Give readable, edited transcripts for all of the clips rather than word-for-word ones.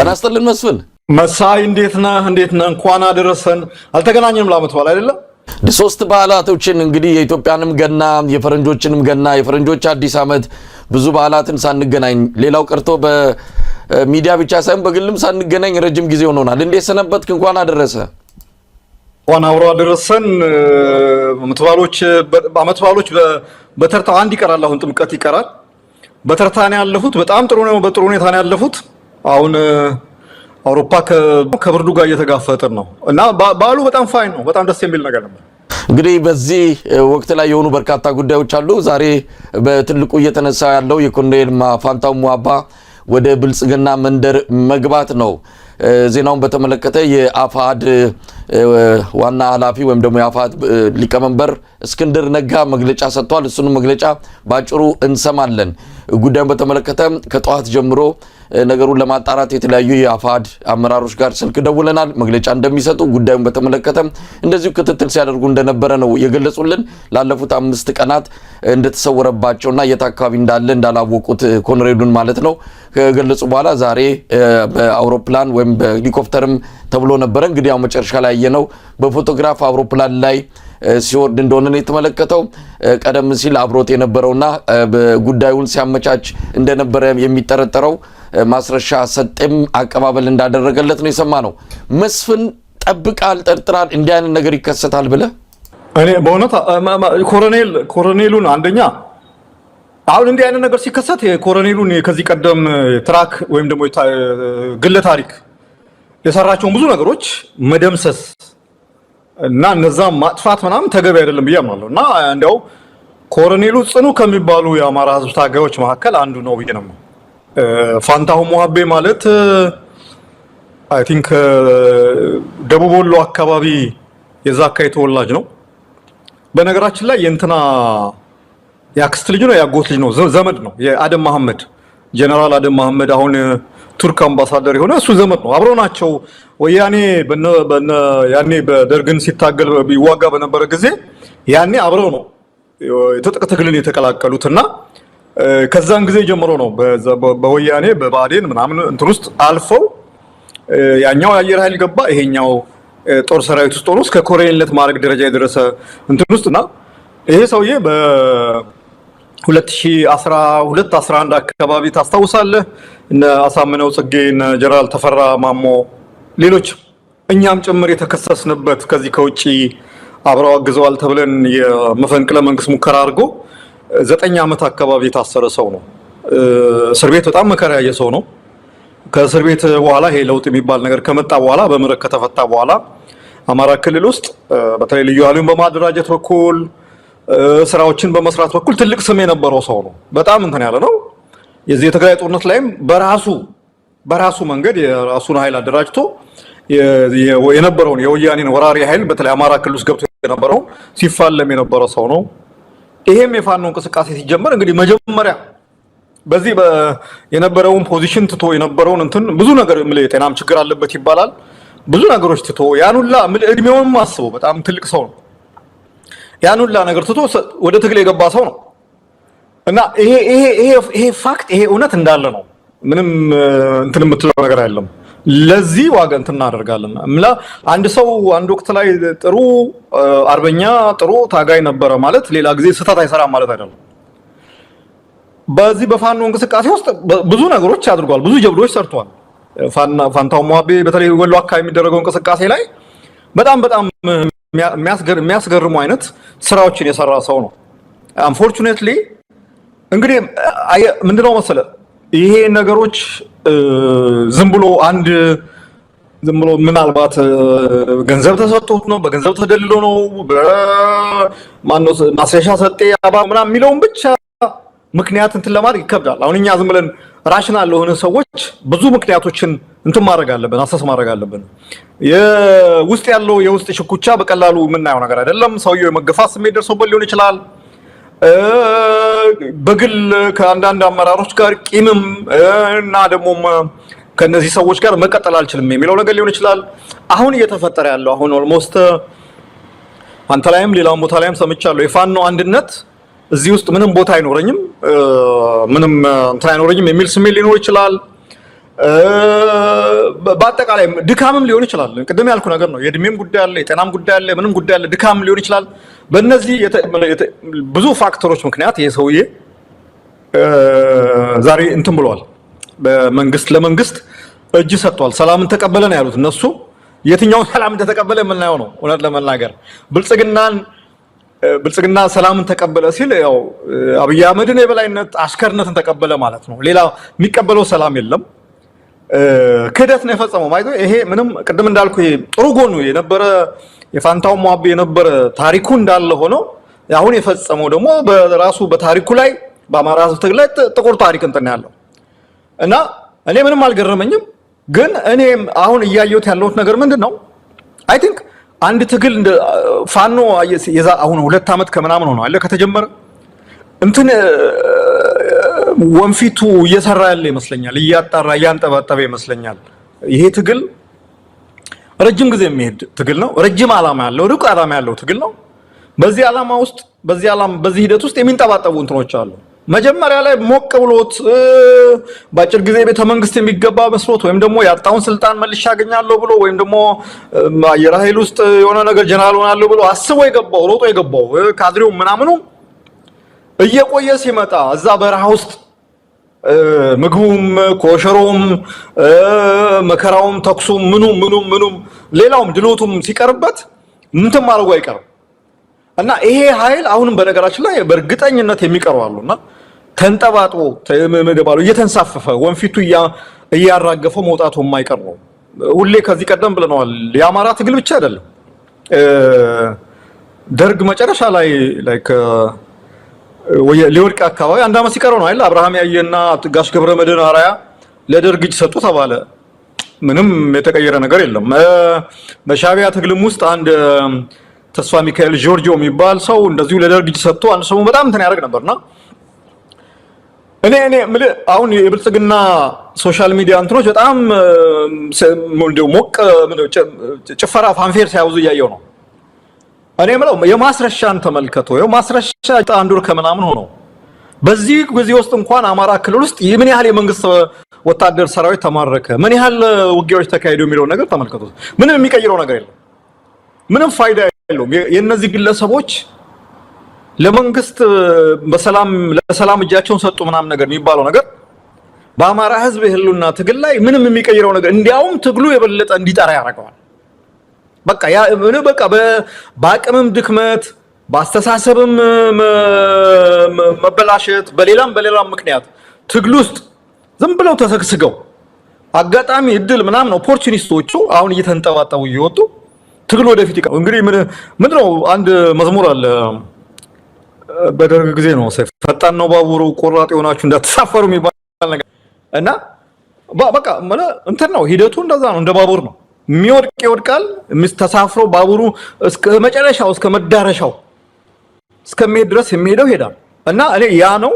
አናስተልን መስፍን መሳይ እንዴት ነህ እንኳን አደረሰን አልተገናኘንም ለአመት በዓል አይደለም ሶስት በዓላቶችን እንግዲህ የኢትዮጵያንም ገና የፈረንጆችንም ገና የፈረንጆች አዲስ አመት ብዙ በዓላትን ሳንገናኝ ሌላው ቀርቶ በሚዲያ ብቻ ሳይሆን በግልም ሳንገናኝ ረጅም ጊዜ ሆኖናል እንዴት ሰነበትክ እንኳን አደረሰ እንኳን አብሮ አደረሰን አመት በዓሎች በተርታው አንድ ይቀራል አሁን ጥምቀት ይቀራል በተርታኔ ያለፉት በጣም ጥሩ ነው በጥሩ ሁኔታ ነው ያለፉት አሁን አውሮፓ ከብርዱ ጋር እየተጋፈጠን ነው እና ባሉ በጣም ፋይን ነው በጣም ደስ የሚል ነገር ነበር እንግዲህ በዚህ ወቅት ላይ የሆኑ በርካታ ጉዳዮች አሉ ዛሬ በትልቁ እየተነሳ ያለው የኮሎኔል ፋንታው ሙአባ ወደ ብልጽግና መንደር መግባት ነው ዜናውን በተመለከተ የአፋድ ዋና ኃላፊ ወይም ደግሞ የአፋድ ሊቀመንበር እስክንድር ነጋ መግለጫ ሰጥቷል እሱንም መግለጫ ባጭሩ እንሰማለን ጉዳዩን በተመለከተ ከጧት ጀምሮ ነገሩን ለማጣራት የተለያዩ የአፋድ አመራሮች ጋር ስልክ ደውለናል መግለጫ እንደሚሰጡ ጉዳዩን በተመለከተ እንደዚሁ ክትትል ሲያደርጉ እንደነበረ ነው የገለጹልን ላለፉት 5 ቀናት እንደተሰወረባቸውና የታካቢ እንዳለ እንዳላወቁት ኮሎኔሉን ማለት ነው ከገለጹ በኋላ ዛሬ በአውሮፕላን ወይም በሄሊኮፕተርም ተብሎ ነበር እንግዲህ ያው መጨረሻ ላይ ያየነው በፎቶግራፍ አውሮፕላን ላይ ሲወርድ እንደሆነ የተመለከተው ቀደም ሲል አብሮት የነበረውና በጉዳዩን ሲያመቻች እንደነበረ የሚጠረጠረው ማስረሻ ሰጤም አቀባበል እንዳደረገለት ነው የሰማነው መስፍን ጠብቃል ጠርጥራል እንዲህ አይነት ነገር ይከሰታል ብለ እኔ በእውነት ኮሎኔሉን አንደኛ አሁን እንዲህ አይነት ነገር ሲከሰት የኮሎኔሉን ከዚህ ቀደም ትራክ ወይም ደግሞ ግለ ታሪክ የሰራቸውን ብዙ ነገሮች መደምሰስ እና እነዛም ማጥፋት ምናምን ተገቢ አይደለም ብያምናለሁ እና እንደው ኮሎኔሉ ጽኑ ከሚባሉ የአማራ ህዝብ ታጋዮች መካከል አንዱ ነው ብዬ ነው ፋንታው ሙአቤ ማለት አይ ቲንክ ደቡብ ወሎ አካባቢ የዛካይ ተወላጅ ነው በነገራችን ላይ የእንትና ያክስት ልጅ ነው ያጎት ልጅ ነው ዘመድ ነው የአደም መሐመድ ጀነራል አደም መሐመድ አሁን ቱርክ አምባሳደር የሆነ እሱ ዘመድ ነው አብረው ናቸው ወያኔ ያኔ በደርግን ሲታገል ቢዋጋ በነበረ ጊዜ ያኔ አብረው ነው የትጥቅ ትግልን የተቀላቀሉትና ከዛን ጊዜ ጀምሮ ነው በወያኔ በባዴን ምናምን እንትን ውስጥ አልፈው ያኛው አየር ኃይል ገባ ይሄኛው ጦር ሰራዊት ውስጥ ሆኖ እስከ ኮሎኔልነት ማዕረግ ደረጃ የደረሰ እንትን ውስጥና ይሄ ሰውዬ በ2012 11 አካባቢ ታስታውሳለህ እነ አሳምነው ጽጌ እነ ጀነራል ተፈራ ማሞ ሌሎች እኛም ጭምር የተከሰስንበት ከዚህ ከውጪ አብረው አግዘዋል ተብለን የመፈንቅለ መንግስት ሙከራ አድርጎ 9 ዓመት አካባቢ የታሰረ ሰው ነው እስር ቤት በጣም መከራ ያየ ሰው ነው ከእስር ቤት በኋላ ይሄ ለውጥ የሚባል ነገር ከመጣ በኋላ በምህረት ከተፈታ በኋላ አማራ ክልል ውስጥ በተለይ ልዩ ኃይሉን በማደራጀት በኩል ስራዎችን በመስራት በኩል ትልቅ ስም የነበረው ሰው ነው በጣም እንትን ያለ ነው የዚህ የትግራይ ጦርነት ላይም በራሱ መንገድ የራሱን ኃይል አደራጅቶ የነበረውን የወያኔን ወራሪ ኃይል በተለይ አማራ ክልል ውስጥ ገብቶ የነበረው ሲፋለም የነበረ ሰው ነው ይሄም የፋኖ እንቅስቃሴ ሲጀመር እንግዲህ መጀመሪያ በዚህ የነበረውን ፖዚሽን ትቶ የነበረውን እንትን ብዙ ነገር የጤናም ችግር አለበት ይባላል ብዙ ነገሮች ትቶ ያኑላ እድሜውንም አስቦ በጣም ትልቅ ሰው ነው ያኑላ ነገር ትቶ ወደ ትግል የገባ ሰው ነው እና ይሄ ፋክት ይሄ እውነት እንዳለ ነው ምንም እንትን የምትለው ነገር አይደለም ለዚህ ዋጋ እንትን እናደርጋለን አንድ ሰው አንድ ወቅት ላይ ጥሩ አርበኛ ጥሩ ታጋይ ነበረ ማለት ሌላ ጊዜ ስህተት አይሰራም ማለት አይደለም በዚህ በፋኖ እንቅስቃሴ ውስጥ ብዙ ነገሮች አድርጓል ብዙ ጀብዶች ሰርቷል ፋንታው ሙአቤ በተለይ ወሎ አካባቢ የሚደረገው እንቅስቃሴ ላይ በጣም የሚያስገርሙ አይነት ስራዎችን የሰራ ሰው ነው አንፎርቹኔትሊ እንግዲህ ምንድነው መሰለ ይሄ ነገሮች ዝም ብሎ ምናልባት ገንዘብ ተሰጥቶት ነው በገንዘብ ተደልሎ ነው በማንኖ ማስረሻ ሰጤ አባ ምናምን የሚለውን ብቻ ምክንያት እንትን ለማድረግ ይከብዳል አሁን እኛ ዝም ብለን ራሽናል ለሆነ ሰዎች ብዙ ምክንያቶችን እንትን ማድረግ አለብን አሰስ ማድረግ አለብን የውስጥ ያለው የውስጥ ሽኩቻ በቀላሉ የምናየው ነገር አይደለም ሰውየው የመገፋት ስሜት ደርሶበት ሊሆን ይችላል በግል ከአንዳንድ አመራሮች ጋር ቂምም እና ደግሞ ከነዚህ ሰዎች ጋር መቀጠል አልችልም የሚለው ነገር ሊሆን ይችላል አሁን እየተፈጠረ ያለው አሁን ኦልሞስት አንተ ላይም ሌላም ቦታ ላይም ሰምቻለሁ የፋኖ አንድነት እዚህ ውስጥ ምንም ቦታ አይኖርኝም ምንም እንትን አይኖርኝም የሚል ስሜት ሊኖር ይችላል በአጠቃላይ ድካምም ሊሆን ይችላል። ቅድም ያልኩ ነገር ነው። የእድሜም ጉዳይ አለ፣ የጤናም ጉዳይ አለ፣ ምንም ጉዳይ አለ። ድካም ሊሆን ይችላል። በእነዚህ ብዙ ፋክተሮች ምክንያት ይሄ ሰውዬ ዛሬ እንትን ብሏል። ለመንግስት እጅ ሰጥቷል። ሰላምን ተቀበለ ነው ያሉት እነሱ። የትኛውን ሰላም እንደተቀበለ የምናየው ነው። እውነት ለመናገር ብልጽግና ሰላምን ተቀበለ ሲል ያው አብይ አህመድን የበላይነት አሽከርነትን ተቀበለ ማለት ነው። ሌላ የሚቀበለው ሰላም የለም። ክህደት ነው የፈጸመው ማለት ነው። ይሄ ምንም ቅድም እንዳልኩ ጥሩ ጎኑ የነበረ የፋንታው ሟቤ የነበረ ታሪኩ እንዳለ ሆኖ አሁን የፈጸመው ደግሞ በራሱ በታሪኩ ላይ በአማራ ሕዝብ ትግል ላይ ጥቁር ታሪክ እንትን ያለው እና እኔ ምንም አልገረመኝም። ግን እኔ አሁን እያየሁት ያለሁት ነገር ምንድነው? አይ ቲንክ አንድ ትግል እንደ ፋኖ አሁን 2 ዓመት ከምናምን ሆኖ አለ ከተጀመረ እንትን ወንፊቱ እየሰራ ያለ ይመስለኛል። እያጣራ እያንጠባጠበ ይመስለኛል። ይሄ ትግል ረጅም ጊዜ የሚሄድ ትግል ነው። ረጅም ዓላማ ያለው ሩቅ ዓላማ ያለው ትግል ነው። በዚህ ዓላማ ውስጥ በዚህ ሂደት ውስጥ የሚንጠባጠቡ እንትኖች አሉ። መጀመሪያ ላይ ሞቅ ብሎት በአጭር ጊዜ ቤተ መንግስት የሚገባ መስሎት ወይም ደግሞ ያጣውን ስልጣን መልሼ አገኛለሁ ብሎ ወይም ደግሞ አየር ኃይል ውስጥ የሆነ ነገር ጀነራል ሆናለሁ ብሎ አስቦ የገባው ሮጦ የገባው ካድሬው ምናምኑ እየቆየ ሲመጣ እዛ በረሃ ውስጥ ምግቡም ኮሸሮም መከራውም ተኩሱም ምኑም ሌላውም ድሎቱም ሲቀርበት ምንተም ማድረጉ አይቀርም እና ይሄ ኃይል አሁንም በነገራችን ላይ በእርግጠኝነት የሚቀረው አሉና ተንጠባጥቦ ተመገባሉ እየተንሳፈፈ ወንፊቱ እያራገፈው መውጣቱ የማይቀር ነው። ሁሌ ከዚህ ቀደም ብለናል። የአማራ ትግል ብቻ አይደለም። ደርግ መጨረሻ ላይ ላይክ ሊወድቅ አካባቢ 1 ዓመት ሲቀረው ነው አይደል? አብርሃም ያየና ጋሽ ገብረመድህን አራያ ለደርግ እጅ ሰጡ ተባለ። ምንም የተቀየረ ነገር የለም። በሻዕቢያ ትግልም ውስጥ አንድ ተስፋ ሚካኤል ጆርጂዮ የሚባል ሰው እንደዚሁ ለደርግ እጅ ሰጥቶ አንድ ሰው በጣም እንትን ያደርግ ነበርና እኔ አሁን የብልጽግና ሶሻል ሚዲያ እንትኖች በጣም ሞቅ ጭፈራ ፋንፌር ሲያውዙ እያየው ነው። እኔ የምለው የማስረሻን ተመልከቶ የማስረሻ 1 ወር ከምናምን ሆኖ በዚህ ጊዜ ውስጥ እንኳን አማራ ክልል ውስጥ ምን ያህል የመንግስት ወታደር ሰራዊት ተማረከ፣ ምን ያህል ውጊያዎች ተካሄዱ የሚለው ነገር ተመልከቱ። ምንም የሚቀይረው ነገር የለም። ምንም ፋይዳ የለውም። የነዚህ ግለሰቦች ለመንግስት ለሰላም እጃቸውን ሰጡ ምናምን ነገር የሚባለው ነገር በአማራ ህዝብ ህልውና ትግል ላይ ምንም የሚቀይረው ነገር እንዲያውም ትግሉ የበለጠ እንዲጠራ ያደርገዋል። በቃ በአቅምም ድክመት በአስተሳሰብም መበላሸት በሌላም ምክንያት ትግል ውስጥ ዝም ብለው ተሰግስገው አጋጣሚ እድል ምናምን ኦፖርቹኒስቶቹ አሁን እየተንጠባጠቡ እየወጡ ትግል ወደፊት ይቀር። እንግዲህ ምንድነው አንድ መዝሙር አለ በደርግ ጊዜ ነው ፈጣን ነው ባቡሩ ቆራጥ የሆናችሁ እንዳትሳፈሩ የሚባል ነገር እና በቃ እንትን ነው ሂደቱ እንደዛ ነው። እንደ ባቡር ነው። የሚወድቅ ይወድቃል። ተሳፍሮ ባቡሩ እስከ መጨረሻው እስከ መዳረሻው እስከሚሄድ ድረስ የሚሄደው ይሄዳል እና እኔ ያ ነው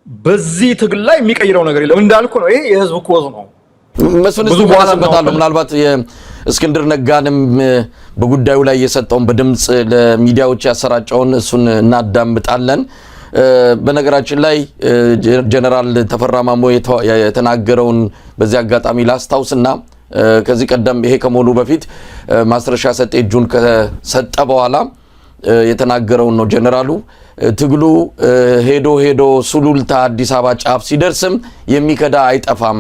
በዚህ ትግል ላይ የሚቀይረው ነገር የለም። እንዳልኩ ነው ይሄ የህዝብ ኮዝ ነው። መስፍን ብዙ በኋላበታለሁ ምናልባት የእስክንድር ነጋንም በጉዳዩ ላይ የሰጠውን በድምጽ ለሚዲያዎች ያሰራጨውን እሱን እናዳምጣለን። በነገራችን ላይ ጀነራል ተፈራ ማሞ የተናገረውን በዚህ አጋጣሚ ላስታውስና ከዚህ ቀደም ይሄ ከመሆኑ በፊት ማስረሻ ሰጤ እጁን ከሰጠ በኋላ የተናገረውን ነው። ጀነራሉ ትግሉ ሄዶ ሱሉልታ አዲስ አበባ ጫፍ ሲደርስም የሚከዳ አይጠፋም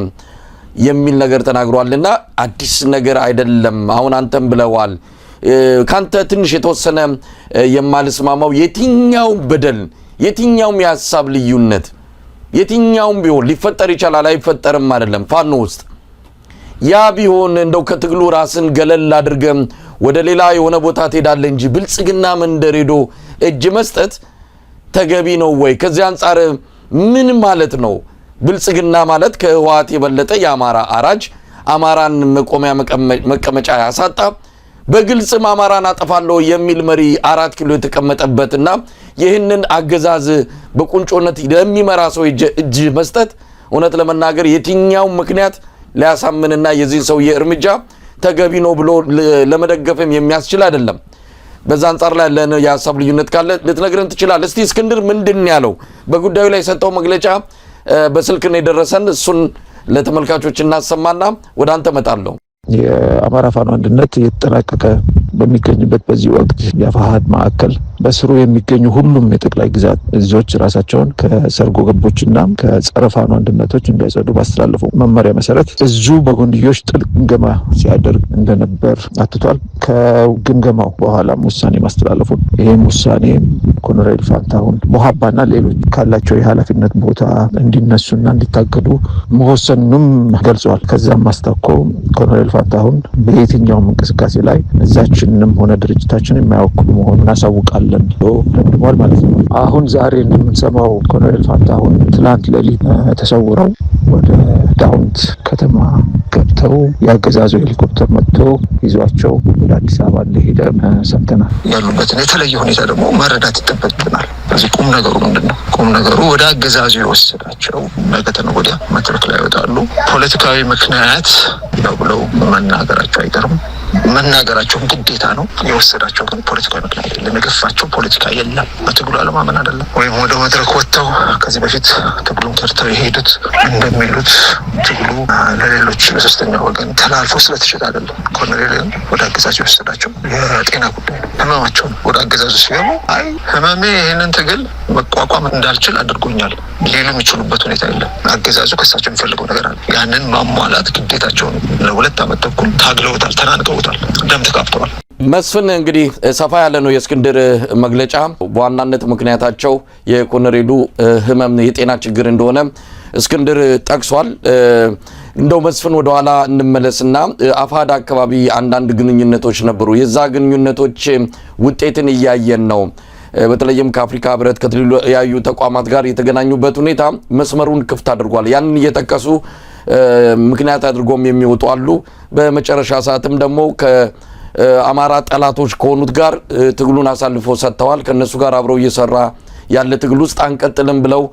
የሚል ነገር ተናግሯልና አዲስ ነገር አይደለም። አሁን አንተም ብለዋል። ካንተ ትንሽ የተወሰነ የማልስማማው የትኛው በደል የትኛውም የሐሳብ ልዩነት የትኛውም ቢሆን ሊፈጠር ይችላል አይፈጠርም አይደለም ፋኖ ውስጥ ያ ቢሆን እንደው ከትግሉ ራስን ገለል አድርገም ወደ ሌላ የሆነ ቦታ ትሄዳለህ እንጂ ብልጽግና መንደር ሄዶ እጅ መስጠት ተገቢ ነው ወይ? ከዚህ አንፃር ምን ማለት ነው? ብልጽግና ማለት ከህወሓት የበለጠ የአማራ አራጅ አማራን መቆሚያ መቀመጫ ያሳጣ በግልጽም አማራን አጠፋለሁ የሚል መሪ 4 ኪሎ የተቀመጠበትና ይህንን አገዛዝ በቁንጮነት የሚመራ ሰው እጅ መስጠት እውነት ለመናገር የትኛው ምክንያት ሊያሳምንና የዚህ ሰው የእርምጃ ተገቢ ነው ብሎ ለመደገፍም የሚያስችል አይደለም። በዛ አንፃር ላይ ያለ የሐሳብ ልዩነት ካለ ልትነግረን ትችላለህ። እስቲ እስክንድር ምንድን ያለው በጉዳዩ ላይ የሰጠው መግለጫ በስልክ ነው የደረሰን። እሱን ለተመልካቾች እናሰማና ወደ አንተ መጣለሁ። የአማራ ፋኖ አንድነት የተጠናቀቀ በሚገኝበት በዚህ ወቅት የአፋሃድ ማዕከል በስሩ የሚገኙ ሁሉም የጠቅላይ ግዛት እዞች ራሳቸውን ከሰርጎ ገቦችና ከጸረ ፋኖ አንድነቶች እንዲያጸዱ ባስተላለፉ መመሪያ መሰረት እዙ በጎንዮሽ ጥልቅ ግምገማ ሲያደርግ እንደነበር አትቷል። ከግምገማው በኋላም ውሳኔ ማስተላለፉ ይህም ውሳኔ ኮሎኔል ፋንታሁን ሞሃባና ሌሎች ካላቸው የኃላፊነት ቦታ እንዲነሱና እንዲታገዱ መወሰኑንም ገልጸዋል። ከዛም ማስታኮ ኮሎኔል ፋንታሁን በየትኛውም እንቅስቃሴ ላይ እዛችንንም ሆነ ድርጅታችን የማያወክሉ መሆኑን አሳውቃለን ብሎ ደምድሟል ማለት ነው። አሁን ዛሬ እንደምንሰማው ኮሎኔል ፋንታሁን ትላንት ሌሊት ተሰውረው ወደ ዳውንት ከተማ ገብተው የአገዛዙ ሄሊኮፕተር መጥቶ ይዟቸው ወደ አዲስ አበባ እንደሄደ ሰምተናል። ያሉበትን የተለየ ሁኔታ ደግሞ መረዳት ይጠበቅብናል። በዚህ ቁም ነገሩ ምንድነው? ቁም ነገሩ ወደ አገዛዙ የወሰዳቸው ነገ ተነገ ወዲያ መድረክ ላይ ይወጣሉ። ፖለቲካዊ ምክንያት ነው ብለው መናገራቸው አይቀርም። መናገራቸው ግዴታ ነው። የወሰዳቸው ግን ፖለቲካዊ ምክንያት የለም። የገፋቸው ፖለቲካ የለም። በትግሉ አለማመን አይደለም። ወይም ወደ መድረክ ወጥተው ከዚህ በፊት ትግሉን ከርተው የሄዱት እንደሚሉት ትግሉ ለሌሎች ለሶስተኛ ወገን ተላልፎ ስለተሸጠ አይደለም። ኮሎኔልን ወደ አገዛዙ የወሰዳቸው የጤና ጉዳይ ነው። ህመማቸው ነው። ወደ አገዛዙ ሲገቡ አይ ህመሜ ይህንን ትግል መቋቋም እንዳልችል አድርጎኛል ሊሉ የሚችሉበት ሁኔታ የለም። አገዛዙ ከሳቸው የሚፈልገው ነገር አለ። ያንን ማሟላት ግዴታቸው ነው። ለ2 ዓመት ተኩል ታግለውታል፣ ተናንቀውታል፣ ደም ተቃብተዋል። መስፍን እንግዲህ ሰፋ ያለ ነው የእስክንድር መግለጫ። በዋናነት ምክንያታቸው የኮሎኔሉ ህመም የጤና ችግር እንደሆነ እስክንድር ጠቅሷል። እንደው መስፍን ወደ ኋላ እንመለስና አፋሕድ አካባቢ አንዳንድ ግንኙነቶች ነበሩ። የዛ ግንኙነቶች ውጤትን እያየን ነው። በተለይም ከአፍሪካ ህብረት ከተለያዩ ተቋማት ጋር የተገናኙበት ሁኔታ መስመሩን ክፍት አድርጓል። ያንን እየጠቀሱ ምክንያት አድርጎም የሚወጡ አሉ። በመጨረሻ ሰዓትም ደግሞ ከአማራ ጠላቶች ከሆኑት ጋር ትግሉን አሳልፎ ሰጥተዋል። ከነሱ ጋር አብረው እየሰራ ያለ ትግል ውስጥ አንቀጥልም ብለው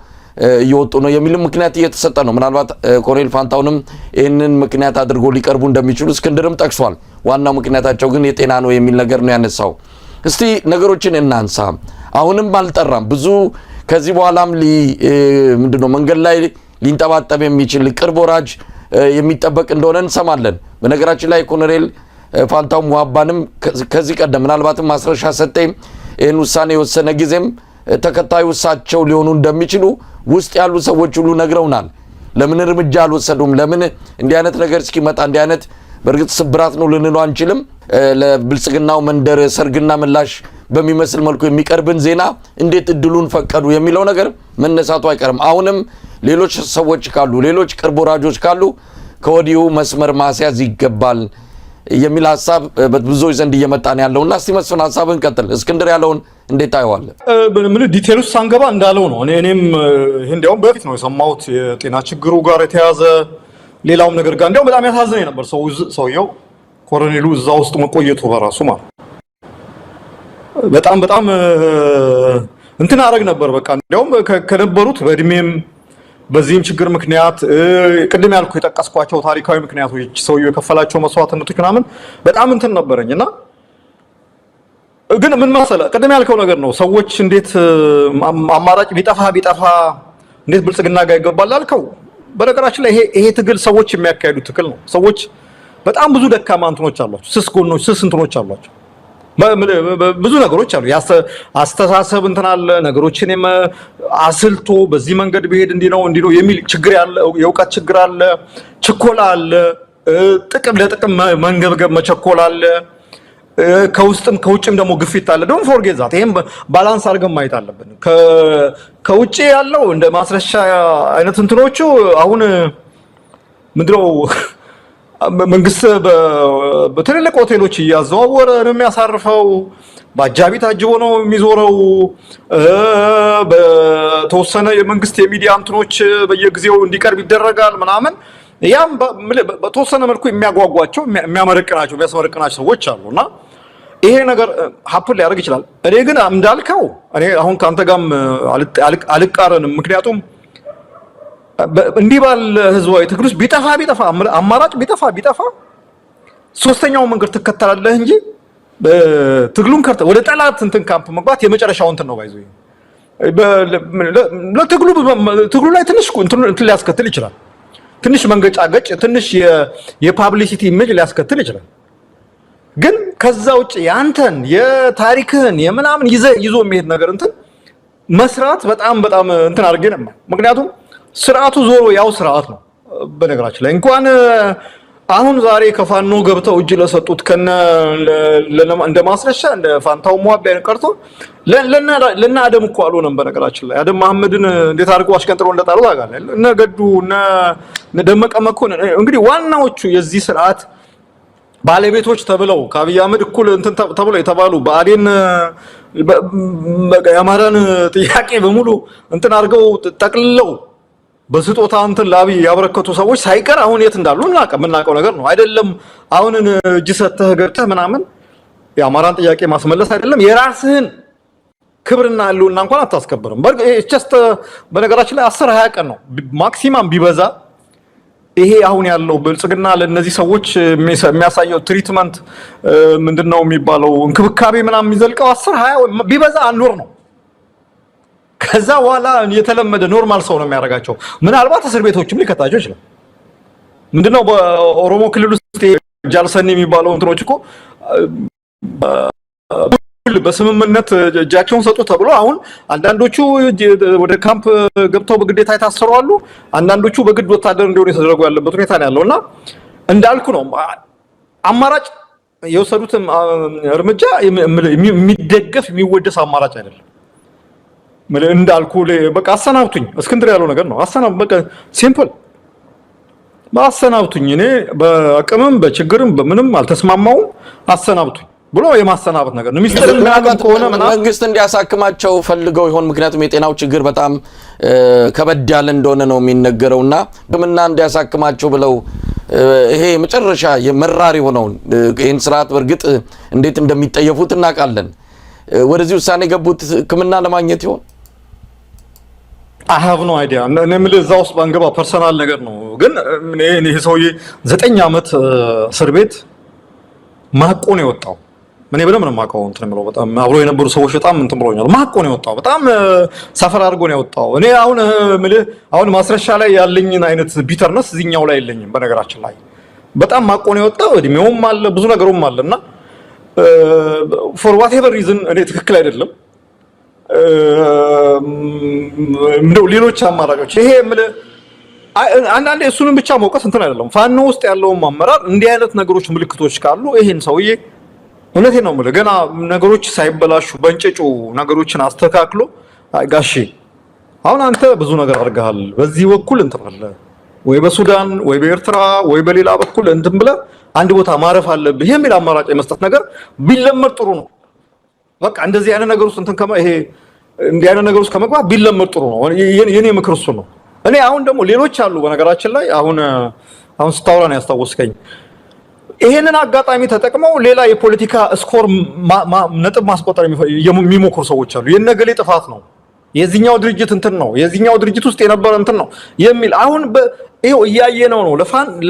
እየወጡ ነው የሚል ምክንያት እየተሰጠ ነው። ምናልባት ኮሎኔል ፋንታሁንም ይህንን ምክንያት አድርጎ ሊቀርቡ እንደሚችሉ እስክንድርም ጠቅሷል። ዋናው ምክንያታቸው ግን የጤና ነው የሚል ነገር ነው ያነሳው። እስቲ ነገሮችን እናንሳ። አሁንም አልጠራም። ብዙ ከዚህ በኋላም ምንድነው መንገድ ላይ ሊንጠባጠብ የሚችል ቅርብ ወራጅ የሚጠበቅ እንደሆነ እንሰማለን። በነገራችን ላይ ኮሎኔል ፋንታሁን ሞሃባንም ከዚህ ቀደም ምናልባትም ማስረሻ ሰጤ ይህን ውሳኔ የወሰነ ጊዜም ተከታዩ እሳቸው ሊሆኑ እንደሚችሉ ውስጥ ያሉ ሰዎች ሁሉ ነግረውናል። ለምን እርምጃ አልወሰዱም? ለምን እንዲህ አይነት ነገር እስኪመጣ እንዲህ አይነት በእርግጥ ስብራት ነው ልንለው አንችልም። ለብልጽግናው መንደር ሰርግና ምላሽ በሚመስል መልኩ የሚቀርብን ዜና እንዴት እድሉን ፈቀዱ የሚለው ነገር መነሳቱ አይቀርም። አሁንም ሌሎች ሰዎች ካሉ፣ ሌሎች ቅርብ ወራጆች ካሉ ከወዲሁ መስመር ማስያዝ ይገባል የሚል ሐሳብ በብዙዎች ዘንድ እየመጣ ነው ያለውና እስቲ መስፍን ሐሳብን ቀጥል። እስክንድር ያለውን እንዴት ታየዋለህ? ምን ዲቴል ውስጥ ሳንገባ እንዳለው ነው። እኔም ይሄ እንዲያውም በፊት ነው የሰማሁት የጤና ችግሩ ጋር የተያዘ ሌላውም ነገር ጋር እንዲያውም በጣም ያሳዝነኝ ነበር። ሰውየው ኮሎኔሉ እዛ ውስጥ መቆየቱ በራሱ ማለት በጣም እንትን አደረግ ነበር። በቃ እንዲያውም ከነበሩት በእድሜም በዚህም ችግር ምክንያት ቅድም ያልኩ የጠቀስኳቸው ታሪካዊ ምክንያቶች ሰውየው የከፈላቸው መስዋዕትነቶች ምናምን በጣም እንትን ነበረኝና ግን ምን መሰለህ ቅድም ያልከው ነገር ነው። ሰዎች እንዴት አማራጭ ቢጠፋ እንዴት ብልጽግና ጋር ይገባል አልከው። በነገራችን ላይ ይሄ ትግል ሰዎች የሚያካሂዱት ትግል ነው። ሰዎች በጣም ብዙ ደካማ እንትኖች አሏቸው፣ ስስ ጎኖች፣ ስስ እንትኖች አሏቸው። ብዙ ነገሮች አሉ። አስተሳሰብ እንትን አለ። ነገሮችን አስልቶ በዚህ መንገድ ቢሄድ እንዲህ ነው የሚል ችግር ያለ፣ የእውቀት ችግር አለ፣ ችኮላ አለ፣ ጥቅም ለጥቅም መንገብገብ መቸኮል አለ፣ ከውስጥም ከውጭም ደግሞ ግፊት አለ። ዶንት ፎርጌት ዛት። ይሄን ባላንስ አድርገን ማየት አለብን። ከውጭ ያለው እንደ ማስረሻ አይነት እንትኖቹ አሁን ምንድነው መንግስት በትልልቅ ሆቴሎች እያዘዋወረ ነው የሚያሳርፈው። በአጃቢ ታጅቦ ነው የሚዞረው። በተወሰነ የመንግስት የሚዲያ እንትኖች በየጊዜው እንዲቀርብ ይደረጋል ምናምን። ያም በተወሰነ መልኩ የሚያጓጓቸው የሚያስመረቅናቸው ሰዎች አሉና ይሄ ነገር ሀፕን ሊያደርግ ይችላል። እኔ ግን እንዳልከው እኔ አሁን ከአንተ ጋርም አልቃረንም። ምክንያቱም እንዲህ ባለ ህዝባዊ ትግል ውስጥ ቢጠፋ አማራጭ ቢጠፋ ሶስተኛው መንገድ ትከተላለህ እንጂ ትግሉን ከርተ ወደ ጠላት እንትን ካምፕ መግባት የመጨረሻው እንትን ነው። ባይዘው ለትግሉ ላይ ትንሽ እንትን ሊያስከትል ይችላል። ትንሽ መንገጫገጭ ትንሽ የፐብሊሲቲ ኢሜጅ ሊያስከትል ይችላል። ግን ከዛ ውጪ ያንተን የታሪክህን የምናምን ይዞ የሚሄድ ነገር እንትን መስራት በጣም እንትን አድርጌ ነው። ምክንያቱም ስርዓቱ ዞሮ ያው ስርዓት ነው። በነገራችን ላይ እንኳን አሁን ዛሬ ከፋኖ ገብተው እጅ ለሰጡት ከነ እንደ ማስረሻ እንደ ፋንታው ሟቢያን ቀርቶ ለና አደም እኮ አልሆነም። በነገራችን ላይ አደም መሐመድን እንዴት አድርገው አሽቀንጥሮ እንደጣሉ ታውቃለህ። እነ ገዱ እነ ደመቀ መኮንን እንግዲህ ዋናዎቹ የዚህ ስርዓት ባለቤቶች ተብለው ከአብይ አህመድ እኩል እንትን ተብለው የተባሉ ብአዴን የአማራን ጥያቄ በሙሉ እንትን አድርገው ጠቅልለው በስጦታ እንትን ለአብይ ያበረከቱ ሰዎች ሳይቀር አሁን የት እንዳሉ የምናውቀው ነገር ነው። አይደለም አሁን እጅ ሰተህ ገብተህ ምናምን የአማራን ጥያቄ ማስመለስ አይደለም የራስህን ክብርና ህልውና እንኳን አታስከብርም። በነገራችን ላይ 10-20 ቀን ነው ማክሲማም ቢበዛ ይሄ አሁን ያለው ብልጽግና ለነዚህ ሰዎች የሚያሳየው ትሪትመንት ምንድነው የሚባለው እንክብካቤ ምናምን የሚዘልቀው 10-20 ቢበዛ 1 ወር ነው። ከዛ በኋላ የተለመደ ኖርማል ሰው ነው የሚያደርጋቸው። ምናልባት እስር ቤቶችም ሊከታቸው ይችላል። ምንድነው በኦሮሞ ክልል ውስጥ ጃልሰኒ የሚባለው እንትኖች እኮ በስምምነት እጃቸውን ሰጡ ተብሎ አሁን አንዳንዶቹ ወደ ካምፕ ገብተው በግዴታ የታሰሩ አሉ። አንዳንዶቹ በግድ ወታደር እንዲሆኑ የተደረጉ ያለበት ሁኔታ ነው ያለውና እንዳልኩ ነው አማራጭ የወሰዱት እርምጃ የሚደገፍ የሚወደስ አማራጭ አይደለም። እንዳልኩ በቃ አሰናብቱኝ እስክንድር ያለው ነገር ነው። በቃ ሲምፕል አሰናብቱኝ፣ እኔ በአቅምም በችግርም በምንም አልተስማማውም፣ አሰናብቱኝ ብሎ የማሰናበት ነገር ነው። ሚስጥር ምናምን ከሆነ መንግስት እንዲያሳክማቸው ፈልገው ይሆን? ምክንያቱም የጤናው ችግር በጣም ከበድ ያለ እንደሆነ ነው የሚነገረውና ሕክምና እንዲያሳክማቸው ብለው ይሄ መጨረሻ የመራር የሆነውን ይህን ስርዓት በእርግጥ እንዴት እንደሚጠየፉት እናውቃለን። ወደዚህ ውሳኔ የገቡት ሕክምና ለማግኘት ይሆን? I have no idea። እኔ የምልህ እዛ ውስጥ ባንገባ ፐርሰናል ነገር ነው። ግን ይሄ ሰውዬ 9 ዓመት እስር ቤት ማቆ ነው የወጣው። እኔ በደምብ ነው የማውቀው እንትን የምለው በጣም አብሮ የነበሩ ሰዎች በጣም እንትን ብሎኛል። ማቆ ነው የወጣው፣ በጣም ሰፈር አድርጎ ነው የወጣው። እኔ አሁን ማስረሻ ላይ ያለኝን አይነት ቢተርነስ እዚህኛው ላይ የለኝም። በነገራችን ላይ በጣም ማቆ ነው የወጣው። እድሜውም አለ ብዙ ነገሩም አለና for whatever reason እኔ ትክክል አይደለም። ሌሎች አማራጮች ይሄ አንዳንዴ እሱንም ብቻ መውቀስ እንትን አይደለም። ፋኖ ውስጥ ያለውን አመራር እንዲህ አይነት ነገሮች ምልክቶች ካሉ ይሄን ሰውዬ እውነቴን ነው የምልህ ገና ነገሮች ሳይበላሹ በእንጭጩ ነገሮችን አስተካክሎ ጋሼ አሁን አንተ ብዙ ነገር አድርገሃል፣ በዚህ በኩል እንትን አለ ወይ በሱዳን ወይ በኤርትራ ወይ በሌላ በኩል እንትን ብለህ አንድ ቦታ ማረፍ አለብህ የሚል አማራጭ የመስጠት ነገር ቢለመድ ጥሩ ነው። በቃ እንደዚህ አይነት ነገር ውስጥ እንትን ይሄ እንዲህ አይነት ነገር ውስጥ ከመግባት ቢለመድ ጥሩ ነው። የኔ ምክር እሱ ነው። እኔ አሁን ደግሞ ሌሎች አሉ በነገራችን ላይ አሁን ስታወራ ነው ያስታወስከኝ። ይሄንን አጋጣሚ ተጠቅመው ሌላ የፖለቲካ ስኮር ነጥብ ማስቆጠር የሚሞክሩ ሰዎች አሉ። የነገሌ ጥፋት ነው፣ የዚህኛው ድርጅት እንትን ነው፣ የዚህኛው ድርጅት ውስጥ የነበረ እንትን ነው የሚል አሁን ይሄው እያየነው ነው።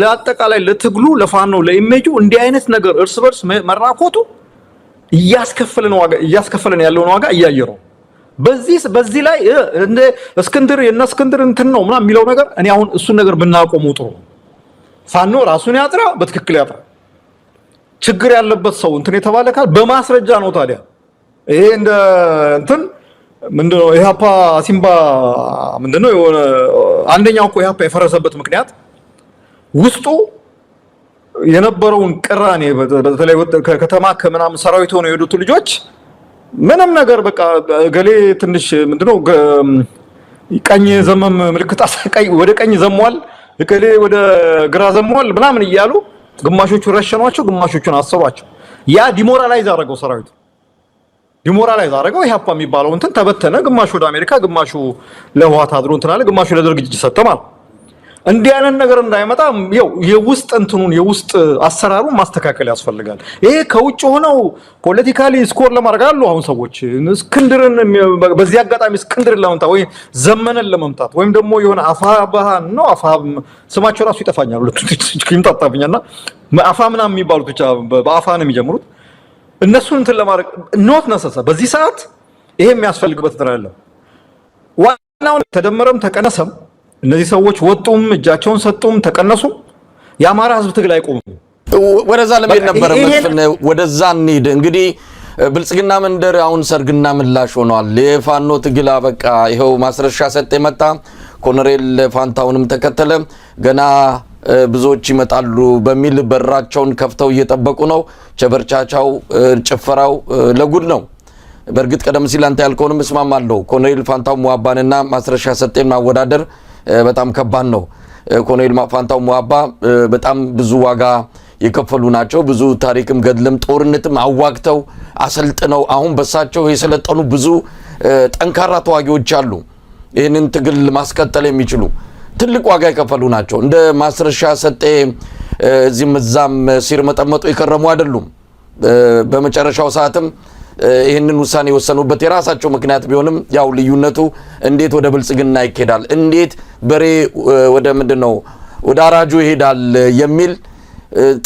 ለአጠቃላይ ለትግሉ ለፋኖ ለኢሜጁ እንዲህ አይነት ነገር እርስ በርስ መራኮቱ እያስከፈለን ያለውን ዋጋ እያየነው። በዚህ ላይ እንደ እስክንድር የእስክንድር እንትን ነው ምናምን የሚለው ነገር እኔ አሁን እሱን ነገር ብናቆሙ ጥሩ ነው። ፋኖ ራሱን ያጥራ፣ በትክክል ያጥራ። ችግር ያለበት ሰው እንትን የተባለ ካል በማስረጃ ነው። ታዲያ ይሄ እንደ እንትን ምንድነው ኢህአፓ ሲምባ ምንድነው የሆነ አንደኛው እኮ ኢህአፓ የፈረሰበት ምክንያት ውስጡ የነበረውን ቅራኔ በተለይ ከተማ ከምናምን ሰራዊት ሆነው የሄዱት ልጆች ምንም ነገር በቃ ገሌ ትንሽ ምንድነው ቀኝ ዘመም ምልክት አሳቀኝ ወደ ቀኝ ዘሟል፣ ገሌ ወደ ግራ ዘሟል ምናምን እያሉ ግማሾቹ ረሸኗቸው፣ ግማሾቹን አሰሯቸው። ያ ዲሞራላይዝ አደረገው ሰራዊቱ። ዲሞራላይዝ አደረገው። ኢህአፓ የሚባለው እንትን ተበተነ። ግማሹ ወደ አሜሪካ፣ ግማሹ ለህወሓት አድሮ እንትን አለ፣ ግማሹ ለደርግ እጅ ሰጠ ማለት። እንዲህ አይነት ነገር እንዳይመጣ የውስጥ እንትኑን የውስጥ አሰራሩን ማስተካከል ያስፈልጋል። ይሄ ከውጭ ሆነው ፖለቲካሊ ስኮር ለማድረግ አሉ አሁን ሰዎች እስክንድርን በዚህ አጋጣሚ እስክንድርን ለመምታት ወይ ዘመነን ለመምታት ወይም ደግሞ የሆነ አፋባሃን ነው ስማቸው ራሱ ይጠፋኛል ሁለቱ ይምጣጣብኛልና አፋ ምናምን የሚባሉት ብቻ በአፋ ነው የሚጀምሩት። እነሱን እንትን ለማድረግ ኖት ነሰሰ በዚህ ሰዓት ይሄ የሚያስፈልግበት እንትን አለ። ዋናው ተደመረም ተቀነሰም እነዚህ ሰዎች ወጡም እጃቸውን ሰጡም ተቀነሱም የአማራ ህዝብ ትግል አይቆምም። ወደዛ ለምን ነበር መስፍን ወደዛ እንሂድ። እንግዲህ ብልጽግና መንደር አሁን ሰርግና ምላሽ ሆኗል። የፋኖ ትግል በቃ ይሄው ማስረሻ ሰጤ መጣ፣ ኮሎኔል ፋንታውንም ተከተለ። ገና ብዙዎች ይመጣሉ በሚል በራቸውን ከፍተው እየጠበቁ ነው። ቸበርቻቻው ጭፈራው ለጉድ ነው። በእርግጥ ቀደም ሲል አንተ ያልከውንም እስማማለሁ። ኮሎኔል ፋንታው ሙአባንና ማስረሻ ሰጤን ማወዳደር በጣም ከባድ ነው። ኮሎኔል ፋንታው ሙአባ በጣም ብዙ ዋጋ የከፈሉ ናቸው። ብዙ ታሪክም ገድልም ጦርነትም አዋግተው አሰልጥነው አሁን በሳቸው የሰለጠኑ ብዙ ጠንካራ ተዋጊዎች አሉ። ይህንን ትግል ማስቀጠል የሚችሉ ትልቅ ዋጋ የከፈሉ ናቸው። እንደ ማስረሻ ሰጤ እዚህም እዛም ሲርመጠመጡ የከረሙ አይደሉም። በመጨረሻው ሰዓትም ይህንን ውሳኔ የወሰኑበት የራሳቸው ምክንያት ቢሆንም ያው ልዩነቱ እንዴት ወደ ብልጽግና ይኬዳል፣ እንዴት በሬ ወደ ምንድነው ወደ አራጁ ይሄዳል የሚል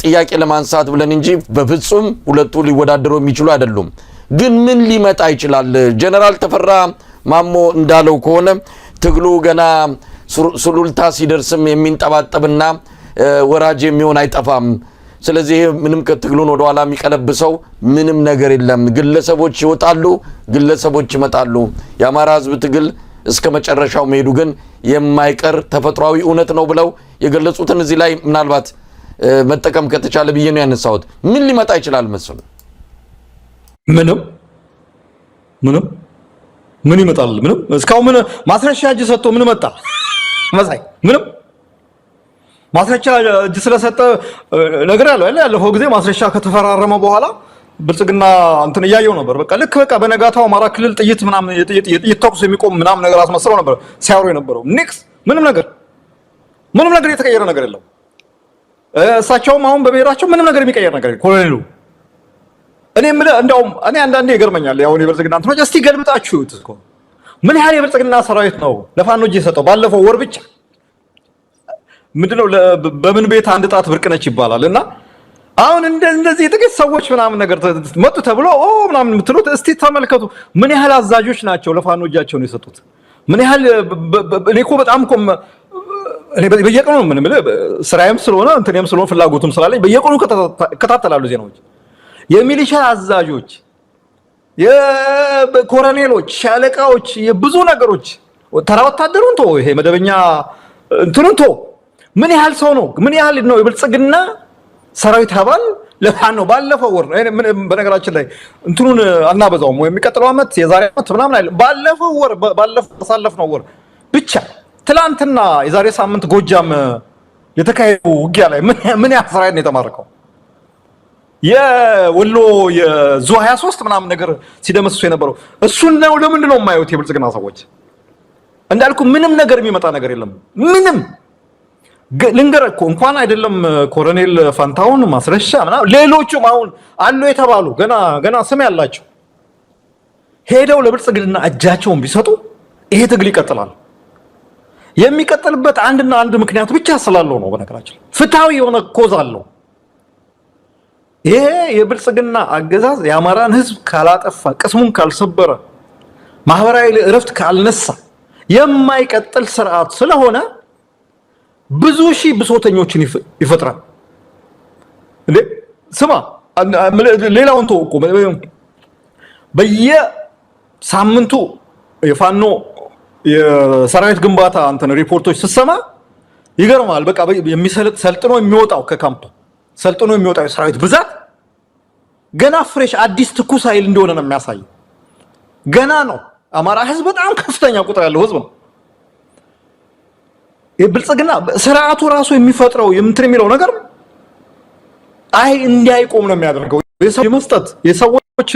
ጥያቄ ለማንሳት ብለን እንጂ በፍጹም ሁለቱ ሊወዳደሩ የሚችሉ አይደሉም። ግን ምን ሊመጣ ይችላል? ጀነራል ተፈራ ማሞ እንዳለው ከሆነ ትግሉ ገና ሱሉልታ ሲደርስም የሚንጠባጠብና ወራጅ የሚሆን አይጠፋም። ስለዚህ ምንም ከትግሉን ወደ ኋላ የሚቀለብሰው ምንም ነገር የለም። ግለሰቦች ይወጣሉ፣ ግለሰቦች ይመጣሉ። የአማራ ህዝብ ትግል እስከ መጨረሻው መሄዱ ግን የማይቀር ተፈጥሯዊ እውነት ነው ብለው የገለጹትን እዚህ ላይ ምናልባት መጠቀም ከተቻለ ብዬ ነው ያነሳሁት። ምን ሊመጣ ይችላል መስሉ? ምን ይመጣል? ምንም እስካሁን ምን ማስረሻ እጅ ሰጥቶ ምን መጣ መሳይ? ምንም ማስረሻ እጅ ስለሰጠ ነገር ያለፈው ጊዜ ማስረሻ ከተፈራረመ በኋላ ብልጽግና እንትን እያየው ነበር። በቃ በነጋታው አማራ ክልል ጥይት ምናምን የጥይት ተኩስ የሚቆም ምናምን ነገር አስመስለው ነበር ሲያወሩ የነበረው። ኒክስ ምንም ነገር የተቀየረ ነገር የለም። እሳቸውም አሁን በብሔራቸው ምንም ነገር የሚቀየር ነገር ኮሎኔሉ እኔ እንደውም እኔ አንዳንዴ ይገርመኛል። ያው የብልጽግና እንትኖች እስቲ ገልብጣችሁት እኮ ምን ያህል የብልጽግና ሰራዊት ነው ለፋኖ እጅ የሰጠው ባለፈው ወር ብቻ። ምንድነው በምን ቤት አንድ ጣት ብርቅ ነች ይባላል። እና አሁን እንደዚህ ጥቂት ሰዎች ምናምን ነገር መጡ ተብሎ ምናምን የምትሉት እስቲ ተመልከቱ። ምን ያህል አዛዦች ናቸው ለፋኖ እጃቸውን የሰጡት? ምን ያህል እኔ እኮ በጣም እኮ እኔ በየቀኑ ምን ማለት ስራዬም ስለሆነ እንትኔም ስለሆነ ፍላጎቱም ስላለኝ በየቀኑ ከታተላሉ ዜናዎች። የሚሊሻ አዛዦች፣ የኮሎኔሎች፣ ሻለቃዎች፣ የብዙ ነገሮች ተራ ወታደሩን ተው፣ ይሄ መደበኛ እንትኑን ተው። ምን ያህል ሰው ነው? ምን ያህል ነው የብልጽግና ሰራዊት አባል ለፋኖ ባለፈው ወር ነው? በነገራችን ላይ እንትኑን አናበዛውም ወይ የሚቀጥለው ዓመት የዛሬ ዓመት ምናምን አይደለም። ባለፈው ወር ባሳለፍነው ወር ብቻ ትላንትና የዛሬ ሳምንት ጎጃም የተካሄደው ውጊያ ላይ ምን ያህል ሰራዊት ነው የተማረከው? የወሎ የዙ 23 ምናምን ነገር ሲደመስሱ የነበረው እሱን ነው። ለምንድን ነው የማያዩት የብልጽግና ሰዎች? እንዳልኩ ምንም ነገር የሚመጣ ነገር የለም። ምንም ልንገርህ እኮ እንኳን አይደለም ኮሎኔል ፋንታውን ማስረሻ ምናምን ሌሎቹም አሁን አሉ የተባሉ ገና ስም ያላቸው ሄደው ለብልጽግና እጃቸውን ቢሰጡ ይሄ ትግል ይቀጥላል። የሚቀጥልበት አንድና አንድ ምክንያት ብቻ ስላለው ነው። በነገራችን ፍትሃዊ የሆነ ኮዝ አለው። ይሄ የብልጽግና አገዛዝ የአማራን ህዝብ ካላጠፋ፣ ቅስሙን ካልሰበረ፣ ማህበራዊ እረፍት ካልነሳ የማይቀጥል ስርዓት ስለሆነ ብዙ ሺህ ብሶተኞችን ይፈጥራል። እንዴ ስማ፣ ሌላውን ተው እኮ በየሳምንቱ የፋኖ የሰራዊት ግንባታ እንትን ሪፖርቶች ስትሰማ ይገርማል። በቃ ሰልጥኖ የሚወጣው ከካምፕ ሰልጥኖ የሚወጣው የሰራዊት ብዛት ገና ፍሬሽ አዲስ ትኩስ ኃይል እንደሆነ ነው የሚያሳየው። ገና ነው። አማራ ህዝብ በጣም ከፍተኛ ቁጥር ያለው ህዝብ ነው። የብልጽግና ስርዓቱ ራሱ የሚፈጥረው እንትን የሚለው ነገር እንዲያይቆም ነው የሚያደርገው። የሰው መስጠት፣ የሰዎች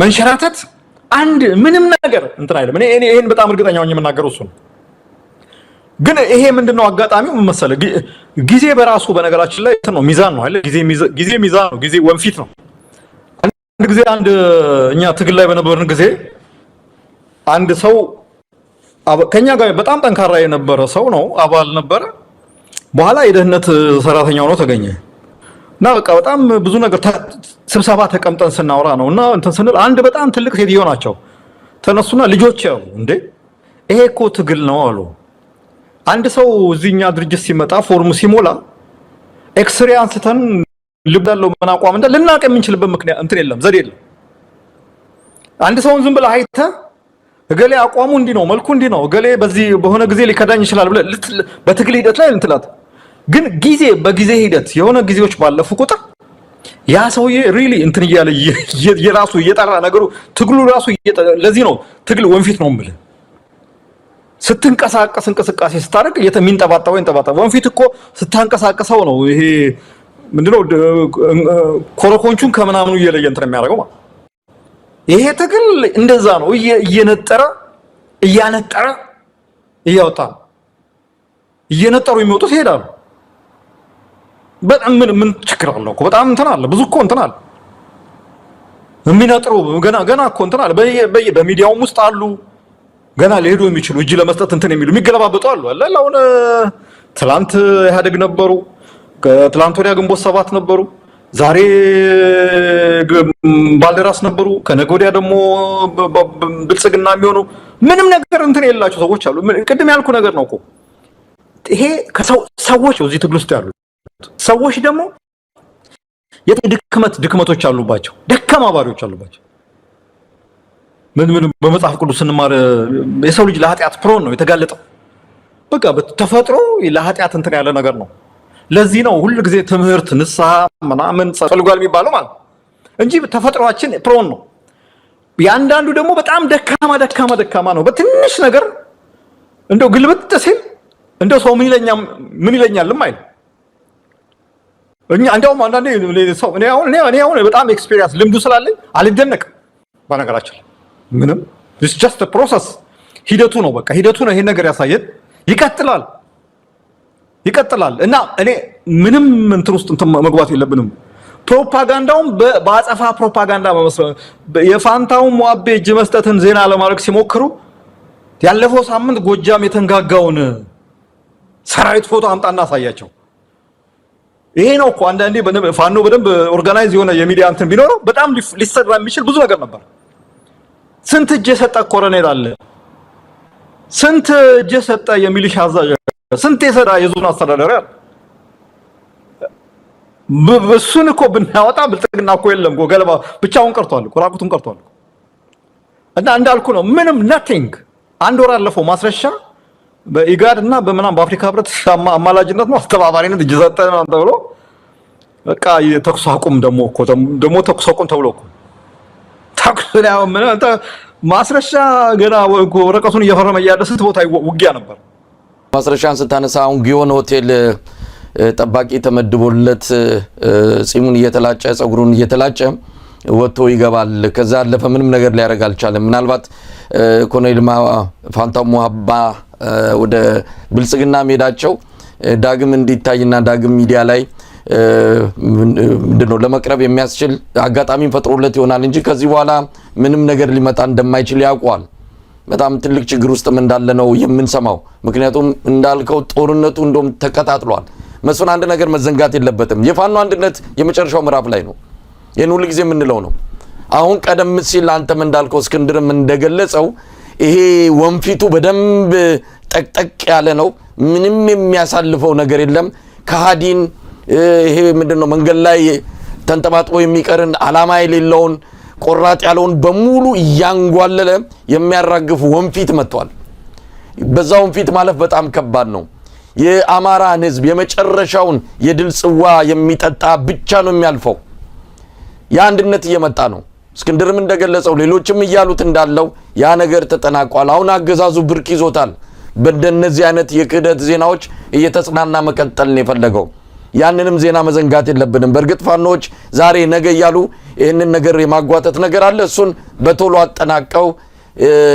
መንሸራተት አንድ ምንም ነገር እንትን አይደለም። እኔ ይሄን በጣም እርግጠኛ ሆኜ የምናገረው እሱ ነው። ግን ይሄ ምንድነው አጋጣሚው መሰለ፣ ጊዜ በራሱ በነገራችን ላይ ነው ሚዛን ነው አይደል? ጊዜ ሚዛን ነው። ጊዜ ወንፊት ነው። አንድ ጊዜ እኛ ትግል ላይ በነበርን ጊዜ አንድ ሰው ከኛ ጋር በጣም ጠንካራ የነበረ ሰው ነው፣ አባል ነበረ። በኋላ የደህንነት ሰራተኛው ነው ተገኘ እና በቃ በጣም ብዙ ነገር ስብሰባ ተቀምጠን ስናወራ ነው እና እንትን ስንል አንድ በጣም ትልቅ ሴትዮ ናቸው ተነሱና ልጆች ያው እንዴ ይሄ እኮ ትግል ነው አሉ። አንድ ሰው እዚህኛ ድርጅት ሲመጣ ፎርም ሲሞላ ኤክስሬ አንስተን ልብዳለው ምን አቋም እንደ ልናቀ የምንችልበት ምክንያት እንትን የለም፣ ዘዴ የለም። አንድ ሰውን ዝም ብለህ አይተህ እገሌ አቋሙ እንዲህ ነው፣ መልኩ እንዲህ ነው፣ እገሌ በዚህ በሆነ ጊዜ ሊከዳኝ ይችላል ብለህ በትግል ሂደት ላይ እንትላት። ግን በጊዜ ሂደት የሆነ ጊዜዎች ባለፉ ቁጥር ያ ሰውዬ ሪሊ እንትን እያለ የራሱ እየጠራ ነገሩ ትግሉ ራሱ ለዚህ ነው ትግል ወንፊት ነው የምልህ። ስትንቀሳቀስ እንቅስቃሴ ስታደርግ የሚንጠባጠበው ወንፊት እኮ ስታንቀሳቀሰው ነው። ይሄ ምንድነው ኮረኮንቹን ከምናምኑ እየለየ እንትን የሚያደርገው ማለት። ይሄ ትግል እንደዛ ነው። እያነጠረ እያወጣ እየነጠሩ የሚወጡት ይሄዳሉ። በጣም ምን ችግር አለው እኮ በጣም እንትን አለ፣ ብዙ እኮ እንትን አለ የሚነጥሩ ገና እኮ እንትን አለ። በሚዲያውም ውስጥ አሉ ገና ሊሄዱ የሚችሉ እጅ ለመስጠት እንትን የሚሉ የሚገለባበጡ አሉ። አሁን ትላንት ኢህአዴግ ነበሩ፣ ከትላንት ወዲያ ግንቦት ሰባት ነበሩ፣ ዛሬ ባልደራስ ነበሩ፣ ከነገ ወዲያ ደግሞ ብልጽግና የሚሆኑ ምንም ነገር እንትን የሌላቸው ሰዎች አሉ። ቅድም ያልኩ ነገር ነው እኮ ይሄ ሰዎች እዚህ ትግል ውስጥ ያሉ ሰዎች ደግሞ ድክመቶች አሉባቸው፣ ደካማ ባህሪዎች አሉባቸው። ምን በመጽሐፍ ቅዱስ ስንማር የሰው ልጅ ለኃጢአት ፕሮን ነው የተጋለጠው። በቃ ተፈጥሮ ለኃጢአት እንትን ያለ ነገር ነው። ለዚህ ነው ሁሉ ጊዜ ትምህርት ንስሐ ምናምን ጸልጓል የሚባለው ማለት እንጂ ተፈጥሯችን ፕሮን ነው። ያንዳንዱ ደግሞ በጣም ደካማ ነው። በትንሽ ነገር እንደው ግልብጥ ሲል እንደው ሰው ምን ይለኛልም አይደል። እንደውም አንዳንዴ ሰው እኔ አሁን በጣም ኤክስፒሪየንስ ልምዱ ስላለኝ አልደነቅም በነገራችን ላይ ምንም it's just a process ሂደቱ ነው። በቃ ሂደቱ ነው ይሄን ነገር ያሳየን። ይቀጥላል እና እኔ ምንም እንትን ውስጥ እንትን መግባት የለብንም። ፕሮፓጋንዳውን በአጸፋ ፕሮፓጋንዳ የፋንታው ሙአቤ እጅ መስጠትን ዜና ለማድረግ ሲሞክሩ ያለፈው ሳምንት ጎጃም የተንጋጋውን ሰራዊት ፎቶ አምጣና አሳያቸው። ይሄ ነው እኮ አንዳንዴ ፋኖ በደንብ ኦርጋናይዝ የሆነ የሚዲያ እንትን ቢኖረው በጣም ሊሰራ የሚችል ብዙ ነገር ነበር። ስንት እጅ የሰጠ ኮሎኔል አለ፣ ስንት እጅ የሰጠ የሚሊሻ አዛዥ፣ ስንት የሰራ የዞን አስተዳዳሪ አለ። እሱን እኮ ብናወጣ ብልጽግና እኮ የለም እኮ ገለባ ብቻውን ቀርቷል እኮ ራቁቱን ቀርቷል እኮ። እና እንዳልኩ ነው ምንም ናቲንግ። አንድ ወር አለፈው ማስረሻ በኢጋድ እና በምናም በአፍሪካ ህብረት አማላጅነት ነው አስተባባሪነት እጅ ሰጠ ተብሎ በቃ የተኩስ አቁም ደግሞ ተኩስ አቁም ተብሎ እኮ ተኩስ ላይ ምን ማስረሻ ገና ወረቀቱን እየፈረመ ያለ ስንት ቦታ ውጊያ ነበር። ማስረሻን ስታነሳ አሁን ጊዮን ሆቴል ጠባቂ ተመድቦለት ጺሙን እየተላጨ ጸጉሩን እየተላጨ ወጥቶ ይገባል። ከዛ አለፈ ምንም ነገር ሊያደርግ አልቻለም። ምናልባት ኮሎኔል ፋንታው ሙአባ ወደ ብልጽግና ሜዳቸው ዳግም እንዲታይና ዳግም ሚዲያ ላይ ምንድነው ለመቅረብ የሚያስችል አጋጣሚ ፈጥሮለት ይሆናል እንጂ ከዚህ በኋላ ምንም ነገር ሊመጣ እንደማይችል ያውቋል። በጣም ትልቅ ችግር ውስጥም እንዳለ ነው የምንሰማው። ምክንያቱም እንዳልከው ጦርነቱ እንደም ተቀጣጥሏል። መስፍን አንድ ነገር መዘንጋት የለበትም። የፋኖ አንድነት የመጨረሻው ምዕራፍ ላይ ነው። ይሄን ሁሉ ጊዜ የምንለው ነው። አሁን ቀደም ሲል አንተም እንዳልከው እስክንድርም እንደገለጸው ይሄ ወንፊቱ በደንብ ጠቅጠቅ ያለ ነው። ምንም የሚያሳልፈው ነገር የለም። ከሃዲን ይሄ ምንድነው መንገድ ላይ ተንጠባጥቦ የሚቀርን አላማ የሌለውን ቆራጥ ያለውን በሙሉ እያንጓለለ የሚያራግፍ ወንፊት መጥቷል። በዛ ወንፊት ማለፍ በጣም ከባድ ነው። የአማራን ሕዝብ የመጨረሻውን የድል ጽዋ የሚጠጣ ብቻ ነው የሚያልፈው። የአንድነት እየመጣ ነው። እስክንድርም እንደገለጸው ሌሎችም እያሉት እንዳለው ያ ነገር ተጠናቋል። አሁን አገዛዙ ብርክ ይዞታል። በእንደነዚህ አይነት የክህደት ዜናዎች እየተጽናና መቀጠል ነው የፈለገው። ያንንም ዜና መዘንጋት የለብንም። በእርግጥ ፋኖች ዛሬ ነገ እያሉ ይህንን ነገር የማጓተት ነገር አለ። እሱን በቶሎ አጠናቀው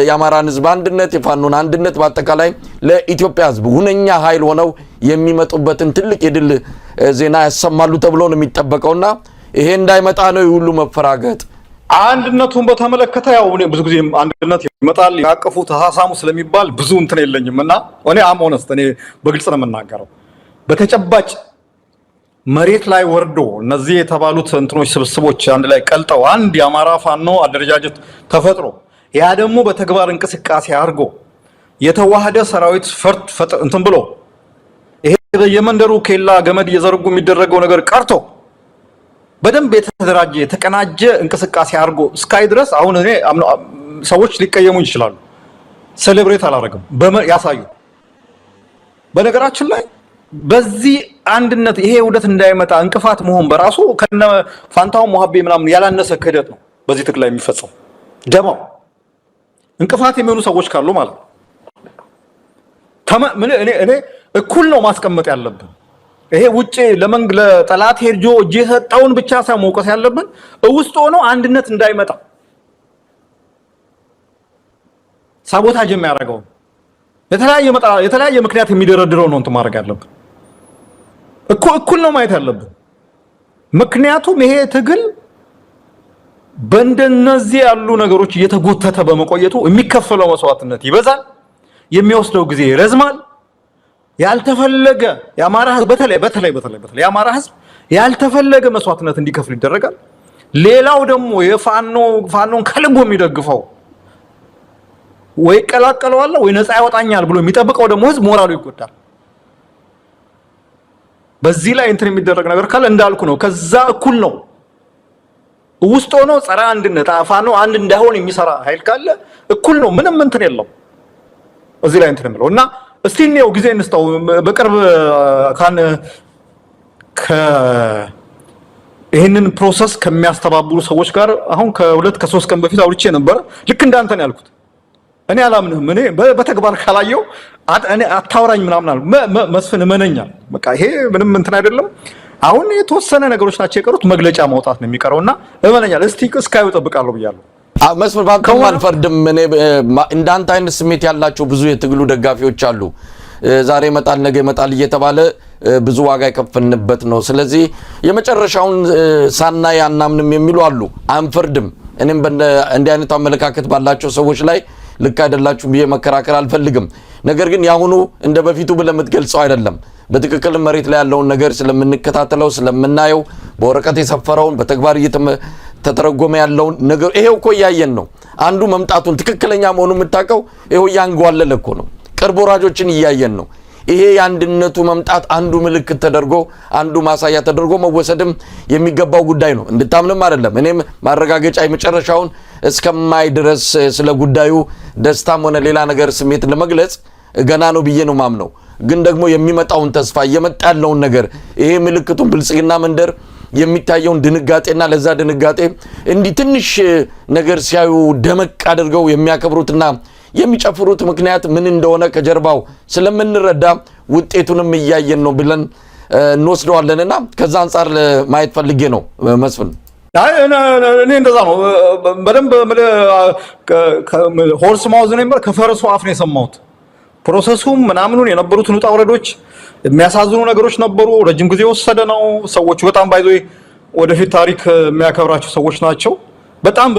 የአማራን ሕዝብ አንድነት የፋኖን አንድነት በአጠቃላይ ለኢትዮጵያ ሕዝብ ሁነኛ ኃይል ሆነው የሚመጡበትን ትልቅ የድል ዜና ያሰማሉ ተብሎ ነው የሚጠበቀውና ይሄ እንዳይመጣ ነው ሁሉ መፈራገጥ። አንድነቱን በተመለከተ ያው ብዙ ጊዜ አንድነት ይመጣል ያቀፉ ተሳሳሙ ስለሚባል ብዙ እንትን የለኝምና እኔ ሆነስት እኔ በግልጽ ነው የምናገረው። በተጨባጭ መሬት ላይ ወርዶ እነዚህ የተባሉት እንትኖች ስብስቦች አንድ ላይ ቀልጠው አንድ የአማራ ፋኖ አደረጃጀት ተፈጥሮ ያ ደግሞ በተግባር እንቅስቃሴ አድርጎ የተዋሃደ ሰራዊት እንትን ብሎ ይሄ በየመንደሩ ኬላ ገመድ እየዘረጉ የሚደረገው ነገር ቀርቶ በደንብ የተደራጀ የተቀናጀ እንቅስቃሴ አድርጎ እስካይ ድረስ አሁን እኔ ሰዎች ሊቀየሙ ይችላሉ። ሴሌብሬት አላደረግም ያሳዩ። በነገራችን ላይ በዚህ አንድነት ይሄ ውህደት እንዳይመጣ እንቅፋት መሆን በራሱ ከነ ፋንታው ሙሐቤ ምናምን ያላነሰ ክህደት ነው። በዚህ ትግል ላይ የሚፈጸው ደማው እንቅፋት የሚሆኑ ሰዎች ካሉ ማለት ነው። እኔ እኩል ነው ማስቀመጥ ያለብን። ይሄ ውጪ ለጠላት ሄርጆ እጅ የሰጠውን ብቻ ሳይሆን መውቀስ ያለብን ውስጥ ሆኖ አንድነት እንዳይመጣ ሳቦታጅ የሚያደርገው የተለያየ ምክንያት የሚደረድረው ነው እንትን ማድረግ ያለብን። እኩል ነው ማየት ያለብን። ምክንያቱም ይሄ ትግል በእንደነዚህ ያሉ ነገሮች እየተጎተተ በመቆየቱ የሚከፈለው መስዋዕትነት ይበዛል፣ የሚወስደው ጊዜ ይረዝማል። ያልተፈለገ የአማራ ህዝብ በተለይ የአማራ ህዝብ ያልተፈለገ መስዋዕትነት እንዲከፍል ይደረጋል። ሌላው ደግሞ ፋኖን ከልቡ የሚደግፈው ወይ ቀላቀለዋል ወይ ነፃ ያወጣኛል ብሎ የሚጠብቀው ደግሞ ህዝብ ሞራሉ ይጎዳል። በዚህ ላይ እንትን የሚደረግ ነገር ካለ እንዳልኩ ነው፣ ከዛ እኩል ነው ውስጥ ሆኖ ጸረ አንድነት ፋኖ አንድ እንዳይሆን የሚሰራ ኃይል ካለ እኩል ነው። ምንም እንትን የለው እዚህ ላይ እንትን የምለው እና እስቲ ነው ጊዜ እንስጠው። በቅርብ ይሄንን ፕሮሰስ ከሚያስተባብሩ ሰዎች ጋር አሁን ከ2-3 ቀን በፊት አውርቼ ነበር። ልክ እንዳንተ ነው ያልኩት። እኔ አላምንህም፣ እኔ በተግባር ካላየው እኔ አታውራኝ ምናምን አሉ። መስፍን እመነኛል፣ በቃ ይሄ ምንም እንትን አይደለም። አሁን የተወሰነ ነገሮች ናቸው የቀሩት፣ መግለጫ ማውጣት ነው የሚቀረውና እመነኛል። እስቲ እስካዩ ጠብቃለሁ ብያለሁ። መስፍን ባንተም አልፈርድም። እኔ እንዳንተ አይነት ስሜት ያላቸው ብዙ የትግሉ ደጋፊዎች አሉ። ዛሬ ይመጣል ነገ ይመጣል እየተባለ ብዙ ዋጋ የከፈልንበት ነው። ስለዚህ የመጨረሻውን ሳናይ አናምንም የሚሉ አሉ። አንፈርድም። እኔም እንዲህ አይነት አመለካከት ባላቸው ሰዎች ላይ ልክ አይደላችሁም ብዬ መከራከር አልፈልግም። ነገር ግን ያሁኑ እንደ በፊቱ ብለህ የምትገልጸው አይደለም። በትክክል መሬት ላይ ያለውን ነገር ስለምንከታተለው ስለምናየው በወረቀት የሰፈረውን በተግባር ተተረጎመ ያለውን ነገር ይሄው እኮ እያየን ነው። አንዱ መምጣቱን ትክክለኛ መሆኑን የምታውቀው ይሄው ያንጓለለ እኮ ነው። ቅርብ ወራጆችን እያየን ነው። ይሄ የአንድነቱ መምጣት አንዱ ምልክት ተደርጎ አንዱ ማሳያ ተደርጎ መወሰድም የሚገባው ጉዳይ ነው። እንድታምንም አይደለም። እኔም ማረጋገጫ የመጨረሻውን እስከማይ ድረስ ስለ ጉዳዩ ደስታም ሆነ ሌላ ነገር ስሜት ለመግለጽ ገና ነው ብዬ ነው ማምነው። ግን ደግሞ የሚመጣውን ተስፋ እየመጣ ያለውን ነገር ይሄ ምልክቱን ብልጽግና መንደር የሚታየውን ድንጋጤና ለዛ ድንጋጤ እንዲህ ትንሽ ነገር ሲያዩ ደመቅ አድርገው የሚያከብሩትና የሚጨፍሩት ምክንያት ምን እንደሆነ ከጀርባው ስለምንረዳ ውጤቱንም እያየን ነው ብለን እንወስደዋለንና ከዛ አንፃር ማየት ፈልጌ ነው መስፍን። እኔ እንደዛ ነው በደንብ ሆርስ ማውዝ ነበር ከፈረሱ አፍ ነው የሰማሁት። ፕሮሰሱም ምናምኑን የነበሩትን ውጣ ውረዶች የሚያሳዝኑ ነገሮች ነበሩ። ረጅም ጊዜ ወሰደ ነው። ሰዎቹ በጣም ባይዞ ወደፊት ታሪክ የሚያከብራቸው ሰዎች ናቸው። በጣም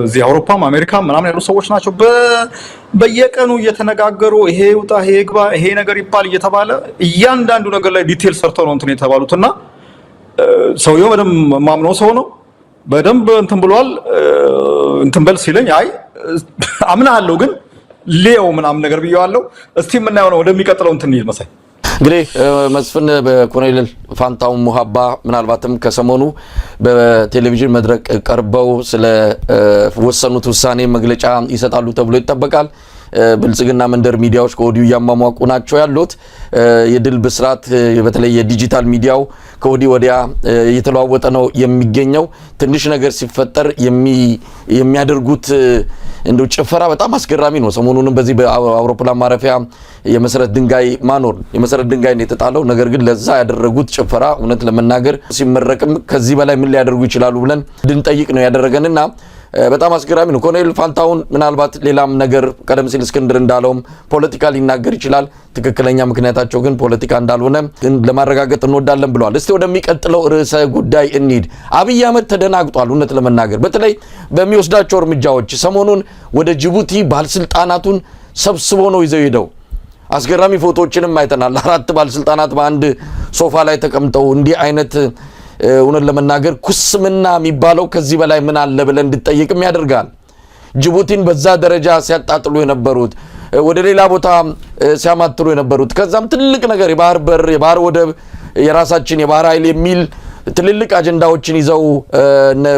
እዚህ አውሮፓም አሜሪካም ምናምን ያሉ ሰዎች ናቸው። በየቀኑ እየተነጋገሩ ይሄ ውጣ ይሄ ግባ ይሄ ነገር ይባል እየተባለ እያንዳንዱ ነገር ላይ ዲቴል ሰርተው ነው እንትን የተባሉትና ሰውየው በደንብ ማምነው ሰው ነው። በደንብ እንትን ብሏል። እንትን በል ሲለኝ አይ አምናለሁ ግን ሌው ምናምን ነገር ብየዋለሁ። እስቲ የምናየው ነው ወደሚቀጥለው እንትን ይል መሳይ። እንግዲህ መስፍን በኮሎኔል ፋንታው ሙሐባ ምናልባትም ከሰሞኑ በቴሌቪዥን መድረክ ቀርበው ስለ ወሰኑት ውሳኔ መግለጫ ይሰጣሉ ተብሎ ይጠበቃል። ብልጽግና መንደር ሚዲያዎች ከወዲሁ እያሟሟቁ ናቸው ያሉት። የድል ብስራት በተለይ የዲጂታል ሚዲያው ከወዲህ ወዲያ እየተለዋወጠ ነው የሚገኘው። ትንሽ ነገር ሲፈጠር የሚያደርጉት እንደው ጭፈራ በጣም አስገራሚ ነው። ሰሞኑንም በዚህ በአውሮፕላን ማረፊያ የመሰረት ድንጋይ ነው የተጣለው። ነገር ግን ለዛ ያደረጉት ጭፈራ እውነት ለመናገር ሲመረቅም ከዚህ በላይ ምን ሊያደርጉ ይችላሉ ብለን እንድንጠይቅ ነው ያደረገንና በጣም አስገራሚ ነው። ኮሎኔል ፋንታውን ምናልባት ሌላም ነገር ቀደም ሲል እስክንድር እንዳለውም ፖለቲካ ሊናገር ይችላል። ትክክለኛ ምክንያታቸው ግን ፖለቲካ እንዳልሆነ ለማረጋገጥ እንወዳለን ብለዋል። እስቲ ወደሚቀጥለው ርዕሰ ጉዳይ እንሂድ። አብይ አህመድ ተደናግጧል። እውነት ለመናገር በተለይ በሚወስዳቸው እርምጃዎች ሰሞኑን ወደ ጅቡቲ ባለስልጣናቱን ሰብስቦ ነው ይዘው ሄደው አስገራሚ ፎቶዎችንም አይተናል። 4 ባለስልጣናት በአንድ ሶፋ ላይ ተቀምጠው እንዲህ አይነት እውነት ለመናገር ኩስምና የሚባለው ከዚህ በላይ ምን አለ ብለን እንድጠይቅም ያደርጋል። ጅቡቲን በዛ ደረጃ ሲያጣጥሉ የነበሩት ወደ ሌላ ቦታ ሲያማትሩ የነበሩት ከዛም ትልቅ ነገር የባህር በር የባህር ወደብ የራሳችን የባህር ኃይል የሚል ትልልቅ አጀንዳዎችን ይዘው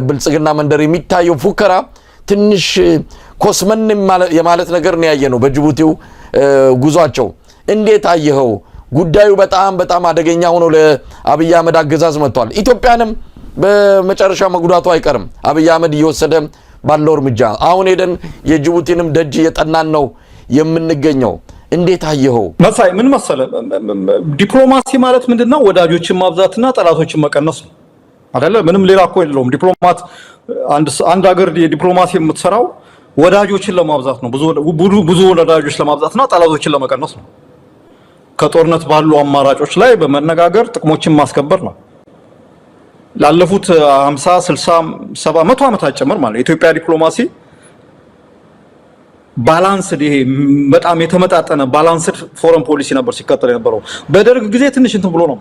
ብልጽግና መንደር የሚታየው ፉከራ ትንሽ ኮስመን የማለት ነገር ነው ያየነው በጅቡቲው ጉዟቸው። እንዴት አየኸው? ጉዳዩ በጣም አደገኛ ሆኖ ለአብይ አህመድ አገዛዝ መጥቷል። ኢትዮጵያንም በመጨረሻ መጉዳቱ አይቀርም አብይ አህመድ እየወሰደ ባለው እርምጃ። አሁን ሄደን የጅቡቲንም ደጅ የጠናን ነው የምንገኘው። እንዴት አየኸው? መሳይ ምን መሰለ ዲፕሎማሲ ማለት ምንድነው? ወዳጆችን ማብዛትና ጠላቶችን መቀነስ ነው አይደለ? ምንም ሌላ እኮ የለውም። ዲፕሎማት አንድ ሀገር የዲፕሎማሲ የምትሰራው ወዳጆችን ለማብዛት ነው። ብዙ ወዳጆች ለማብዛትና ጠላቶችን ለመቀነስ ነው። ከጦርነት ባሉ አማራጮች ላይ በመነጋገር ጥቅሞችን ማስከበር ነው። ላለፉት 50 60 70 100 ዓመታት ጨምር ማለት የኢትዮጵያ ዲፕሎማሲ ባላንስድ ይሄ በጣም የተመጣጠነ ባላንስድ ፎረን ፖሊሲ ነበር ሲከተል የነበረው። በደርግ ጊዜ ትንሽ እንትን ብሎ ነው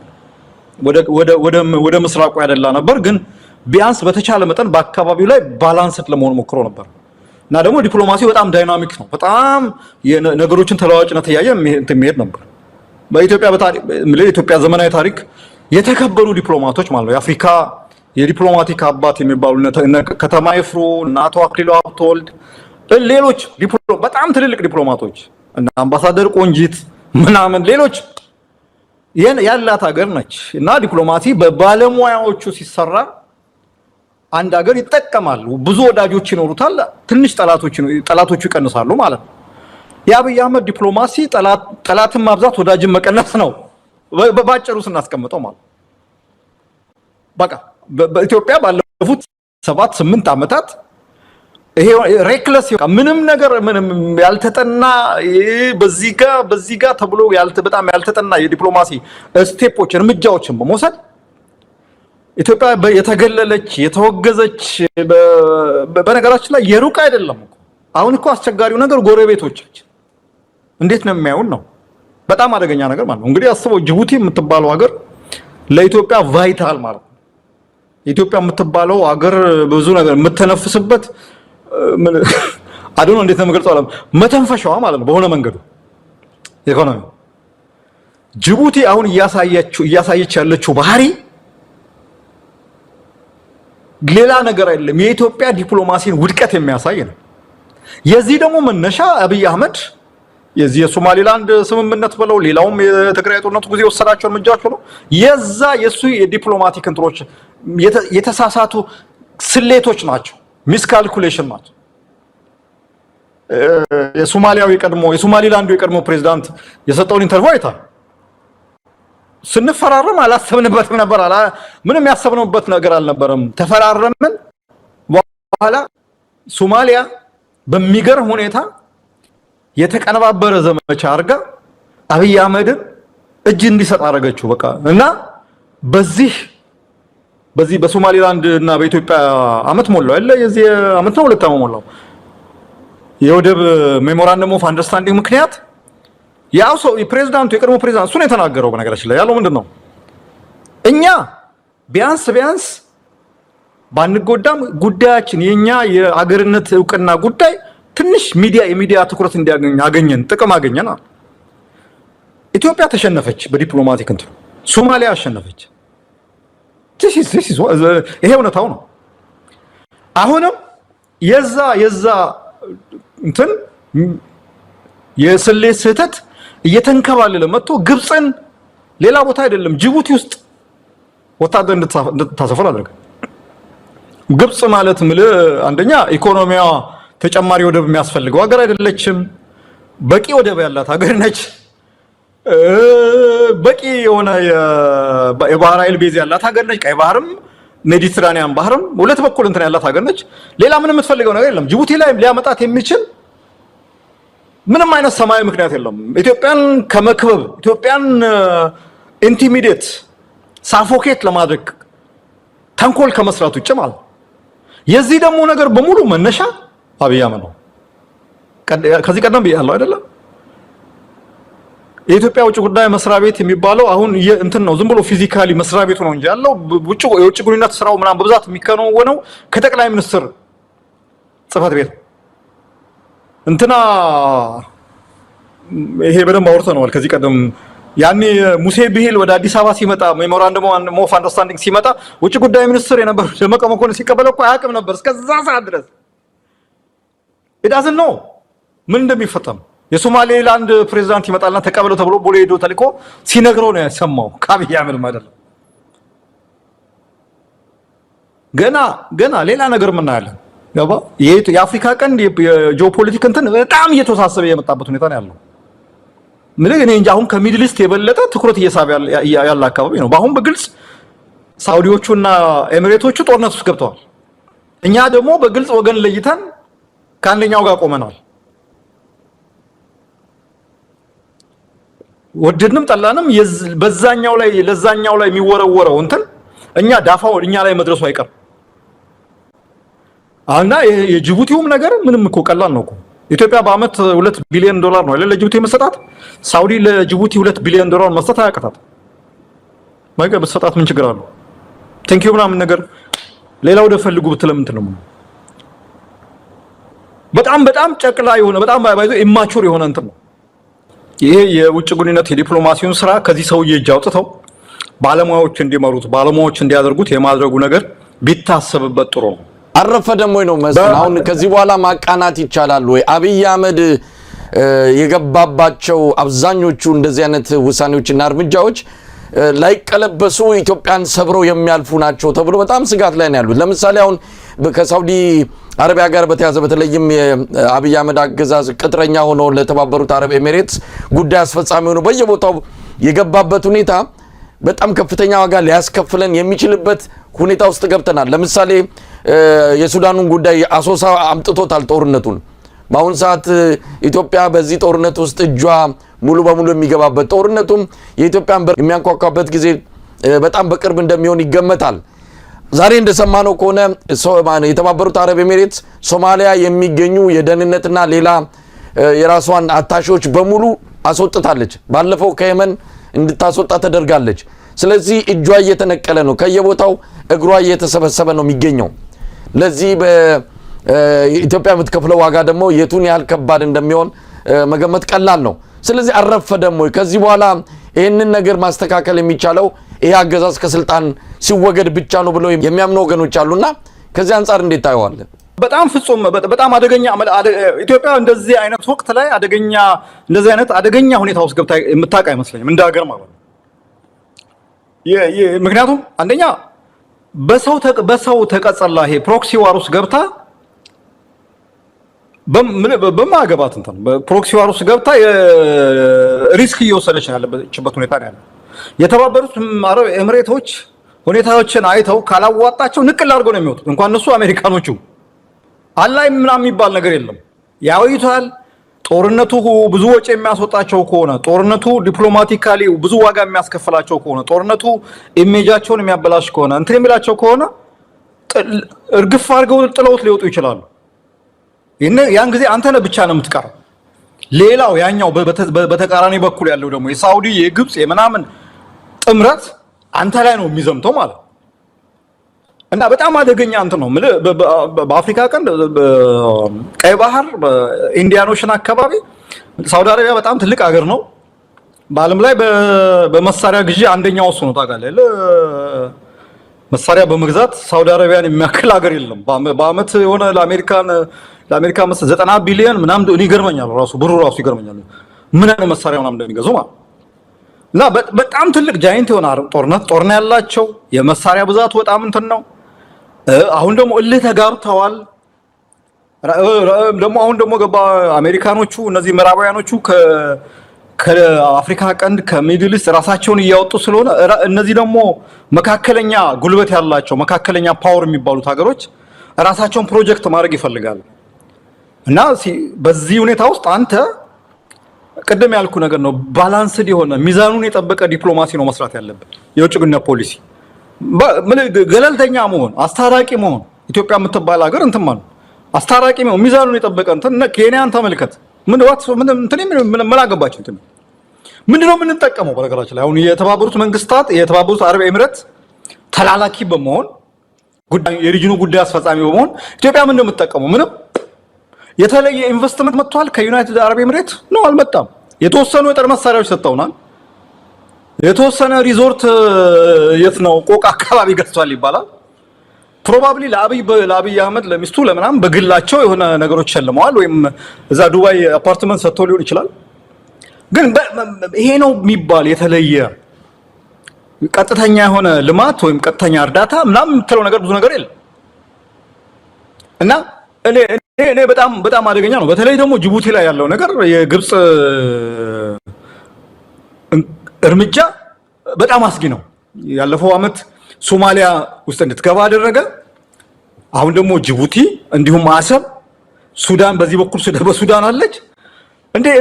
ወደ ምስራቁ ያደላ ነበር፣ ግን ቢያንስ በተቻለ መጠን በአካባቢው ላይ ባላንስድ ለመሆን ሞክሮ ነበር። እና ደግሞ ዲፕሎማሲው በጣም ዳይናሚክ ነው። በጣም የነገሮችን ተለዋዋጭነት ያየ እንትን የሚሄድ ነበር። በኢትዮጵያ ዘመናዊ ታሪክ የተከበሩ ዲፕሎማቶች ማለት ነው የአፍሪካ የዲፕሎማቲክ አባት የሚባሉ ከተማ ይፍሩ እና አቶ አክሊሉ ሀብተወልድ ሌሎች በጣም ትልልቅ ዲፕሎማቶች እና አምባሳደር ቆንጂት ምናምን ሌሎች ያላት ሀገር ነች። እና ዲፕሎማሲ በባለሙያዎቹ ሲሰራ አንድ ሀገር ይጠቀማል። ብዙ ወዳጆች ይኖሩታል፣ ትንሽ ጠላቶቹ ይቀንሳሉ ማለት ነው። የአብይ አህመድ ዲፕሎማሲ ጠላትን ማብዛት ወዳጅን መቀነስ ነው በባጭሩ ስናስቀምጠው ማለት በቃ በኢትዮጵያ ባለፉት 7-8 ዓመታት ይሄ ሬክለስ ምንም ነገር ምንም ያልተጠና በዚህ ጋር ተብሎ በጣም ያልተጠና የዲፕሎማሲ ስቴፖች እርምጃዎችን በመውሰድ ኢትዮጵያ የተገለለች የተወገዘች በነገራችን ላይ የሩቅ አይደለም እኮ አሁን እኮ አስቸጋሪው ነገር ጎረቤቶቻችን እንዴት ነው የሚያዩን ነው በጣም አደገኛ ነገር ማለት ነው። እንግዲህ አስበው ጅቡቲ የምትባለው ሀገር ለኢትዮጵያ ቫይታል ማለት ነው። ኢትዮጵያ የምትባለው ሀገር ብዙ ነገር የምትተነፍስበት አዶን እንዴት ነው የምገልጸው መተንፈሻዋ ማለት ነው በሆነ መንገዱ ኢኮኖሚ። ጅቡቲ አሁን እያሳየች ያለችው ባህሪ ሌላ ነገር አይደለም፣ የኢትዮጵያ ዲፕሎማሲን ውድቀት የሚያሳይ ነው። የዚህ ደግሞ መነሻ አብይ አህመድ የዚህ የሶማሊላንድ ስምምነት ብለው ሌላውም የትግራይ ጦርነት ጊዜ ወሰዳቸው እርምጃዎች ነው የሱ የዲፕሎማቲክ እንትሮች የተሳሳቱ ስሌቶች ናቸው፣ ሚስካልኩሌሽን ናቸው። የሶማሊላንዱ የቀድሞ ፕሬዝዳንት የሰጠውን ኢንተርቪው አይታል። ስንፈራረም አላሰብንበትም ነበር፣ ምንም ያሰብነውበት ነገር አልነበረም። ተፈራረምን በኋላ ሶማሊያ በሚገርም ሁኔታ የተቀነባበረ ዘመቻ አድርጋ አብይ አህመድን እጅ እንዲሰጥ አደረገችው በቃ። እና በዚህ በሶማሊላንድ እና በኢትዮጵያ አመት ሞላው አይደል? የዚህ አመት ነው 2 አመት ሞላው የወደብ ሜሞራንደም ኦፍ አንደርስታንዲንግ ምክንያት ያው ሰው የፕሬዝዳንቱ የቀድሞ ፕሬዝዳንት እሱ ነው የተናገረው። በነገራችን ላይ ያለው ምንድነው እኛ ቢያንስ ባንጎዳም ጉዳያችን የኛ የአገርነት እውቅና ጉዳይ ትንሽ የሚዲያ ትኩረት እንዲያገኝ ጥቅም አገኘን። ኢትዮጵያ ተሸነፈች በዲፕሎማቲክ እንትን፣ ሶማሊያ አሸነፈች። ይሄ እውነታው ነው። አሁንም የዛ እንትን የስሌት ስህተት እየተንከባለለ መጥቶ ግብፅን ሌላ ቦታ አይደለም ጅቡቲ ውስጥ ወታደር እንድታሰፍር አድርገ። ግብፅ ማለት አንደኛ ኢኮኖሚዋ ተጨማሪ ወደብ የሚያስፈልገው ሀገር አይደለችም። በቂ ወደብ ያላት ሀገር ነች። በቂ የሆነ የባህር ኃይል ቤዝ ያላት ሀገር ነች። ቀይ ባህርም ሜዲትራኒያን ባህርም ሁለት በኩል እንትን ያላት ሀገር ነች። ሌላ ምንም የምትፈልገው ነገር የለም። ጅቡቲ ላይ ሊያመጣት የሚችል ምንም አይነት ሰማያዊ ምክንያት የለም። ኢትዮጵያን ከመክበብ ኢትዮጵያን ኢንቲሚዴት ሳፎኬት ለማድረግ ተንኮል ከመስራት ውጭ ማለት የዚህ ደግሞ ነገር በሙሉ መነሻ አብይ አህመድ ነው። ከዚህ ቀደም ብያለሁ አይደለም? የኢትዮጵያ ውጭ ጉዳይ መስሪያ ቤት የሚባለው አሁን እንትን ነው፣ ዝም ብሎ ፊዚካሊ መስሪያ ቤቱ ነው እንጂ ያለው የውጭ ግንኙነት ስራው ምናምን በብዛት የሚከናወነው ከጠቅላይ ሚኒስትር ጽህፈት ቤት እንትና ይሄ በደንብ አውርተነዋል ከዚህ ቀደም ያኔ ሙሴ ቢሂል ወደ አዲስ አበባ ሲመጣ ሜሞራንደም ኦፍ አንደርስታንዲንግ ሲመጣ ውጭ ጉዳይ ሚኒስትር የነበረው ደመቀ መኮንን ሲቀበለው እኮ አያውቅም ነበር እስከዛ ሰዓት ድረስ ኢዳዝን ነው ምን እንደሚፈጠም የሶማሌላንድ ፕሬዝዳንት ይመጣልና ተቀበለው ተብሎ ቦሌ ሄዶ ተልኮ ሲነግረው ነው ያሰማው ከአብይ አህመድ ማለት ነው ገና ሌላ ነገር ምን እናያለን ያባ የአፍሪካ ቀንድ የጂኦፖለቲክ እንትን በጣም እየተወሳሰበ የመጣበት ሁኔታ ነው ያለው ምን እኔ እንጃ አሁን ከሚድል ኢስት የበለጠ ትኩረት እየሳበ ያለ አካባቢ ነው ባሁን በግልጽ ሳውዲዎቹና ኤሚሬቶቹ ጦርነት ውስጥ ገብተዋል እኛ ደግሞ በግልጽ ወገን ለይተን ከአንደኛው ጋር ቆመናል ወደድንም ጠላንም በዛኛው ላይ ለዛኛው ላይ የሚወረወረው እንትን እኛ ዳፋው እኛ ላይ መድረሱ አይቀር አና የጅቡቲውም ነገር ምንም እኮ ቀላል ነው እኮ ኢትዮጵያ በአመት 2 ቢሊዮን ዶላር ነው ለጅቡቲ መስጠት ሳውዲ ለጅቡቲ 2 ቢሊዮን ዶላር መስጠት አያቀታት ማይገ መስጠት ምን ችግር አለው ቴንክ ዩ ምናምን ነገር ሌላው ደፈልጉ ብትለምንት ነው በጣም ጨቅላ የሆነ በጣም ባይዞ ኢማቹር የሆነ እንትን ነው ይሄ የውጭ ግንኙነት የዲፕሎማሲውን ስራ ከዚህ ሰውዬ እጅ አውጥተው ባለሙያዎች እንዲመሩት ባለሙያዎች እንዲያደርጉት የማድረጉ ነገር ቢታሰብበት ጥሩ ነው አረፈደም ወይ ነው መስል አሁን ከዚህ በኋላ ማቃናት ይቻላል ወይ አብይ አህመድ የገባባቸው አብዛኞቹ እንደዚህ አይነት ውሳኔዎችና እርምጃዎች ላይቀለበሱ ኢትዮጵያን ሰብረው የሚያልፉ ናቸው ተብሎ በጣም ስጋት ላይ ነው ያሉት ለምሳሌ አሁን ከሳውዲ አረቢያ ጋር በተያዘ በተለይም የአብይ አህመድ አገዛዝ ቅጥረኛ ሆኖ ለተባበሩት አረብ ኤሚሬትስ ጉዳይ አስፈጻሚ ሆኖ በየቦታው የገባበት ሁኔታ በጣም ከፍተኛ ዋጋ ሊያስከፍለን የሚችልበት ሁኔታ ውስጥ ገብተናል ለምሳሌ የሱዳኑን ጉዳይ አሶሳ አምጥቶታል ጦርነቱን በአሁን ሰዓት ኢትዮጵያ በዚህ ጦርነት ውስጥ እጇ ሙሉ በሙሉ የሚገባበት ጦርነቱም የኢትዮጵያን በር የሚያንኳኳበት ጊዜ በጣም በቅርብ እንደሚሆን ይገመታል ዛሬ እንደሰማነው ከሆነ የተባበሩት አረብ ኤሚሬትስ ሶማሊያ የሚገኙ የደህንነትና ሌላ የራሷን አታሾች በሙሉ አስወጥታለች ባለፈው ከየመን እንድታስወጣ ተደርጋለች ስለዚህ እጇ እየተነቀለ ነው ከየቦታው እግሯ እየተሰበሰበ ነው የሚገኘው ለዚህ በኢትዮጵያ የምትከፍለው ዋጋ ደግሞ የቱን ያህል ከባድ እንደሚሆን መገመት ቀላል ነው ስለዚህ አረፈደም ወይ ከዚህ በኋላ ይሄንን ነገር ማስተካከል የሚቻለው ይሄ አገዛዝ ከስልጣን ሲወገድ ብቻ ነው ብለው የሚያምኑ ወገኖች አሉና ከዚህ አንፃር እንዴት ታየዋለ በጣም ፍጹም በጣም አደገኛ ኢትዮጵያ እንደዚህ አይነት ወቅት ላይ እንደዚህ አይነት አደገኛ ሁኔታ ውስጥ ገብታ የምታውቅ አይመስለኝም እንደ ሀገር ማለት ነው ምክንያቱም አንደኛ በሰው ተቀጸላ ይሄ ፕሮክሲ ዋር ውስጥ ገብታ በማገባት እንትን በፕሮክሲ ዋር ውስጥ ገብታ ሪስክ እየወሰደች ያለችበት ሁኔታ ነው ያለው የተባበሩት አረብ ኤሚሬቶች ሁኔታዎችን አይተው ካላዋጣቸው ንቅል አድርገው ነው የሚወጡት እንኳን እነሱ አሜሪካኖቹ አላይ ምናምን የሚባል ነገር የለም ያውይቷል ጦርነቱ ብዙ ወጪ የሚያስወጣቸው ከሆነ ጦርነቱ ዲፕሎማቲካሊ ብዙ ዋጋ የሚያስከፍላቸው ከሆነ ጦርነቱ ኢሜጃቸውን የሚያበላሽ ከሆነ እንትን የሚላቸው ከሆነ እርግፍ አድርገው ጥለውት ሊወጡ ይችላሉ ያን ጊዜ አንተ ነህ ብቻ ነው የምትቀረው ሌላው ያኛው በተቃራኒ በኩል ያለው ደግሞ የሳውዲ የግብጽ የምናምን ጥምረት አንተ ላይ ነው የሚዘምተው ማለት እና በጣም አደገኛ እንትን ነው በአፍሪካ ቀንድ ቀይ ባህር በኢንዲያን ኦሽን አካባቢ ሳውዲ አረቢያ በጣም ትልቅ ሀገር ነው በአለም ላይ በመሳሪያ ግዢ አንደኛው እሱ ነው ታውቃለህ መሳሪያ በመግዛት ሳውዲ አረቢያን የሚያክል ሀገር የለም በአመት የሆነ ለአሜሪካ 90 ቢሊዮን ምናምን ይገርመኛል ራሱ ብሩ ራሱ ይገርመኛል ምን አይነት መሳሪያ ምናምን እንደሚገዙ ማለት እና በጣም ትልቅ ጃይንት የሆነ ጦርነት ያላቸው የመሳሪያ ብዛት በጣም እንትን ነው አሁን ደግሞ እልህ ተጋብተዋል ደግሞ አሁን ደግሞ ገባ አሜሪካኖቹ እነዚህ ምዕራባውያኖቹ ከአፍሪካ ቀንድ ከሚድል ኢስት ራሳቸውን እያወጡ ስለሆነ እነዚህ ደግሞ መካከለኛ ጉልበት ያላቸው መካከለኛ ፓወር የሚባሉት ሀገሮች ራሳቸውን ፕሮጀክት ማድረግ ይፈልጋሉ እና በዚህ ሁኔታ ውስጥ አንተ ቀደም ያልኩ ነገር ነው ባላንስድ የሆነ ሚዛኑን የጠበቀ ዲፕሎማሲ ነው መስራት ያለበት የውጭ ግንኙነት ፖሊሲ ገለልተኛ መሆን አስታራቂ መሆን ኢትዮጵያ የምትባል ሀገር እንትን ማለት አስታራቂ መሆን ሚዛኑን የጠበቀ እንትን ኬንያን ተመልከት ምን አገባቸው እንትን ምንድነው የምንጠቀመው በነገራችን ላይ አሁን የተባበሩት መንግስታት የተባበሩት አረብ ኤሚሬት ተላላኪ በመሆን የሪጅኑ ጉዳይ አስፈጻሚ በመሆን ኢትዮጵያ ምን እንደምትጠቀመው ምንም የተለየ ኢንቨስትመንት መጥቷል ከዩናይትድ አረብ ኤሚሬት ነው አልመጣም። የተወሰኑ የጦር መሳሪያዎች ሰጥተውናል። የተወሰነ ሪዞርት የት ነው ቆቃ አካባቢ ገዝቷል ይባላል። ፕሮባብሊ ለአብይ አህመድ ለሚስቱ ለምናም በግላቸው የሆነ ነገሮች ሸልመዋል ወይም እዛ ዱባይ አፓርትመንት ሰጥተው ሊሆን ይችላል። ግን ይሄ ነው የሚባል የተለየ ቀጥተኛ የሆነ ልማት ወይም ቀጥተኛ እርዳታ ምናምን የምትለው ነገር ብዙ ነገር የለም እና እኔ በጣም አደገኛ ነው። በተለይ ደግሞ ጅቡቲ ላይ ያለው ነገር የግብጽ እርምጃ በጣም አስጊ ነው። ያለፈው አመት ሶማሊያ ውስጥ እንድትገባ አደረገ። አሁን ደግሞ ጅቡቲ እንዲሁም አሰብ፣ ሱዳን በዚህ በኩል በሱዳን አለች።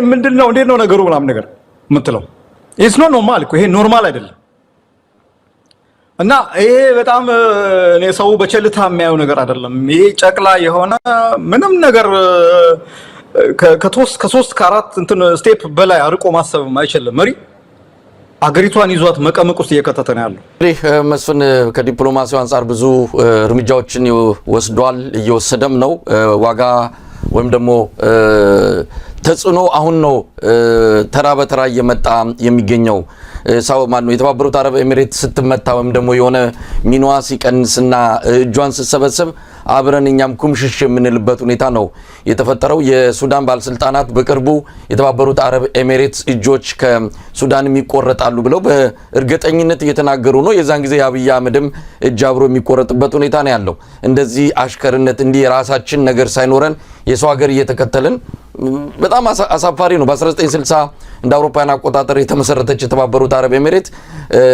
ምንድነው እንዴት ነው ነገሩ ምናምን ነገር የምትለው ኢትስ ኖት ኖርማል እኮ ይሄ ኖርማል አይደለም። እና ይሄ በጣም እኔ ሰው በቸልታ የሚያየው ነገር አይደለም። ይሄ ጨቅላ የሆነ ምንም ነገር ከሶስት ከአራት እንትን ስቴፕ በላይ አርቆ ማሰብ አይችልም መሪ አገሪቷን ይዟት መቀመቅ ውስጥ እየከተተ ነው ያለው። እንግዲህ መስፍን ከዲፕሎማሲው አንፃር ብዙ እርምጃዎችን ወስዷል፣ እየወሰደም ነው። ዋጋ ወይም ደግሞ ተጽዕኖ አሁን ነው ተራ በተራ እየመጣ የሚገኘው። የተባበሩት አረብ ኤሚሬት ስትመታ ወይም ደግሞ የሆነ ሚኗ ሲቀንስና እጇን ስትሰበስብ አብረን እኛም ኩምሽሽ የምንልበት ሁኔታ ነው የተፈጠረው። የሱዳን ባለስልጣናት በቅርቡ የተባበሩት አረብ ኤሚሬት እጆች ከሱዳን የሚቆረጣሉ ብለው በእርግጠኝነት እየተናገሩ ነው። የዛን ጊዜ የአብይ አህመድም እጅ አብሮ የሚቆረጥበት ሁኔታ ነው ያለው። እንደዚህ አሽከርነት እንዲህ የራሳችን ነገር ሳይኖረን የሰው ሀገር እየተከተልን በጣም አሳፋሪ ነው። በ1960 እንደ አውሮፓውያን አቆጣጠር የተመሰረተች የተባበሩት አረብ ኤሚሬት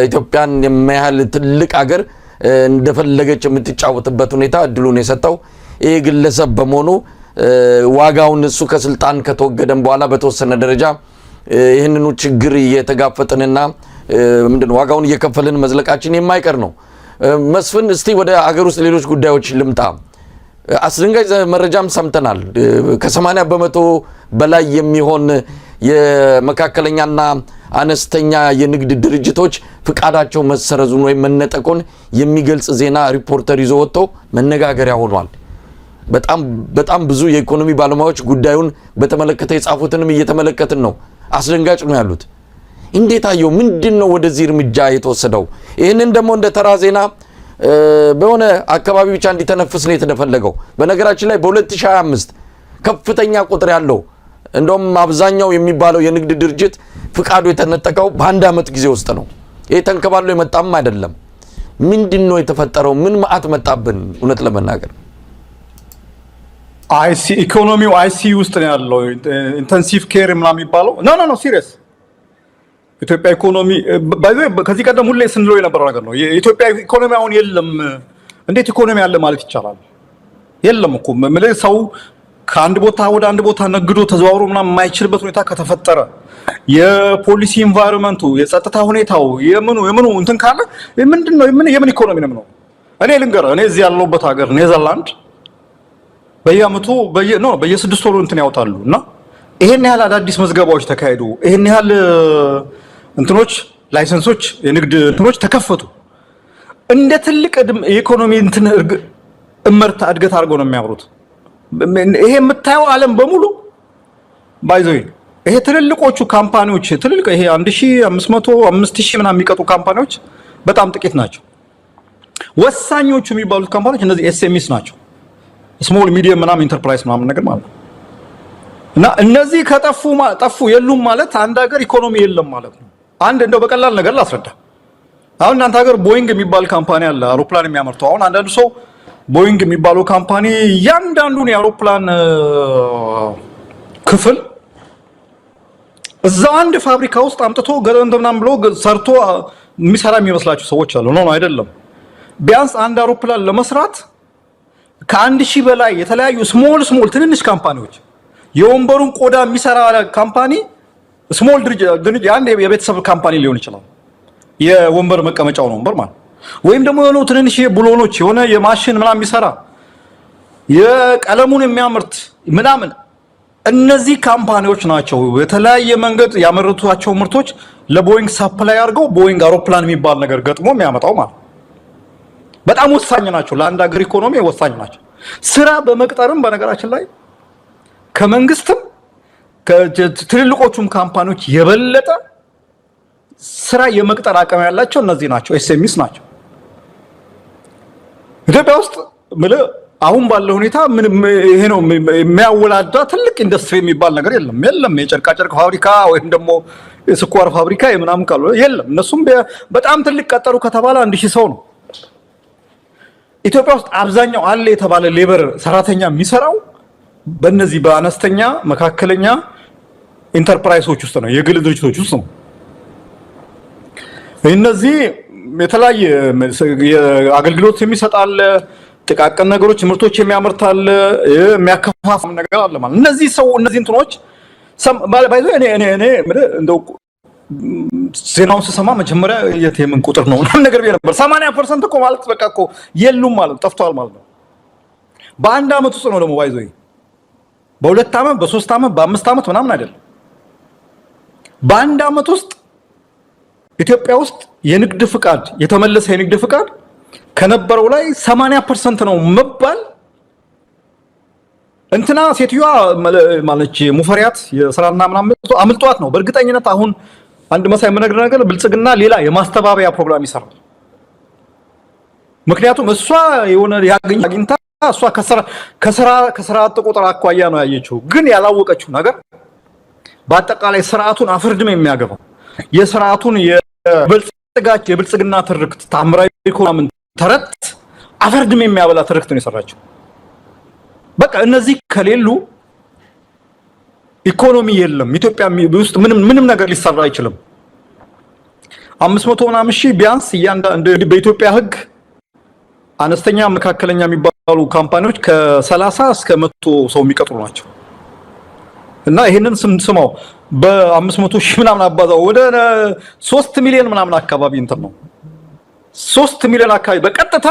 ኢትዮጵያን የሚያህል ትልቅ ሀገር እንደፈለገች የምትጫወትበት ሁኔታ እድሉን የሰጠው ይሄ ግለሰብ በመሆኑ ዋጋውን እሱ ከስልጣን ከተወገደም በኋላ በተወሰነ ደረጃ ይህንኑ ችግር እየተጋፈጥንና ዋጋውን እየከፈልን መዝለቃችን የማይቀር ነው። መስፍን እስቲ ወደ አገር ውስጥ ሌሎች ጉዳዮች ልምጣ። አስደንጋጭ መረጃም ሰምተናል። ከ80 በመቶ በላይ የሚሆን የመካከለኛና አነስተኛ የንግድ ድርጅቶች ፍቃዳቸው መሰረዙን ወይም መነጠቁን የሚገልጽ ዜና ሪፖርተር ይዞ ወጥቶ መነጋገሪያ ሆኗል። በጣም ብዙ የኢኮኖሚ ባለሙያዎች ጉዳዩን በተመለከተ የጻፉትንም እየተመለከትን ነው። አስደንጋጭ ነው ያሉት። እንዴት አየው? ምንድነው ወደዚህ እርምጃ የተወሰደው? ይህንን ደግሞ እንደ ተራ ዜና በሆነ አካባቢ ብቻ እንዲተነፍስ ነው የተፈለገው። በነገራችን ላይ በ2025 ከፍተኛ ቁጥር ያለው እንደውም አብዛኛው የሚባለው የንግድ ድርጅት ፍቃዱ የተነጠቀው በአንድ አመት ጊዜ ውስጥ ነው። ይሄ ተንከባሎ የመጣም አይደለም። ምንድነው የተፈጠረው? ምን ማአት መጣብን? እውነት ለመናገር ኢኮኖሚው አይሲ ውስጥ ነው ያለው። ኢንተንሲቭ ኬር ምናምን የሚባለው ኖ ሲሪየስ ኢትዮጵያ ኢኮኖሚ ከዚህ ቀደም ሁሌ ስንለው የነበረው ነገር ነው። የኢትዮጵያ ኢኮኖሚ አሁን የለም። እንዴት ኢኮኖሚ አለ ማለት ይቻላል? የለም እኮ ሰው ከአንድ ቦታ ወደ አንድ ቦታ ነግዶ ተዘዋውሮ ምናምን የማይችልበት ሁኔታ ከተፈጠረ የፖሊሲ ኢንቫይሮንመንቱ የጸጥታ ሁኔታው የምኑ እንትን ካለ ምንድነው የምን ኢኮኖሚ ነው? እኔ ልንገርህ፣ እኔ እዚህ ያለሁበት ሀገር ኔዘርላንድ በየአመቱ በየ6 ወሩ እንትን ያወጣሉ እና ይሄን ያህል አዳዲስ መዝገባዎች ተካሄዱ፣ ይሄን ያህል እንትኖች ላይሰንሶች የንግድ እንትኖች ተከፈቱ። እንደ ትልቅ የኢኮኖሚ እንትን እመርታ እድገት አድርገው ነው የሚያምሩት። ይሄ የምታየው ዓለም በሙሉ ባይዘይ ይሄ ትልልቆቹ ካምፓኒዎች ትልልቅ ይሄ 1500 5000 ምናምን የሚቀጡ ካምፓኒዎች በጣም ጥቂት ናቸው። ወሳኞቹ የሚባሉት ካምፓኒዎች እነዚህ ኤስኤምኤስ ናቸው። ስሞል ሚዲየም ምናምን ኢንተርፕራይዝ ምናምን ነገር ማለት ነው። እና እነዚህ ጠፉ የሉም ማለት አንድ ሀገር ኢኮኖሚ የለም ማለት ነው። አንድ እንደው በቀላል ነገር ላስረዳ። አሁን እናንተ ሀገር ቦይንግ የሚባል ካምፓኒ አለ፣ አውሮፕላን የሚያመርተው። አሁን አንዳንዱ ሰው ቦይንግ የሚባለው ካምፓኒ እያንዳንዱን የአውሮፕላን ክፍል እዛው አንድ ፋብሪካ ውስጥ አምጥቶ ገረንደምናም ብሎ ሰርቶ የሚሰራ የሚመስላችሁ ሰዎች አሉ። ኖ አይደለም። ቢያንስ አንድ አውሮፕላን ለመስራት ከ1000 በላይ የተለያዩ ስሞል ትንንሽ ካምፓኒዎች የወንበሩን ቆዳ የሚሰራ ካምፓኒ ስሞል ድርጅት አንድ የቤተሰብ ካምፓኒ ሊሆን ይችላል። የወንበር መቀመጫው ነው ወንበር ማለት ወይም ደግሞ የሆነ ትንንሽ ብሎኖች የሆነ የማሽን ምናምን የሚሰራ የቀለሙን የሚያመርት ምናምን እነዚህ ካምፓኒዎች ናቸው የተለያየ መንገድ ያመረቷቸው ምርቶች ለቦይንግ ሳፕላይ አድርገው ቦይንግ አውሮፕላን የሚባል ነገር ገጥሞ የሚያመጣው ማለት በጣም ወሳኝ ናቸው። ለአንድ ሀገር ኢኮኖሚ ወሳኝ ናቸው። ስራ በመቅጠርም በነገራችን ላይ ከመንግስትም ከትልልቆቹም ካምፓኒዎች የበለጠ ስራ የመቅጠር አቅም ያላቸው እነዚህ ናቸው፣ ኤስኤምኢስ ናቸው። ኢትዮጵያ ውስጥ አሁን ባለው ሁኔታ ምንም ይሄ ነው የሚያወላዳ ትልቅ ኢንዱስትሪ የሚባል ነገር የለም። የጨርቃ ጨርቅ ፋብሪካ ወይም ደግሞ የስኳር ፋብሪካ የምናምን ካሉ የለም። እነሱም በጣም ትልቅ ቀጠሩ ከተባለ 1000 ሰው ነው። ኢትዮጵያ ውስጥ አብዛኛው አለ የተባለ ሌበር ሰራተኛ የሚሰራው በእነዚህ በአነስተኛ መካከለኛ ኢንተርፕራይሶች ውስጥ ነው፣ የግል ድርጅቶች ውስጥ ነው። እነዚህ የተለያየ አገልግሎት የሚሰጣል፣ ጥቃቅን ነገሮች ምርቶች የሚያመርታል፣ የሚያከፋፍል ነገር አለ ማለት። እነዚህ እንትኖች ባይዞ እኔ እንደው ዜናውን ስሰማ መጀመሪያ የምን ቁጥር ነው ነገር ነበር 80% እኮ ማለት በቃ እኮ የሉም ማለት ጠፍቷል ማለት ነው። በአንድ አመት ውስጥ ነው ደግሞ ባይዞ በሁለት አመት በ3 አመት በ5 አመት ምናምን አይደለም። በአንድ አመት ውስጥ ኢትዮጵያ ውስጥ የንግድ ፍቃድ የተመለሰ የንግድ ፍቃድ ከነበረው ላይ 80% ነው መባል እንትና ሴትዮዋ ማለች ሙፈሪያት የስራና ምናምን አምልጧት ነው በእርግጠኝነት። አሁን አንድ መሳይ የምነግርህ ነገር ብልጽግና ሌላ የማስተባበያ ፕሮግራም ይሰራል። ምክንያቱም እሷ የሆነ አግኝታ እሷ ከስራ አጥ ቁጥር አኳያ ነው ያየችው። ግን ያላወቀችው ነገር በአጠቃላይ ስርዓቱን አፍርድም የሚያገባው የስርዓቱን የብልጽግና ትርክት ታምራዊ ኢኮኖሚ ተረት አፈርድም የሚያበላ ትርክት ነው የሰራችው። በቃ እነዚህ ከሌሉ ኢኮኖሚ የለም። ኢትዮጵያ ውስጥ ምንም ነገር ሊሰራ አይችልም። 500 ምናምን ሺህ ቢያንስ በኢትዮጵያ ሕግ አነስተኛ መካከለኛ የሚባሉ ካምፓኒዎች ከ30 እስከ 100 ሰው የሚቀጥሩ ናቸው። እና ይሄንን ስማው በ500 ሺህ ምናምን አባዛው ወደ 3 ሚሊዮን ምናምን አካባቢ እንትን ነው 3 ሚሊዮን አካባቢ በቀጥታ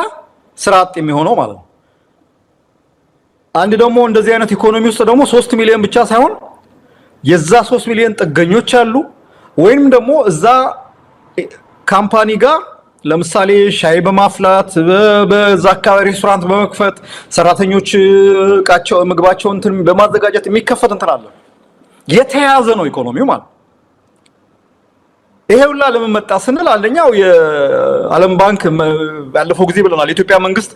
ስራ አጥ የሚሆነው ማለት ነው። አንድ ደግሞ እንደዚህ አይነት ኢኮኖሚ ውስጥ ደግሞ 3 ሚሊዮን ብቻ ሳይሆን የዛ 3 ሚሊዮን ጥገኞች አሉ። ወይንም ደግሞ እዛ ካምፓኒ ጋር ለምሳሌ ሻይ በማፍላት በዛ አካባቢ ሬስቶራንት በመክፈት ሰራተኞች ምግባቸውን እንትን በማዘጋጀት የሚከፈት እንትን አለ። የተያዘ ነው ኢኮኖሚው ማለት። ይሄ ሁላ ለምን መጣ ስንል አንደኛው የዓለም ባንክ ባለፈው ጊዜ ብለናል። የኢትዮጵያ መንግስት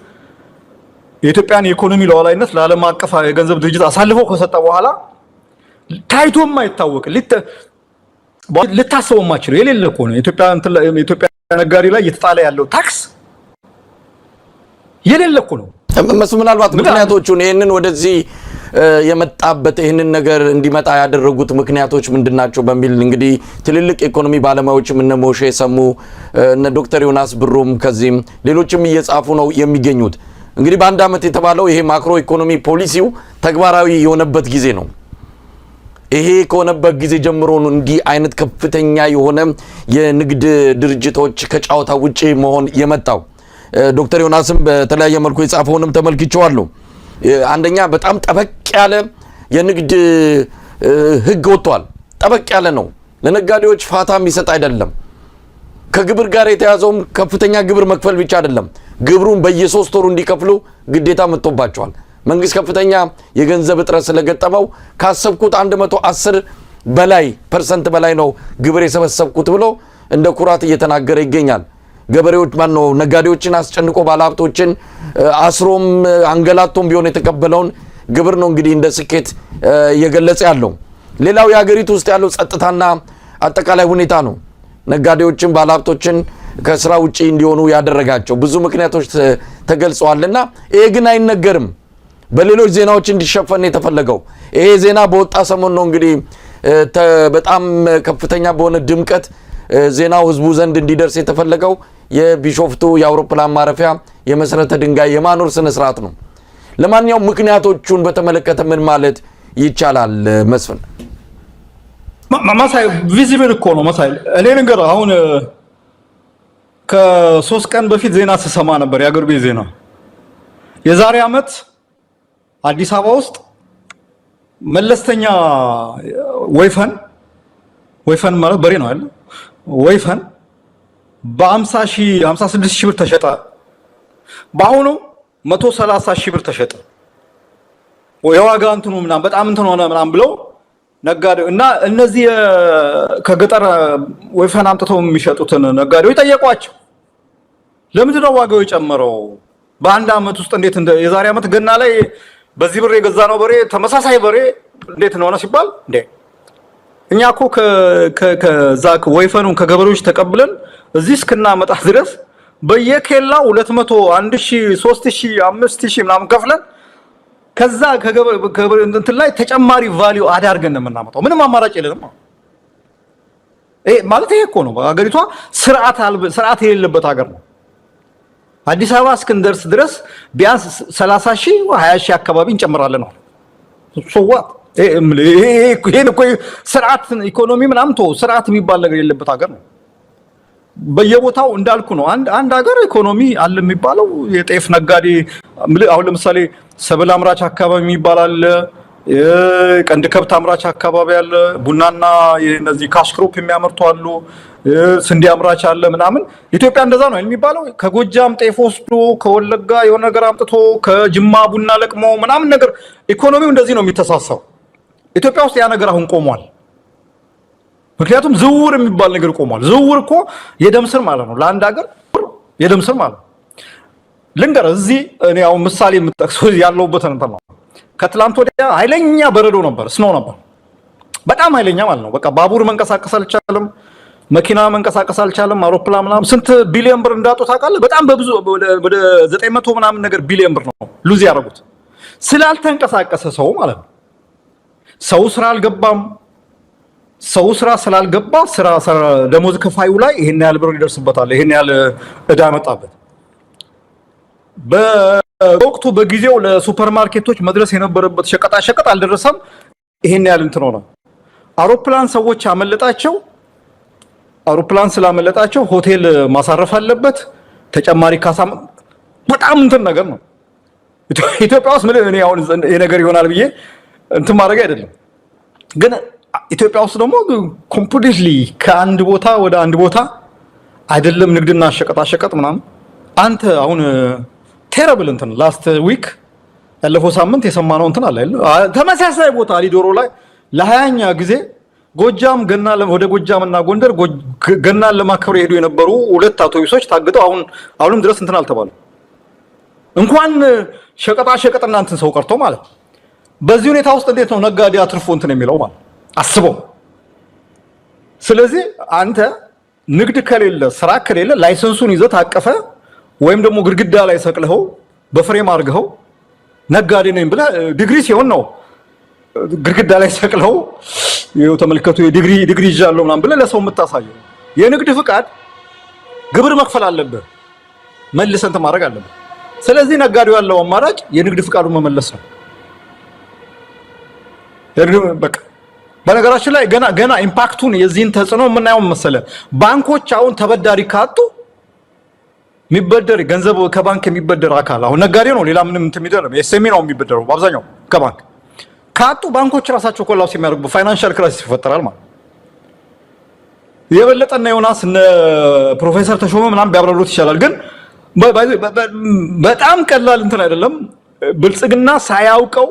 የኢትዮጵያን የኢኮኖሚ ሉዓላዊነት ለዓለም አቀፍ የገንዘብ ድርጅት አሳልፎ ከሰጠ በኋላ ታይቶም አይታወቅ ልታስበው ማችለው የሌለ እኮ ነው። የኢትዮጵያ ነጋዴ ላይ እየተጣለ ያለው ታክስ የሌለ እኮ ነው። ምናልባት ምክንያቶቹን ይሄንን ወደዚህ የመጣበት ይሄንን ነገር እንዲመጣ ያደረጉት ምክንያቶች ምንድናቸው በሚል እንግዲህ ትልልቅ ኢኮኖሚ ባለሙያዎችም እነ ሞሼ ሰሙ እነ ዶክተር ዮናስ ብሩም ከዚህም ሌሎችም እየጻፉ ነው የሚገኙት። እንግዲህ በአንድ አመት የተባለው ይሄ ማክሮ ኢኮኖሚ ፖሊሲው ተግባራዊ የሆነበት ጊዜ ነው። ይሄ ከሆነበት ጊዜ ጀምሮ ነው እንዲህ አይነት ከፍተኛ የሆነ የንግድ ድርጅቶች ከጫውታ ውጪ መሆን የመጣው። ዶክተር ዮናስም በተለያየ መልኩ የጻፈውንም ተመልክቼዋለሁ። አንደኛ በጣም ጠበቅ ያለ የንግድ ህግ ወጥቷል። ጠበቅ ያለ ነው። ለነጋዴዎች ፋታ የሚሰጥ አይደለም። ከግብር ጋር የተያዘውም ከፍተኛ ግብር መክፈል ብቻ አይደለም፣ ግብሩን በየ3 ወሩ እንዲከፍሉ ግዴታ መጥቶባቸዋል። መንግስት ከፍተኛ የገንዘብ እጥረት ስለገጠመው ካሰብኩት 110 በላይ % በላይ ነው ግብር የሰበሰብኩት ብሎ እንደ ኩራት እየተናገረ ይገኛል። ገበሬዎች ማነው ነጋዴዎችን አስጨንቆ ባለሀብቶችን አስሮም አንገላቶም ቢሆን የተቀበለውን ግብር ነው እንግዲህ እንደ ስኬት እየገለጸ ያለው። ሌላው የሀገሪቱ ውስጥ ያለው ጸጥታና አጠቃላይ ሁኔታ ነው ነጋዴዎችን ባለሀብቶችን ከስራ ውጪ እንዲሆኑ ያደረጋቸው። ብዙ ምክንያቶች ተገልጸዋልና ይሄ ግን አይነገርም። በሌሎች ዜናዎች እንዲሸፈን የተፈለገው ይሄ ዜና በወጣ ሰሞን ነው እንግዲህ በጣም ከፍተኛ በሆነ ድምቀት ዜናው ህዝቡ ዘንድ እንዲደርስ የተፈለገው የቢሾፍቱ የአውሮፕላን ማረፊያ የመሰረተ ድንጋይ የማኖር ስነ ስርዓት ነው። ለማንኛውም ምክንያቶቹን በተመለከተ ምን ማለት ይቻላል መስፍን? ማሳይ ቪዚብል እኮ ነው ማሳይ። እኔ ነገር አሁን ከ3 ቀን በፊት ዜና ስሰማ ነበር፣ የአገር ቤት ዜና። የዛሬ አመት አዲስ አበባ ውስጥ መለስተኛ ወይፈን ማለት በሬ ነው አይደል? ወይፈን በ56 ሺህ ብር ተሸጠ። በአሁኑ 130 ሺህ ብር ተሸጠ። የዋጋ እንትኑ ምናምን በጣም እንትን ሆነ ምናምን ብለው ነጋዴው እና እነዚህ ከገጠር ወይፈን አምጥተው የሚሸጡትን ነጋዴዎች ጠየቋቸው። ለምንድን ነው ዋጋው የጨመረው? በአንድ አመት ውስጥ እንዴት የዛሬ አመት ገና ላይ በዚህ ብር የገዛ ነው በሬ ተመሳሳይ በሬ እንዴት ነው ሲባል እንዴ እኛ እኮ ከዛ ወይፈኑን ከገበሬዎች ተቀብለን እዚህ እስክናመጣ ድረስ በየኬላው 200 1000 3000 5000 ምናምን ከፍለን ከዛ ከገበሬ እንትን ላይ ተጨማሪ ቫልዩ አዳርገን ነው የምናመጣው። ምንም አማራጭ የለንም። ማለት ይሄ እኮ ነው ሀገሪቷ ስርዓት የሌለበት ሀገር ነው። አዲስ አበባ እስክንደርስ ድረስ ቢያንስ 30,000 20,000 አካባቢ እንጨምራለን ነው ሶዋ ይሄን እኮ ስርዓት ኢኮኖሚ ምናምን ስርዓት የሚባል ነገር የሌለበት ሀገር ነው። በየቦታው እንዳልኩ ነው። አንድ ሀገር ኢኮኖሚ አለ የሚባለው የጤፍ ነጋዴ አሁን ለምሳሌ ሰብል አምራች አካባቢ የሚባል አለ፣ ቀንድ ከብት አምራች አካባቢ አለ፣ ቡናና እነዚህ ካሽክሮፕ የሚያመርቱ አሉ፣ ስንዴ አምራች አለ ምናምን። ኢትዮጵያ እንደዛ ነው የሚባለው። ከጎጃም ጤፍ ወስዶ ከወለጋ የሆነ ነገር አምጥቶ ከጅማ ቡና ለቅሞ ምናምን ነገር ኢኮኖሚው እንደዚህ ነው የሚተሳሰው። ኢትዮጵያ ውስጥ ያ ነገር አሁን ቆሟል። ምክንያቱም ዝውውር የሚባል ነገር ቆሟል። ዝውውር እኮ የደም ስር ማለት ነው ለአንድ ሀገር የደም ስር ማለት ነው። ልንገር እዚህ እኔ አሁን ምሳሌ የምጠቅሰው ያለውበት እንትን ነው። ከትላንት ወዲያ ኃይለኛ በረዶ ነበር፣ ስኖ ነበር፣ በጣም ኃይለኛ ማለት ነው። በቃ ባቡር መንቀሳቀስ አልቻለም፣ መኪና መንቀሳቀስ አልቻለም፣ አውሮፕላን ምናምን። ስንት ቢሊዮን ብር እንዳጡ ታውቃለህ? በጣም በብዙ ወደ 900 ምናምን ነገር ቢሊዮን ብር ነው ሉዝ ያደረጉት ስላልተንቀሳቀሰ ሰው ማለት ነው። ሰው ስራ አልገባም። ሰው ስራ ስላልገባ ስራ ደሞዝ ከፋዩ ላይ ይሄን ያህል ብር ይደርስበታል፣ ይሄን ያህል እዳ መጣበት። በወቅቱ በጊዜው ለሱፐርማርኬቶች መድረስ የነበረበት ሸቀጣ ሸቀጥ አልደረሰም፣ ይሄን ያህል እንትን ሆነ። አውሮፕላን ሰዎች አመለጣቸው። አውሮፕላን ስላመለጣቸው ሆቴል ማሳረፍ አለበት፣ ተጨማሪ ካሳ። በጣም እንትን ነገር ነው ኢትዮጵያ ውስጥ። ምን እኔ አሁን ይሄ ነገር ይሆናል ብዬ እንትን ማድረግ አይደለም፣ ግን ኢትዮጵያ ውስጥ ደግሞ ኮምፕሊትሊ ከአንድ ቦታ ወደ አንድ ቦታ አይደለም ንግድና ሸቀጣ ሸቀጥ ምናምን። አንተ አሁን ቴረብል እንትን ላስት ዊክ ያለፈው ሳምንት የሰማነው እንትን አለ አይደል? ተመሳሳይ ቦታ ሊዶሮ ላይ ለ20ኛ ጊዜ ጎጃም ወደ ጎጃምና ጎንደር ገናን ለማክበር የሄዱ የነበሩ 2 አውቶቡሶች ታግተው አሁንም ድረስ እንትን አልተባለም። እንኳን ሸቀጣ ሸቀጥና እንትን ሰው ቀርቶ ማለት በዚህ ሁኔታ ውስጥ እንዴት ነው ነጋዴ አትርፎ እንትን የሚለው ማለት አስበው። ስለዚህ አንተ ንግድ ከሌለ ስራ ከሌለ ላይሰንሱን ይዘህ ታቀፈ ወይም ደግሞ ግድግዳ ላይ ሰቅለኸው በፍሬም አድርገኸው ነጋዴ ነኝ ብለህ ዲግሪ ሲሆን ነው ግድግዳ ላይ ሰቅለኸው ይኸው ተመልከቱ ዲግሪ ይዣለሁ ምናምን ብለህ ለሰው የምታሳየው። የንግድ ፍቃድ ግብር መክፈል አለብህ፣ መልሰን ማድረግ አለብህ። ስለዚህ ነጋዴው ያለው አማራጭ የንግድ ፍቃዱን መመለስ ነው። በቃ በነገራችን ላይ ገና ኢምፓክቱን የዚህን ተጽዕኖ የምናየው መሰለህ። ባንኮች አሁን ተበዳሪ ካጡ የሚበደር ገንዘብ ከባንክ የሚበደር አካል አሁን ነጋዴ ነው፣ ሌላ ምንም እንትን የሚደረም ኤስኤምኢ ነው የሚበደረው በአብዛኛው ከባንክ። ካጡ ባንኮች ራሳቸው ኮላፕስ የሚያደርጉ ፋይናንሻል ክራይሲስ ይፈጠራል ማለት። የበለጠና ዮናስ እነ ፕሮፌሰር ተሾመ ምናምን ቢያብራሩት ይቻላል፣ ግን በጣም ቀላል እንትን አይደለም። ብልጽግና ሳያውቀው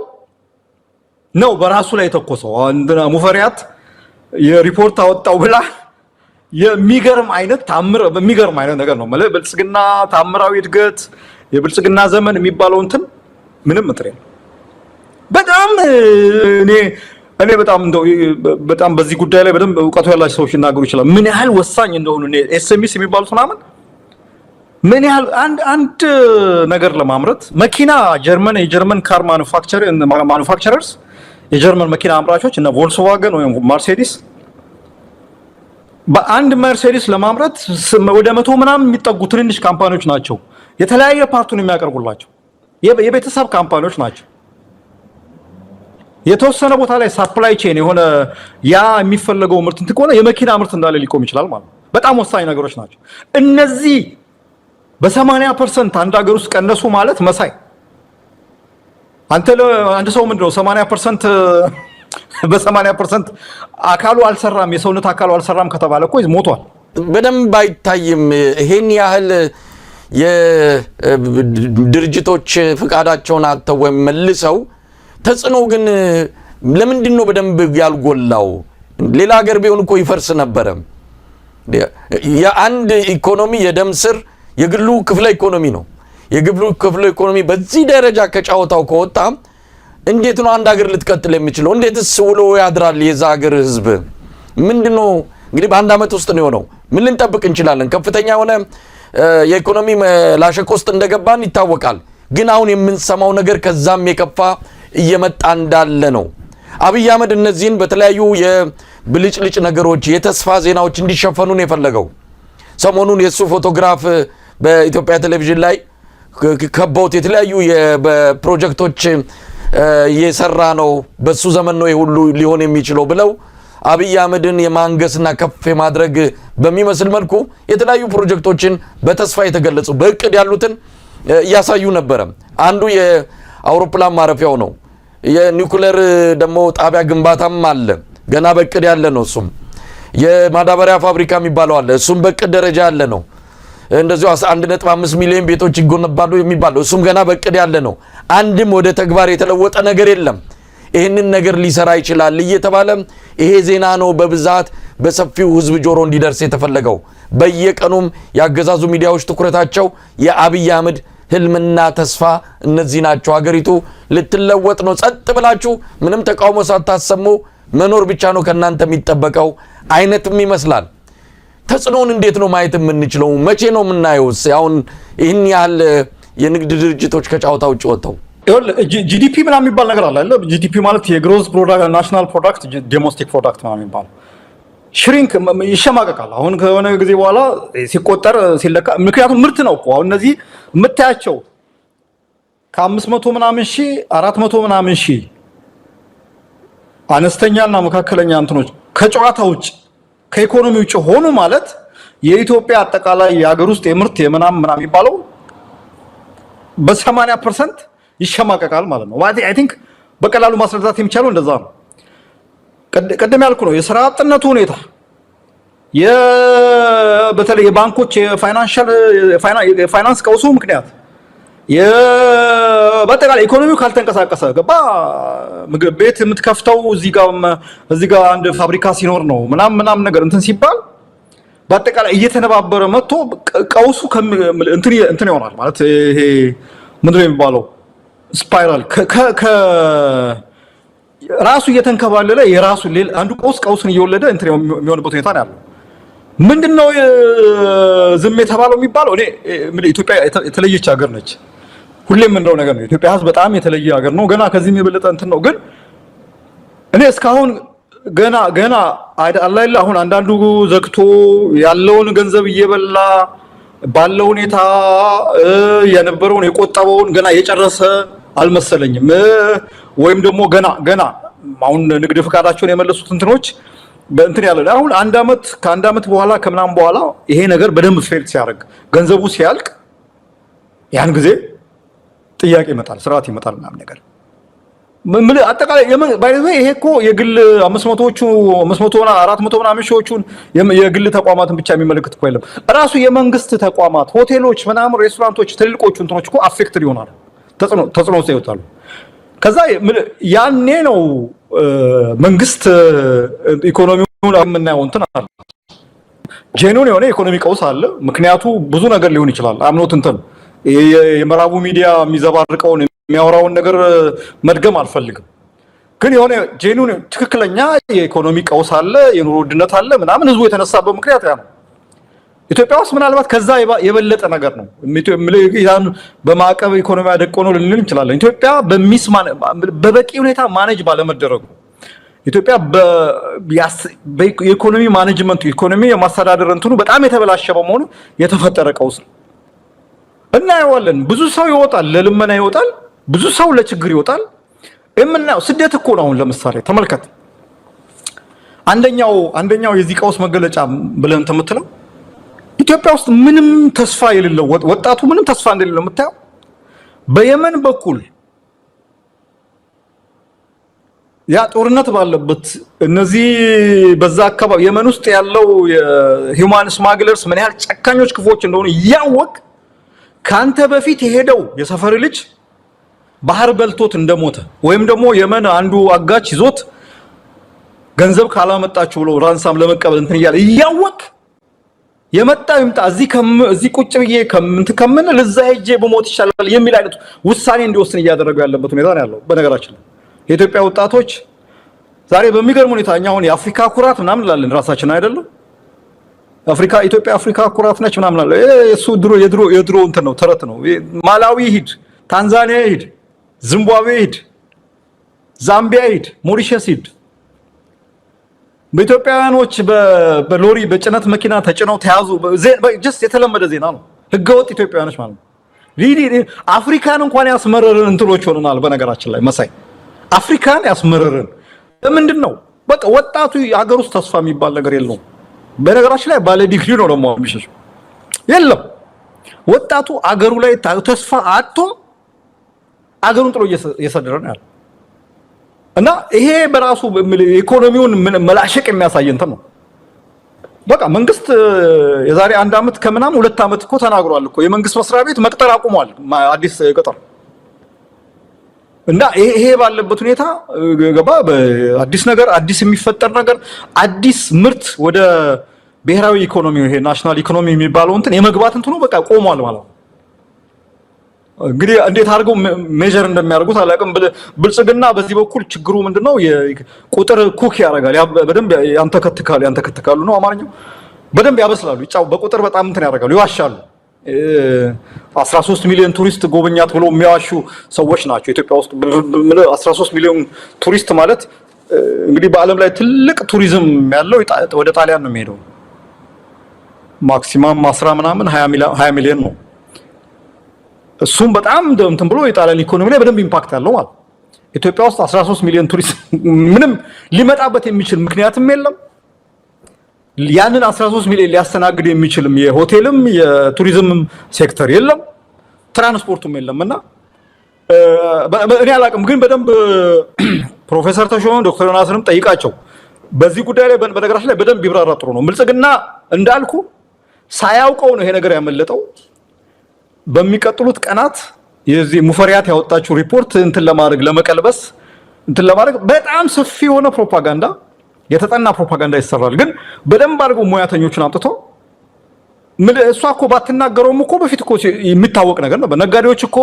ነው በራሱ ላይ ተኮሰው። አንደና ሙፈሪያት የሪፖርት አወጣው ብላ የሚገርም አይነት በሚገርም አይነት ነገር ነው ማለት ብልጽግና ታምራዊ እድገት የብልጽግና ዘመን የሚባለው እንትን ምንም እንትን የለም። በጣም እኔ በጣም በዚህ ጉዳይ ላይ በደንብ እውቀቱ ያላቸው ሰዎች ይናገሩ ይችላል ምን ያህል ወሳኝ እንደሆኑ። ኤስኤምኤስ የሚባሉት ምናምን ምን ያህል አንድ ነገር ለማምረት መኪና የጀርመን ካር ማኑፋክቸረርስ የጀርመን መኪና አምራቾች እና ቮልክስዋገን ወይም መርሴዲስ በአንድ መርሴዲስ ለማምረት ወደ 100 ምናምን የሚጠጉ ትንንሽ ካምፓኒዎች ናቸው የተለያየ ፓርቱን የሚያቀርቡላቸው የቤተሰብ ካምፓኒዎች ናቸው። የተወሰነ ቦታ ላይ ሳፕላይ ቼን የሆነ ያ የሚፈለገው ምርት እንትን ከሆነ የመኪና ምርት እንዳለ ሊቆም ይችላል ማለት ነው። በጣም ወሳኝ ነገሮች ናቸው እነዚህ። በ80% አንድ ሀገር ውስጥ ቀነሱ ማለት መሳይ አንድ ሰው ምንድነው 80% በ80% አካሉ አልሰራም የሰውነት አካሉ አልሰራም ከተባለ እኮ ሞቷል። በደንብ አይታይም። ይሄን ያህል የድርጅቶች ፍቃዳቸውን አጥተው ወይም መልሰው ተጽዕኖ ግን ለምንድን ነው በደንብ ያልጎላው? ሌላ ሀገር ቢሆን እኮ ይፈርስ ነበረ። የአንድ ኢኮኖሚ የደም ስር የግሉ ክፍለ ኢኮኖሚ ነው። የግሉ ክፍለ ኢኮኖሚ በዚህ ደረጃ ከጫወታው ከወጣ እንዴት ነው አንድ ሀገር ልትቀጥል የሚችለው? እንዴትስ ውሎ ያድራል የዛ ሀገር ህዝብ? ምንድነው እንግዲህ በአንድ አመት ውስጥ ነው የሆነው። ምን ልንጠብቅ እንችላለን? ከፍተኛ ሆነ የኢኮኖሚ ላሸቅ ውስጥ እንደገባን ይታወቃል። ግን አሁን የምንሰማው ነገር ከዛም የከፋ እየመጣ እንዳለ ነው። አብይ አህመድ እነዚህን በተለያዩ የብልጭልጭ ነገሮች የተስፋ ዜናዎች እንዲሸፈኑ ነው የፈለገው። ሰሞኑን የሱ ፎቶግራፍ በኢትዮጵያ ቴሌቪዥን ላይ ከበውት የተለያዩ በፕሮጀክቶች እየሰራ ነው፣ በሱ ዘመን ነው ሁሉ ሊሆን የሚችለው ብለው አብይ አህመድን የማንገስና ከፍ የማድረግ በሚመስል መልኩ የተለያዩ ፕሮጀክቶችን በተስፋ የተገለጹ በእቅድ ያሉትን እያሳዩ ነበረ። አንዱ የአውሮፕላን ማረፊያው ነው። የኒውክሌር ደግሞ ጣቢያ ግንባታም አለ፣ ገና በእቅድ ያለ ነው። እሱም የማዳበሪያ ፋብሪካ የሚባለው አለ፣ እሱም በእቅድ ደረጃ ያለ ነው። እንደዚሁ 1.5 ሚሊዮን ቤቶች ይገነባሉ የሚባለው እሱም ገና በእቅድ ያለ ነው። አንድም ወደ ተግባር የተለወጠ ነገር የለም። ይህንን ነገር ሊሰራ ይችላል እየተባለ ይሄ ዜና ነው በብዛት በሰፊው ህዝብ ጆሮ እንዲደርስ የተፈለገው። በየቀኑም ያገዛዙ ሚዲያዎች ትኩረታቸው የአብይ አህመድ ህልምና ተስፋ እነዚህ ናቸው። ሀገሪቱ ልትለወጥ ነው፣ ጸጥ ብላችሁ ምንም ተቃውሞ ሳታሰሙ መኖር ብቻ ነው ከናንተ የሚጠበቀው አይነትም ይመስላል። ተጽዕኖውን እንዴት ነው ማየት የምንችለው? መቼ ነው የምናየውስ? አሁን ይህን ያህል የንግድ ድርጅቶች ከጫወታ ውጭ ወጥተው ጂዲፒ ምናምን የሚባል ነገር አለ አይደል? ጂዲፒ ማለት የግሮዝ ፕሮዳክት ናሽናል ፕሮዳክት ዶሜስቲክ ፕሮዳክት ምናምን የሚባል ሽሪንክ ይሸማቀቃል። አሁን ከሆነ ጊዜ በኋላ ሲቆጠር ሲለካ፣ ምክንያቱም ምርት ነው እኮ አሁን እነዚህ የምታያቸው ከ500 ምናምን ሺህ 400 ምናምን ሺህ አነስተኛና መካከለኛ እንትኖች ከጨዋታ ውጭ ከኢኮኖሚ ውጭ ሆኑ ማለት የኢትዮጵያ አጠቃላይ የሀገር ውስጥ የምርት የምናም ምናምን የሚባለው በ80% ይሸማቀቃል ማለት ነው። አይ ቲንክ በቀላሉ ማስረዳት የሚቻለው እንደዛ ነው። ቀደም ያልኩ ነው የሥራ አጥነቱ ሁኔታ፣ በተለይ የባንኮች የፋይናንስ ቀውሱ ምክንያት በአጠቃላይ ኢኮኖሚው ካልተንቀሳቀሰ ገባ ምግብ ቤት የምትከፍተው እዚህ ጋር አንድ ፋብሪካ ሲኖር ነው ምናምን ነገር እንትን ሲባል በአጠቃላይ እየተነባበረ መጥቶ ቀውሱ እንትን ይሆናል ማለት ይሄ ምንድነው የሚባለው ስፓይራል ራሱ እየተንከባለለ የራሱ አንዱ ቀውስን እየወለደ እንትን የሚሆንበት ሁኔታ ነው ያለው። ምንድነው ዝም የተባለው የሚባለው? እኔ ኢትዮጵያ የተለየች ሀገር ነች። ሁሌም እንደው ነገር ነው። ኢትዮጵያ ህዝብ በጣም የተለየ ሀገር ነው። ገና ከዚህም የበለጠ እንትን ነው። ግን እኔ እስካሁን ገና አላይላ አሁን አንዳንዱ ዘግቶ ያለውን ገንዘብ እየበላ ባለው ሁኔታ የነበረውን የቆጠበውን ገና የጨረሰ አልመሰለኝም። ወይም ደግሞ ገና አሁን ንግድ ፍቃዳቸውን የመለሱት እንትኖች በእንትን ያለ አሁን ከአንድ አመት በኋላ ከምናምን በኋላ ይሄ ነገር በደንብ ፌል ሲያደርግ ገንዘቡ ሲያልቅ ያን ጊዜ ጥያቄ ይመጣል፣ ስርዓት ይመጣል ምናምን ነገር አጠቃላይ ይሄ እኮ የግል 500 እና 400 ምናምን ሺዎቹን የግል ተቋማትን ብቻ የሚመለከት እኮ አይደለም። ራሱ የመንግስት ተቋማት ሆቴሎች ምናምን ሬስቶራንቶች ትልልቆቹ እንትኖች እኮ አፌክትድ ይሆናሉ፣ ተጽዕኖ ውስጥ ይወጣሉ። ከዛ ያኔ ነው መንግስት ኢኮኖሚውን የምናየው እንትን አለ፣ ጄኑን የሆነ ኢኮኖሚ ቀውስ አለ። ምክንያቱ ብዙ ነገር ሊሆን ይችላል። አምኖት እንትን የምዕራቡ ሚዲያ የሚዘባርቀውን የሚያወራውን ነገር መድገም አልፈልግም። ግን የሆነ ጄኑን ትክክለኛ የኢኮኖሚ ቀውስ አለ፣ የኑሮ ውድነት አለ ምናምን ህዝቡ የተነሳበት ምክንያት ያ ነው። ኢትዮጵያ ውስጥ ምናልባት ከዛ የበለጠ ነገር ነው። ያን በማዕቀብ ኢኮኖሚ አደቆ ነው ልንል እንችላለን። ኢትዮጵያ በበቂ ሁኔታ ማኔጅ ባለመደረጉ ኢትዮጵያ የኢኮኖሚ ማኔጅመንቱ ኢኮኖሚ የማስተዳደር እንትኑ በጣም የተበላሸ በመሆኑ የተፈጠረ ቀውስ ነው። እናየዋለን። ብዙ ሰው ይወጣል፣ ለልመና ይወጣል፣ ብዙ ሰው ለችግር ይወጣል። የምናየው ስደት እኮ ነው። አሁን ለምሳሌ ተመልከት። አንደኛው የዚህ ቀውስ መገለጫ ብለን ተምትለው ኢትዮጵያ ውስጥ ምንም ተስፋ የሌለው ወጣቱ ምንም ተስፋ እንደሌለው የምታየው በየመን በኩል ያ ጦርነት ባለበት እነዚህ በዛ አካባቢ የመን ውስጥ ያለው የሂውማን ስማግለርስ ምን ያህል ጨካኞች ክፎች እንደሆኑ ያወቅ ካንተ በፊት የሄደው የሰፈር ልጅ ባህር በልቶት እንደሞተ ወይም ደግሞ የመን አንዱ አጋች ይዞት ገንዘብ ካላመጣችሁ ብሎ ራንሳም ለመቀበል እንትን ይያለ ይያወቅ የመጣ ይምጣ እዚህ ቁጭ ብዬ ከምን ለዛ ሄጄ በሞት ይሻላል የሚል አይነት ውሳኔ እንዲወስን እያደረገ ያለበት ሁኔታ ነው ያለው። በነገራችን ላይ የኢትዮጵያ ወጣቶች ዛሬ በሚገርም ሁኔታ እኛ አሁን የአፍሪካ ኩራት ምናምን እንላለን ራሳችን አይደለም። ኢትዮጵያ አፍሪካ ኩራት ነች ምናምን አለ። እሱ የድሮ እንትን ነው ተረት ነው። ማላዊ ሂድ፣ ታንዛኒያ ሂድ፣ ዚምባብዌ ሂድ፣ ዛምቢያ ሂድ፣ ሞሪሸስ ሂድ በኢትዮጵያውያኖች በሎሪ በጭነት መኪና ተጭነው ተያዙ። ጀስት የተለመደ ዜና ነው። ህገወጥ ኢትዮጵያውያኖች ማለት ነው። አፍሪካን እንኳን ያስመረርን እንትሎች ሆነናል። በነገራችን ላይ መሳይ አፍሪካን ያስመረርን ለምንድን ነው? በቃ ወጣቱ ሀገር ውስጥ ተስፋ የሚባል ነገር የለውም። በነገራችን ላይ ባለ ዲግሪ ነው ደግሞ የሚሸሸው የለም። ወጣቱ አገሩ ላይ ተስፋ አጥቶ አገሩን ጥሎ እየሰደረ ነው ያለው እና ይሄ በራሱ ኢኮኖሚውን መላሸቅ የሚያሳይ እንትን ነው። በቃ መንግስት የዛሬ 1 አመት ከምናምን 2 አመት እኮ ተናግሯል እኮ የመንግስት መስሪያ ቤት መቅጠር አቁሟል። አዲስ ቅጥር እና ይሄ ባለበት ሁኔታ ገባ በአዲስ ነገር አዲስ የሚፈጠር ነገር አዲስ ምርት ወደ ብሔራዊ ኢኮኖሚ ይሄ ናሽናል ኢኮኖሚ የሚባለው እንትን የመግባት እንትኑ በቃ ቆሟል ማለት ነው። እንግዲህ እንዴት አድርገው ሜጀር እንደሚያደርጉት አላውቅም። ብልጽግና በዚህ በኩል ችግሩ ምንድነው? ቁጥር ኩክ ያደርጋል። በደንብ ያንተከትካሉ ነው አማርኛው። በደንብ ያበስላሉ። በቁጥር በጣም እንትን ያደርጋሉ፣ ይዋሻሉ። 13 ሚሊዮን ቱሪስት ጎበኛት ብሎ የሚያዋሹ ሰዎች ናቸው ኢትዮጵያ ውስጥ። 13 ሚሊዮን ቱሪስት ማለት እንግዲህ በዓለም ላይ ትልቅ ቱሪዝም ያለው ወደ ጣሊያን ነው የሚሄደው። ማክሲማም 10 ምናምን 20 ሚሊዮን ነው። እሱም በጣም እንትን ብሎ የጣሊያን ኢኮኖሚ ላይ በደንብ ኢምፓክት ያለው ማለት። ኢትዮጵያ ውስጥ 13 ሚሊዮን ቱሪስት ምንም ሊመጣበት የሚችል ምክንያትም የለም። ያንን 13 ሚሊዮን ሊያስተናግድ የሚችልም የሆቴልም የቱሪዝም ሴክተር የለም፣ ትራንስፖርቱም የለምና እኔ አላውቅም። ግን በደንብ ፕሮፌሰር ተሾመ ዶክተር ዮናስንም ጠይቃቸው በዚህ ጉዳይ ላይ በነገራችን ላይ በደንብ ይብራራ ጥሩ ነው። ብልጽግና እንዳልኩ ሳያውቀው ነው ይሄ ነገር ያመለጠው። በሚቀጥሉት ቀናት የዚህ ሙፈሪያት ያወጣችው ሪፖርት እንትን ለማድረግ ለመቀልበስ እንትን ለማድረግ በጣም ሰፊ የሆነ ፕሮፓጋንዳ የተጠና ፕሮፓጋንዳ ይሰራል። ግን በደንብ አድርገው ሙያተኞችን አምጥቶ እሷ እኮ ባትናገረውም እኮ በፊት እኮ የሚታወቅ ነገር ነው። ነጋዴዎች እኮ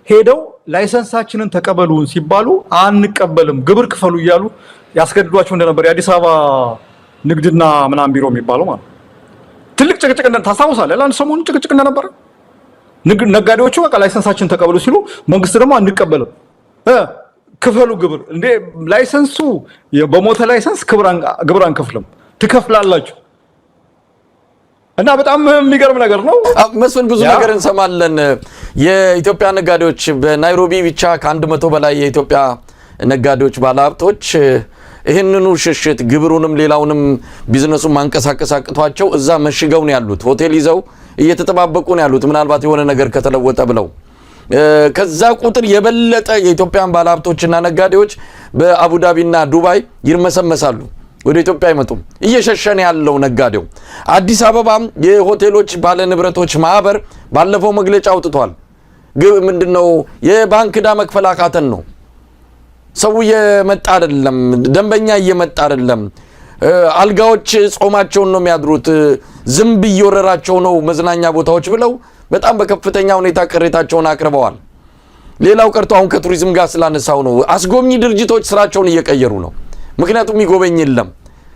ሄደው ላይሰንሳችንን ተቀበሉን ሲባሉ አንቀበልም ግብር ክፈሉ እያሉ ያስገድዷቸው እንደነበር የአዲስ አበባ ንግድና ምናምን ቢሮ የሚባለው ማለት ትልቅ ጭቅጭቅ ታስታውሳለህ? ለአንድ ሰሞኑን ጭቅጭቅ እንደነበረ ነጋዴዎቹ በቃ ላይሰንሳችን ተቀበሉ ሲሉ መንግስት ደግሞ አንቀበልም ክፈሉ ግብር። እንዴ ላይሰንሱ በሞተ ላይሰንስ ግብር አንከፍልም ትከፍላላችሁ። እና በጣም የሚገርም ነገር ነው። መስፍን ብዙ ነገር እንሰማለን። የኢትዮጵያ ነጋዴዎች በናይሮቢ ብቻ ከ100 በላይ የኢትዮጵያ ነጋዴዎች ባለሀብቶች ይህንኑ ሽሽት ግብሩንም ሌላውንም ቢዝነሱን ማንቀሳቀስ አቅቷቸው እዛ መሽገው ነው ያሉት። ሆቴል ይዘው እየተጠባበቁ ነው ያሉት ምናልባት የሆነ ነገር ከተለወጠ ብለው። ከዛ ቁጥር የበለጠ የኢትዮጵያን ባለሀብቶችና ነጋዴዎች በአቡዳቢና ዱባይ ይርመሰመሳሉ፣ ወደ ኢትዮጵያ አይመጡም። እየሸሸነ ያለው ነጋዴው። አዲስ አበባ የሆቴሎች ባለንብረቶች ማህበር ባለፈው መግለጫ አውጥቷል። ምንድነው የባንክ ዕዳ መክፈል አቃተን ነው። ሰው እየመጣ አይደለም፣ ደንበኛ እየመጣ አይደለም። አልጋዎች ጾማቸውን ነው የሚያድሩት፣ ዝንብ እየወረራቸው ነው መዝናኛ ቦታዎች ብለው በጣም በከፍተኛ ሁኔታ ቅሬታቸውን አቅርበዋል። ሌላው ቀርቶ አሁን ከቱሪዝም ጋር ስላነሳው ነው አስጎብኚ ድርጅቶች ስራቸውን እየቀየሩ ነው። ምክንያቱም ይጎበኝ የለም፣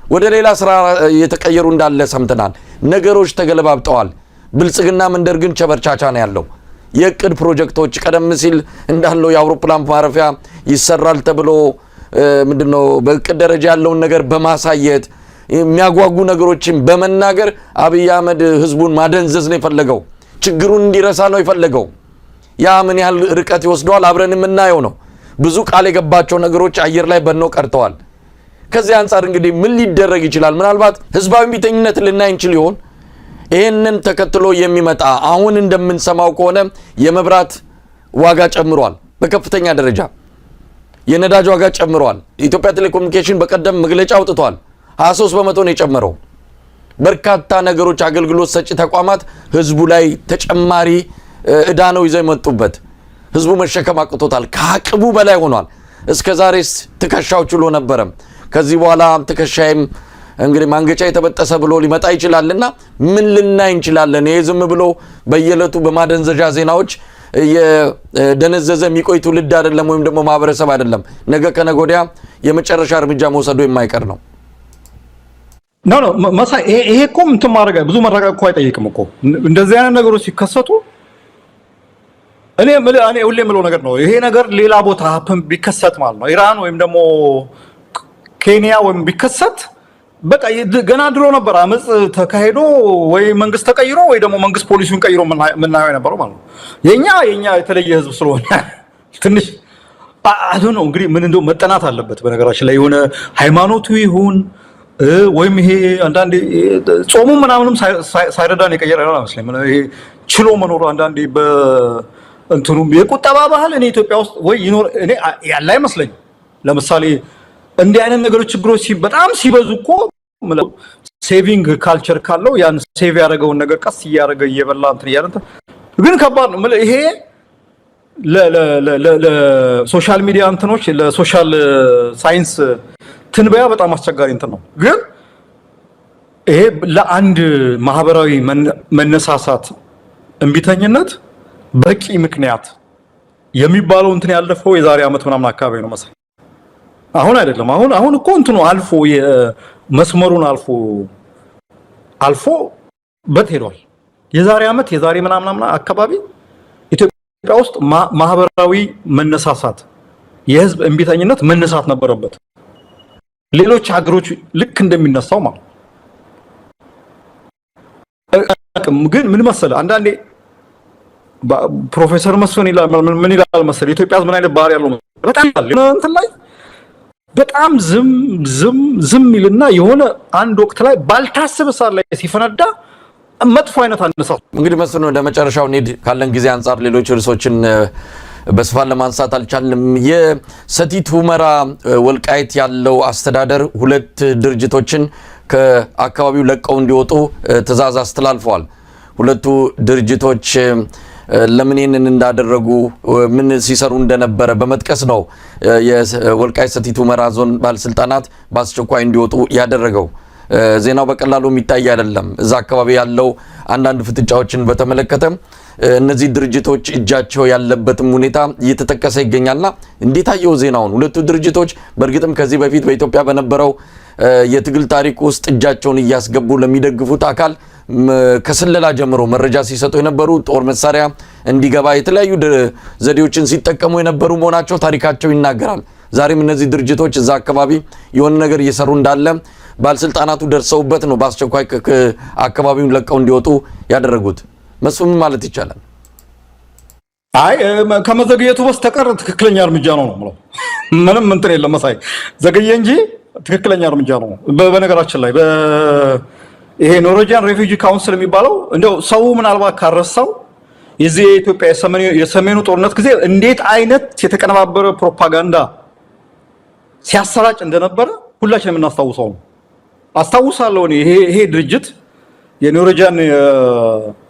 ወደ ሌላ ስራ እየተቀየሩ እንዳለ ሰምተናል። ነገሮች ተገለባብጠዋል። ብልጽግና መንደር ግን ቸበርቻቻ ነው ያለው። የቅድ ፕሮጀክቶች ቀደም ሲል እንዳለው የአውሮፕላን ማረፊያ ይሰራል ተብሎ ምንድነው በቅድ ደረጃ ያለውን ነገር በማሳየት የሚያጓጉ ነገሮችን በመናገር አብይ አህመድ ህዝቡን ማደንዘዝ ነው የፈለገው። ችግሩን እንዲረሳ ነው የፈለገው። ያ ምን ያህል ርቀት ይወስደዋል አብረን የምናየው ነው። ብዙ ቃል የገባቸው ነገሮች አየር ላይ በነው ቀርተዋል። ከዚህ አንፃር እንግዲህ ምን ሊደረግ ይችላል? ምናልባት ህዝባዊ ቢተኝነት ልናይ እንችል ይሆን? ይሄንን ተከትሎ የሚመጣ አሁን እንደምንሰማው ከሆነ የመብራት ዋጋ ጨምሯል በከፍተኛ ደረጃ፣ የነዳጅ ዋጋ ጨምሯል። ኢትዮጵያ ቴሌኮሙኒኬሽን በቀደም መግለጫ አውጥቷል። 23 በመቶ ነው የጨመረው። በርካታ ነገሮች አገልግሎት ሰጪ ተቋማት ህዝቡ ላይ ተጨማሪ ዕዳ ነው ይዘው የመጡበት። ህዝቡ መሸከም አቅቶታል። ከአቅሙ በላይ ሆኗል። እስከዛሬስ ትከሻው ችሎ ነበረ። ከዚህ በኋላ ትከሻይም እንግዲህ ማንገጫ የተበጠሰ ብሎ ሊመጣ ይችላልና ምን ልናይ እንችላለን? ይሄ ዝም ብሎ በየለቱ በማደንዘዣ ዜናዎች የደነዘዘ የሚቆይ ትውልድ አይደለም፣ ወይም ደግሞ ማህበረሰብ አይደለም። ነገ ከነገ ወዲያ የመጨረሻ እርምጃ መውሰዱ የማይቀር ነው። ኖ መሳይ ይሄ እኮ እንትን ማድረግ ብዙ መረጋጋት እኮ አይጠይቅም እኮ እንደዚህ አይነት ነገሮች ሲከሰቱ እኔ ሁሌ የምለው ነገር ነው። ይሄ ነገር ሌላ ቦታ ሀፕን ቢከሰት ማለት ነው ኢራን ወይም ደግሞ ኬንያ ወይም ቢከሰት በቃ ገና ድሮ ነበር አመጽ ተካሂዶ ወይ መንግስት ተቀይሮ ወይ ደግሞ መንግስት ፖሊሲውን ቀይሮ ምናየው ነበር ማለት ነው። የኛ የተለየ ህዝብ ስለሆነ ትንሽ አሁን ነው እንግዲህ ምን እንደው መጠናት አለበት። በነገራችን ላይ የሆነ ሃይማኖቱ ይሁን ወይም ይሄ አንዳንዴ ጾሙ ምናምንም ሳይረዳን የቀየረ ነው አይመስልም። ይሄ ችሎ መኖሩ አንዳንዴ በእንትኑ የቁጠባ ባህል እኔ ኢትዮጵያ ውስጥ ወይ ይኖር እኔ ያለ አይመስለኝ። ለምሳሌ እንዲህ አይነት ነገሮች ችግሮች በጣም ሲበዙ እኮ ሴቪንግ ካልቸር ካለው ያን ሴቭ ያደረገውን ነገር ቀስ እያደረገ እየበላ እንትን እያደረገ ግን ከባድ ነው። ይሄ ለሶሻል ሚዲያ እንትኖች ለሶሻል ሳይንስ ትንበያ በጣም አስቸጋሪ እንትን ነው። ግን ይሄ ለአንድ ማህበራዊ መነሳሳት እንቢተኝነት በቂ ምክንያት የሚባለው እንትን ያለፈው የዛሬ ዓመት ምናምን አካባቢ ነው መሰለኝ። አሁን አይደለም። አሁን እኮ እንትኑ አልፎ መስመሩን አልፎ በት ሄዷል። የዛሬ ዓመት የዛሬ ምናምን አካባቢ ኢትዮጵያ ውስጥ ማህበራዊ መነሳሳት የህዝብ እንቢተኝነት መነሳት ነበረበት። ሌሎች ሀገሮች ልክ እንደሚነሳው ማለት ግን ምን መሰለ አንዳንዴ ፕሮፌሰር መስፍን ይላል ምን ይላል መሰለ ኢትዮጵያ ምን አይነት ባህሪ ያለው በጣም እንትን ላይ በጣም ዝም ይልና የሆነ አንድ ወቅት ላይ ባልታሰበ ሰዓት ላይ ሲፈነዳ መጥፎ አይነት አነሳስ። እንግዲህ መስፍን ወደ መጨረሻው እንሂድ ካለን ጊዜ አንፃር ሌሎች ርዕሶችን በስፋት ለማንሳት አልቻልንም። የሰቲት ሁመራ ወልቃይት ያለው አስተዳደር ሁለት ድርጅቶችን ከአካባቢው ለቀው እንዲወጡ ትዕዛዝ አስተላልፈዋል። ሁለቱ ድርጅቶች ለምን ይህንን እንዳደረጉ ምን ሲሰሩ እንደነበረ በመጥቀስ ነው የወልቃይት ሰቲት ሁመራ ዞን ባለስልጣናት በአስቸኳይ እንዲወጡ ያደረገው። ዜናው በቀላሉ የሚታይ አይደለም። እዛ አካባቢ ያለው አንዳንድ ፍጥጫዎችን በተመለከተ እነዚህ ድርጅቶች እጃቸው ያለበትም ሁኔታ እየተጠቀሰ ይገኛልና እንዴት አየው ዜናውን? ሁለቱ ድርጅቶች በእርግጥም ከዚህ በፊት በኢትዮጵያ በነበረው የትግል ታሪክ ውስጥ እጃቸውን እያስገቡ ለሚደግፉት አካል ከስለላ ጀምሮ መረጃ ሲሰጡ የነበሩ ጦር መሳሪያ እንዲገባ የተለያዩ ዘዴዎችን ሲጠቀሙ የነበሩ መሆናቸው ታሪካቸው ይናገራል። ዛሬም እነዚህ ድርጅቶች እዛ አካባቢ የሆነ ነገር እየሰሩ እንዳለ ባለስልጣናቱ ደርሰውበት ነው በአስቸኳይ አካባቢውን ለቀው እንዲወጡ ያደረጉት። መስፍን ማለት ይቻላል አይ ከመዘግየቱ በስተቀር ትክክለኛ እርምጃ ነው ነው ምንም እንትን የለም። መሳይ ዘገየ እንጂ ትክክለኛ እርምጃ ነው። በነገራችን ላይ ይሄ ኖርዌጂያን ሬፊጂ ካውንስል የሚባለው እንደው ሰው ምናልባት ካረሳው የዚህ የኢትዮጵያ የሰሜኑ ጦርነት ጊዜ እንዴት አይነት የተቀነባበረ ፕሮፓጋንዳ ሲያሰራጭ እንደነበረ ሁላችንም የምናስታውሰው ነው። አስታውሳለሁ ይሄ ድርጅት የኖርዌጂያን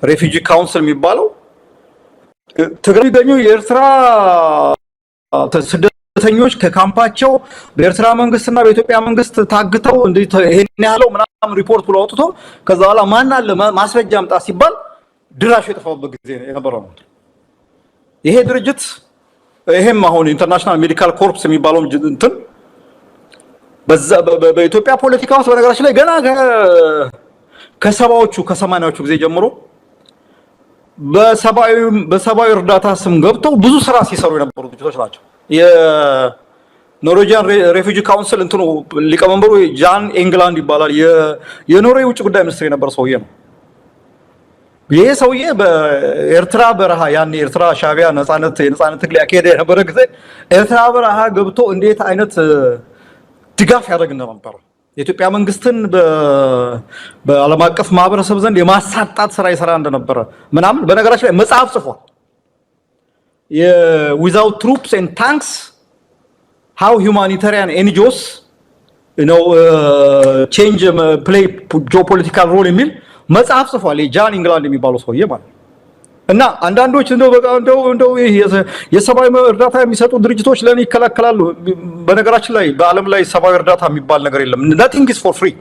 ሬፊጂ ካውንስል የሚባለው ትግራይ የሚገኙ የኤርትራ ስደተኞች ከካምፓቸው በኤርትራ መንግስትና በኢትዮጵያ መንግስት ታግተው ይሄን ያለው ምናምን ሪፖርት ብሎ አውጥቶ ከዛ በኋላ ማን አለ ማስረጃ አምጣ ሲባል ድራሽ የጠፋበት ጊዜ የነበረው ነው ይሄ ድርጅት። ይሄም አሁን ኢንተርናሽናል ሜዲካል ኮርፕስ የሚባለው እንትን በኢትዮጵያ ፖለቲካ ውስጥ በነገራችን ላይ ገና ከሰማንያዎቹ ጊዜ ጀምሮ በሰብአዊ እርዳታ ስም ገብተው ብዙ ስራ ሲሰሩ የነበሩ ድርጅቶች ናቸው። የኖርዌጂያን ሬፊጂ ካውንስል እንትኑ ሊቀመንበሩ ጃን ኤንግላንድ ይባላል። የኖርዌይ ውጭ ጉዳይ ሚኒስትር የነበረ ሰውዬ ነው። ይሄ ሰውዬ በኤርትራ በረሃ ያን ኤርትራ ሻዕቢያ የነጻነት ትግል ያካሄደ የነበረ ጊዜ ኤርትራ በረሃ ገብቶ እንዴት አይነት ድጋፍ ያደርግ እንደነበረ የኢትዮጵያ መንግስትን በዓለም አቀፍ ማህበረሰብ ዘንድ የማሳጣት ስራ ይሰራ እንደነበረ ምናምን በነገራችን ላይ መጽሐፍ ጽፏል። የዊዛውት ትሩፕስ ኤንድ ታንክስ ሃው ሁማኒታሪያን ኤንጂኦስ ቼንጅ ፕሌይ ጂኦፖለቲካል ሮል የሚል መጽሐፍ ጽፏል። ጃን ኢንግላንድ የሚባለው ሰውዬ ማለት እና አንዳንዶች እንደው የሰብአዊ እርዳታ የሚሰጡ ድርጅቶች ለኔ ይከላከላሉ። በነገራችን ላይ በአለም ላይ ሰብአዊ እርዳታ የሚባል ነገር የለም። nothing is for free።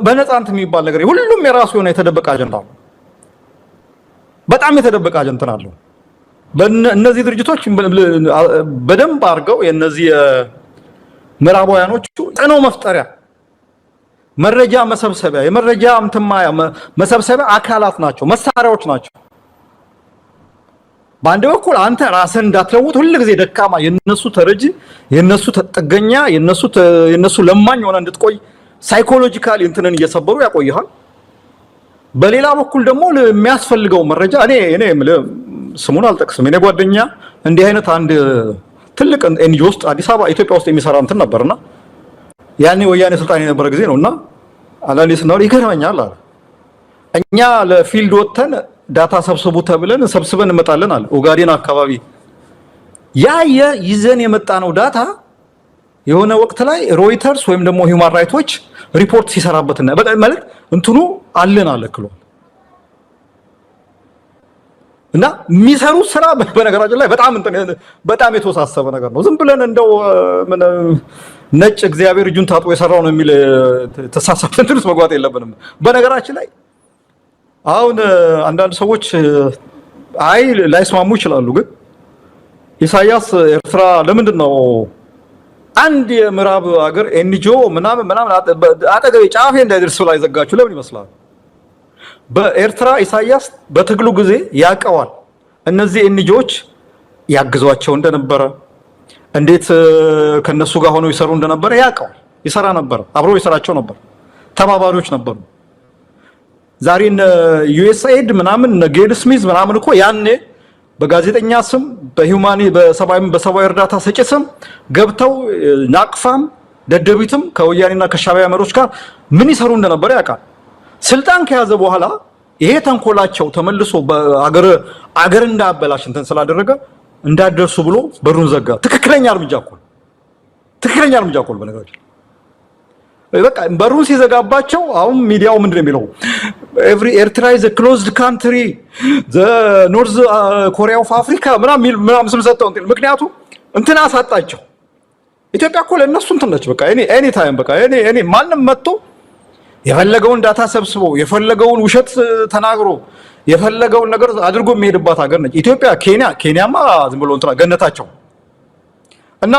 በነፃ እንትን የሚባል ነገር ሁሉም የራሱ የሆነ የተደበቀ አጀንዳ አለው። በጣም የተደበቀ አጀንዳ አለው። በእነዚህ ድርጅቶች በደንብ አድርገው የነዚህ ምዕራባውያኖቹ ተጽዕኖ መፍጠሪያ መረጃ መሰብሰቢያ የመረጃ እንትማያ መሰብሰቢያ አካላት ናቸው፣ መሳሪያዎች ናቸው። በአንድ በኩል አንተ ራስን እንዳትለውጥ ሁሉ ጊዜ ደካማ የነሱ ተረጂ የነሱ ተጠገኛ የነሱ ለማኝ ሆነ እንድትቆይ ሳይኮሎጂካሊ እንትንን እየሰበሩ ያቆይሃል። በሌላ በኩል ደግሞ የሚያስፈልገው መረጃ እኔ ስሙን አልጠቅስም። እኔ ጓደኛ እንዲህ አይነት አንድ ትልቅ ኤንጂኦ ውስጥ አዲስ አበባ ኢትዮጵያ ውስጥ የሚሰራ እንትን ነበርና ያኔ ወያኔ ስልጣን የነበረ ጊዜ ነውና አላሊስ ነው ይገርመኛል አለ። እኛ ለፊልድ ወተን ዳታ ሰብስቡ ተብለን ሰብስበን እንመጣለን አለ። ኦጋዴን አካባቢ ይዘን የመጣ ነው ዳታ የሆነ ወቅት ላይ ሮይተርስ ወይም ደግሞ ሂውማን ራይቶች ሪፖርት ሲሰራበትና ማለት እንትኑ አለን አለክሎ እና የሚሰሩ ስራ በነገራችን ላይ በጣም የተወሳሰበ ነገር ነው። ዝም ብለን እንደው ነጭ እግዚአብሔር እጁን ታጥቦ የሰራው ነው የሚል ተሳሳተ እንትን ውስጥ መግባት የለብንም። በነገራችን ላይ አሁን አንዳንድ ሰዎች ላይስማሙ ይችላሉ። ግን ኢሳያስ ኤርትራ ለምንድን ነው አንድ የምዕራብ ሀገር ኤንጂኦ ምናምን አጠገቤ ጫፌ እንዳይደርስ ላይ ዘጋችሁ ለምን ይመስላል? በኤርትራ ኢሳያስ በትግሉ ጊዜ ያቀዋል እነዚህ ኤንጂኦዎች ያግዟቸው እንደነበረ እንዴት ከነሱ ጋር ሆነው ይሰሩ እንደነበረ ያቀዋል። ይሰራ ነበር፣ አብሮ ይሰራቸው ነበር፣ ተባባሪዎች ነበሩ። ዛሬ ዩኤስኤድ ምናምን ጌል ስሚዝ ምናምን እኮ ያኔ በጋዜጠኛ ስም በሰብአዊ እርዳታ ሰጪ ስም ገብተው ናቅፋም ደደቢትም ከወያኔና ከሻዕቢያ መሪዎች ጋር ምን ይሰሩ እንደነበረ ያውቃል። ስልጣን ከያዘ በኋላ ይሄ ተንኮላቸው ተመልሶ አገር እንዳበላሽ እንትን ስላደረገ እንዳደርሱ ብሎ በሩን ዘጋ። ትክክለኛ እርምጃ እኮ በነገራችን በቃ በሩን ሲዘጋባቸው አሁን ሚዲያው ምንድነው የሚለው every ኤርትራ is a closed country the north korea of africa ምናምን ስም ሰጠው። ምክንያቱም እንትን አሳጣቸው። ኢትዮጵያ እኮ ለእነሱ እንትን ነች። በቃ ኤኒ ታይም በቃ እኔ ማንም መጥቶ የፈለገውን ዳታ ሰብስቦ የፈለገውን ውሸት ተናግሮ የፈለገውን ነገር አድርጎ የሚሄድባት ሀገር ነች ኢትዮጵያ። ኬንያማ ዝም ብሎ እንትና ገነታቸው እና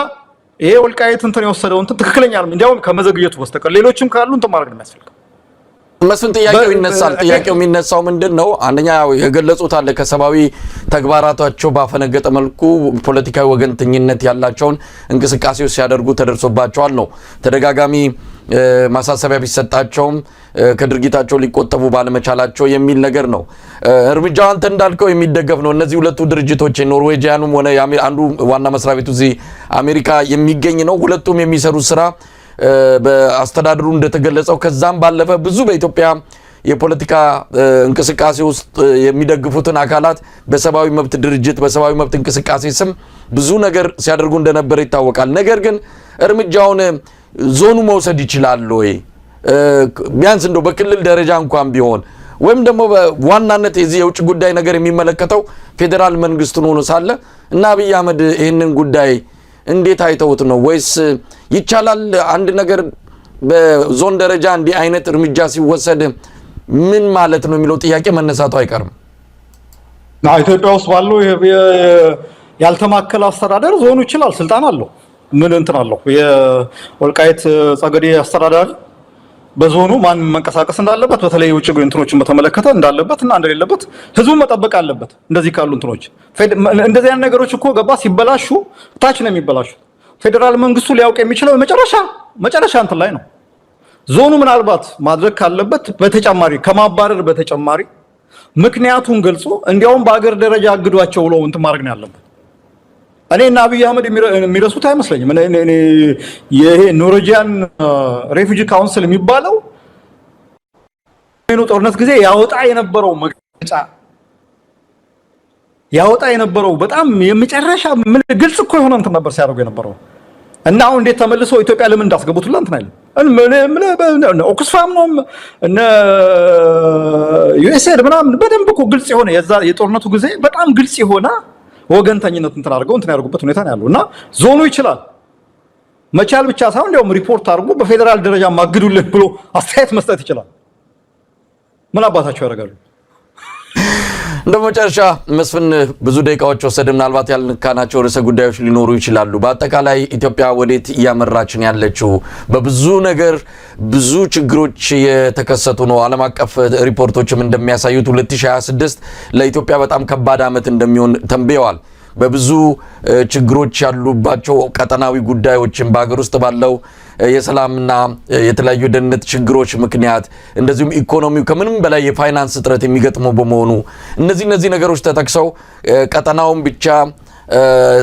ይሄ ወልቃይት እንትን የወሰደው እንትን ትክክለኛ ነው። እንዲያውም ከመዘግየቱ በስተቀር ሌሎችም ካሉ እንትን ማድረግ ነው የሚያስፈልገው። መስፍን ጥያቄው የሚነሳው ምንድነው? አንደኛ የገለጹት አለ ከሰባዊ ተግባራታቸው ባፈነገጠ መልኩ ፖለቲካዊ ወገንተኝነት ያላቸውን እንቅስቃሴዎች ሲያደርጉ ተደርሶባቸዋል ነው። ተደጋጋሚ ማሳሰቢያ ቢሰጣቸውም ከድርጊታቸው ሊቆጠቡ ባለመቻላቸው የሚል ነገር ነው። እርምጃው አንተ እንዳልከው የሚደገፍ ነው። እነዚህ ሁለቱ ድርጅቶች ኖርዌጂያኑም ሆነ አንዱ ዋና መስሪያ ቤቱ እዚህ አሜሪካ የሚገኝ ነው። ሁለቱም የሚሰሩት ስራ በአስተዳደሩ እንደተገለጸው ከዛም ባለፈ ብዙ በኢትዮጵያ የፖለቲካ እንቅስቃሴ ውስጥ የሚደግፉትን አካላት በሰብአዊ መብት ድርጅት በሰብአዊ መብት እንቅስቃሴ ስም ብዙ ነገር ሲያደርጉ እንደነበረ ይታወቃል። ነገር ግን እርምጃውን ዞኑ መውሰድ ይችላል ወይ? ቢያንስ እንደው በክልል ደረጃ እንኳን ቢሆን ወይም ደግሞ በዋናነት የዚህ የውጭ ጉዳይ ነገር የሚመለከተው ፌደራል መንግስቱን ሆኖ ሳለ እና አብይ አህመድ ይህንን ጉዳይ እንዴት አይተውት ነው? ወይስ ይቻላል አንድ ነገር በዞን ደረጃ እንዲህ አይነት እርምጃ ሲወሰድ ምን ማለት ነው የሚለው ጥያቄ መነሳቱ አይቀርም። ኢትዮጵያ ውስጥ ባለው ያልተማከለ አስተዳደር ዞኑ ይችላል፣ ስልጣን አለው፣ ምን እንትን አለው። የወልቃይት ጸገዴ አስተዳዳሪ በዞኑ ማን መንቀሳቀስ እንዳለበት በተለይ ውጭ እንትኖችን በተመለከተ እንዳለበት እና እንደሌለበት ህዝቡ መጠበቅ አለበት። እንደዚህ ካሉ እንትኖች እንደዚህ አይነት ነገሮች እኮ ገባ ሲበላሹ ታች ነው የሚበላሹ። ፌደራል መንግስቱ ሊያውቅ የሚችለው መጨረሻ እንትን ላይ ነው። ዞኑ ምናልባት ማድረግ ካለበት በተጨማሪ ከማባረር በተጨማሪ ምክንያቱን ገልጾ እንዲያውም በአገር ደረጃ አግዷቸው ብሎ እንትን ማድረግ ነው ያለበት። እኔና አብይ አህመድ የሚረሱት አይመስለኝም። ይሄ ኖርዌጂያን ሬፊጂ ካውንስል የሚባለው ጦርነት ጊዜ ያወጣ የነበረው መግለጫ በጣም የመጨረሻ ግልጽ እኮ የሆነ እንትን ነበር ሲያደርጉ የነበረው። እና አሁን እንዴት ተመልሶ ኢትዮጵያ ለምን እንዳስገቡትላ እንትን አይደለም ኦክስፋም ነው እነ ዩኤስኤድ ምናምን በደንብ እኮ ግልጽ የሆነ የጦርነቱ ጊዜ በጣም ግልጽ የሆነ ወገንተኝነት እንትን አድርገው እንትን ያደርጉበት ሁኔታ ነው ያለው እና ዞኑ ይችላል መቻል ብቻ ሳይሆን እንደውም ሪፖርት አድርጎ በፌደራል ደረጃ ማግዱልን ብሎ አስተያየት መስጠት ይችላል። ምን አባታቸው ያደርጋሉ? እንደ መጨረሻ መስፍን ብዙ ደቂቃዎች ወሰደ። ምናልባት ያልነካናቸው ርዕሰ ጉዳዮች ሊኖሩ ይችላሉ። በአጠቃላይ ኢትዮጵያ ወዴት እያመራች ነው ያለችው? በብዙ ነገር ብዙ ችግሮች የተከሰቱ ነው። ዓለም አቀፍ ሪፖርቶችም እንደሚያሳዩት 2026 ለኢትዮጵያ በጣም ከባድ ዓመት እንደሚሆን ተንብየዋል። በብዙ ችግሮች ያሉባቸው ቀጠናዊ ጉዳዮችን በሀገር ውስጥ ባለው የሰላምና የተለያዩ ደህንነት ችግሮች ምክንያት እንደዚሁም ኢኮኖሚው ከምንም በላይ የፋይናንስ እጥረት የሚገጥመው በመሆኑ እነዚህ ነገሮች ተጠቅሰው ቀጠናውን ብቻ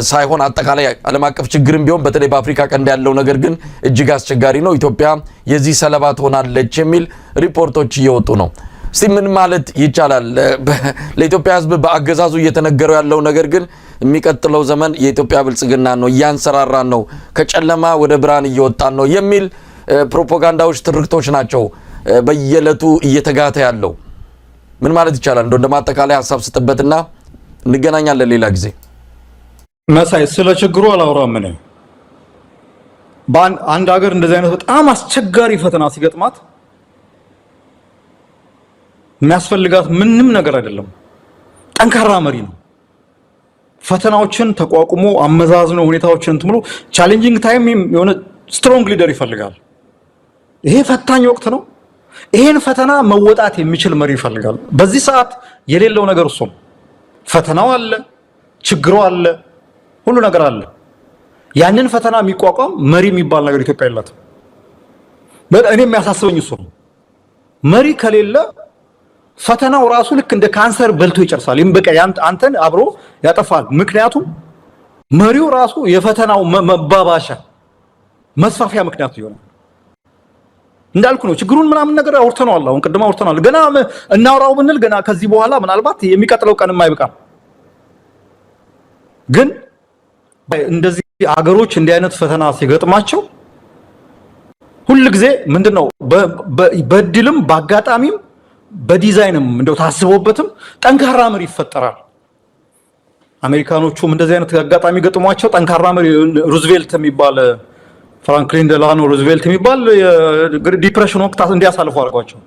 ሳይሆን አጠቃላይ ዓለም አቀፍ ችግርም ቢሆን በተለይ በአፍሪካ ቀንድ ያለው ነገር ግን እጅግ አስቸጋሪ ነው። ኢትዮጵያ የዚህ ሰለባ ትሆናለች የሚል ሪፖርቶች እየወጡ ነው። እስቲ ምን ማለት ይቻላል? ለኢትዮጵያ ሕዝብ በአገዛዙ እየተነገረው ያለው ነገር ግን የሚቀጥለው ዘመን የኢትዮጵያ ብልጽግና ነው፣ እያንሰራራን ነው፣ ከጨለማ ወደ ብርሃን እየወጣን ነው የሚል ፕሮፓጋንዳዎች፣ ትርክቶች ናቸው በየዕለቱ እየተጋተ ያለው። ምን ማለት ይቻላል? እንደ ማጠቃላይ ሐሳብ ስጥበትና እንገናኛለን ሌላ ጊዜ። መሳይ ስለ ችግሩ አላወራም። ምን አንድ ሀገር እንደዚህ አይነት በጣም አስቸጋሪ ፈተና ሲገጥማት የሚያስፈልጋት ምንም ነገር አይደለም፣ ጠንካራ መሪ ነው። ፈተናዎችን ተቋቁሞ አመዛዝኖ ሁኔታዎችን እንትምሎ ቻሌንጂንግ ታይም የሆነ ስትሮንግ ሊደር ይፈልጋል። ይሄ ፈታኝ ወቅት ነው። ይሄን ፈተና መወጣት የሚችል መሪ ይፈልጋል። በዚህ ሰዓት የሌለው ነገር እሱ ነው። ፈተናው አለ፣ ችግሩ አለ፣ ሁሉ ነገር አለ። ያንን ፈተና የሚቋቋም መሪ የሚባል ነገር ኢትዮጵያ የላትም። እኔ የሚያሳስበኝ እሱ ነው። መሪ ከሌለ ፈተናው ራሱ ልክ እንደ ካንሰር በልቶ ይጨርሳል። በቃ አንተን አብሮ ያጠፋል። ምክንያቱም መሪው ራሱ የፈተናው መባባሻ መስፋፊያ ምክንያት ይሆናል። እንዳልኩ ነው። ችግሩን ምናምን ነገር አውርተናል። አሁን ቅድም አውርተናል። ገና እናውራው ብንል ገና ከዚህ በኋላ ምናልባት የሚቀጥለው ቀንም አይበቃም። ግን እንደዚህ አገሮች እንዲህ አይነት ፈተና ሲገጥማቸው ሁልጊዜ ምንድነው በድልም በአጋጣሚም በዲዛይንም እንደው ታስቦበትም ጠንካራ መሪ ይፈጠራል። አሜሪካኖቹም እንደዚህ አይነት አጋጣሚ ገጥሟቸው ጠንካራ መሪ ሩዝቬልት የሚባል ፍራንክሊን ዴላኖ ሩዝቬልት የሚባል ዲፕሬሽን ወቅት እንዲያሳልፉ አድርጓቸው።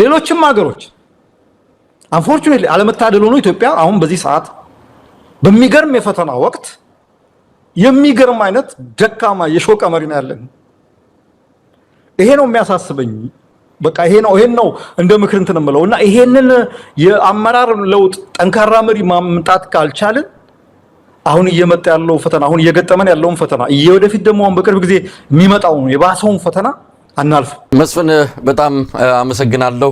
ሌሎችም ሀገሮች አንፎርቹኔትሊ አለመታደል ሆኖ ኢትዮጵያ አሁን በዚህ ሰዓት በሚገርም የፈተና ወቅት የሚገርም አይነት ደካማ የሾቀ መሪ ነው ያለን። ይሄ ነው የሚያሳስበኝ። በቃ ይሄን ነው እንደ ምክር እንትን እምለው እና ይሄንን የአመራር ለውጥ ጠንካራ መሪ ማምጣት ካልቻልን አሁን እየመጣ ያለው ፈተና አሁን እየገጠመን ያለውን ፈተና ወደፊት ደግሞ አሁን በቅርብ ጊዜ የሚመጣው የባሰውን ፈተና አናልፍ። መስፍን በጣም አመሰግናለሁ።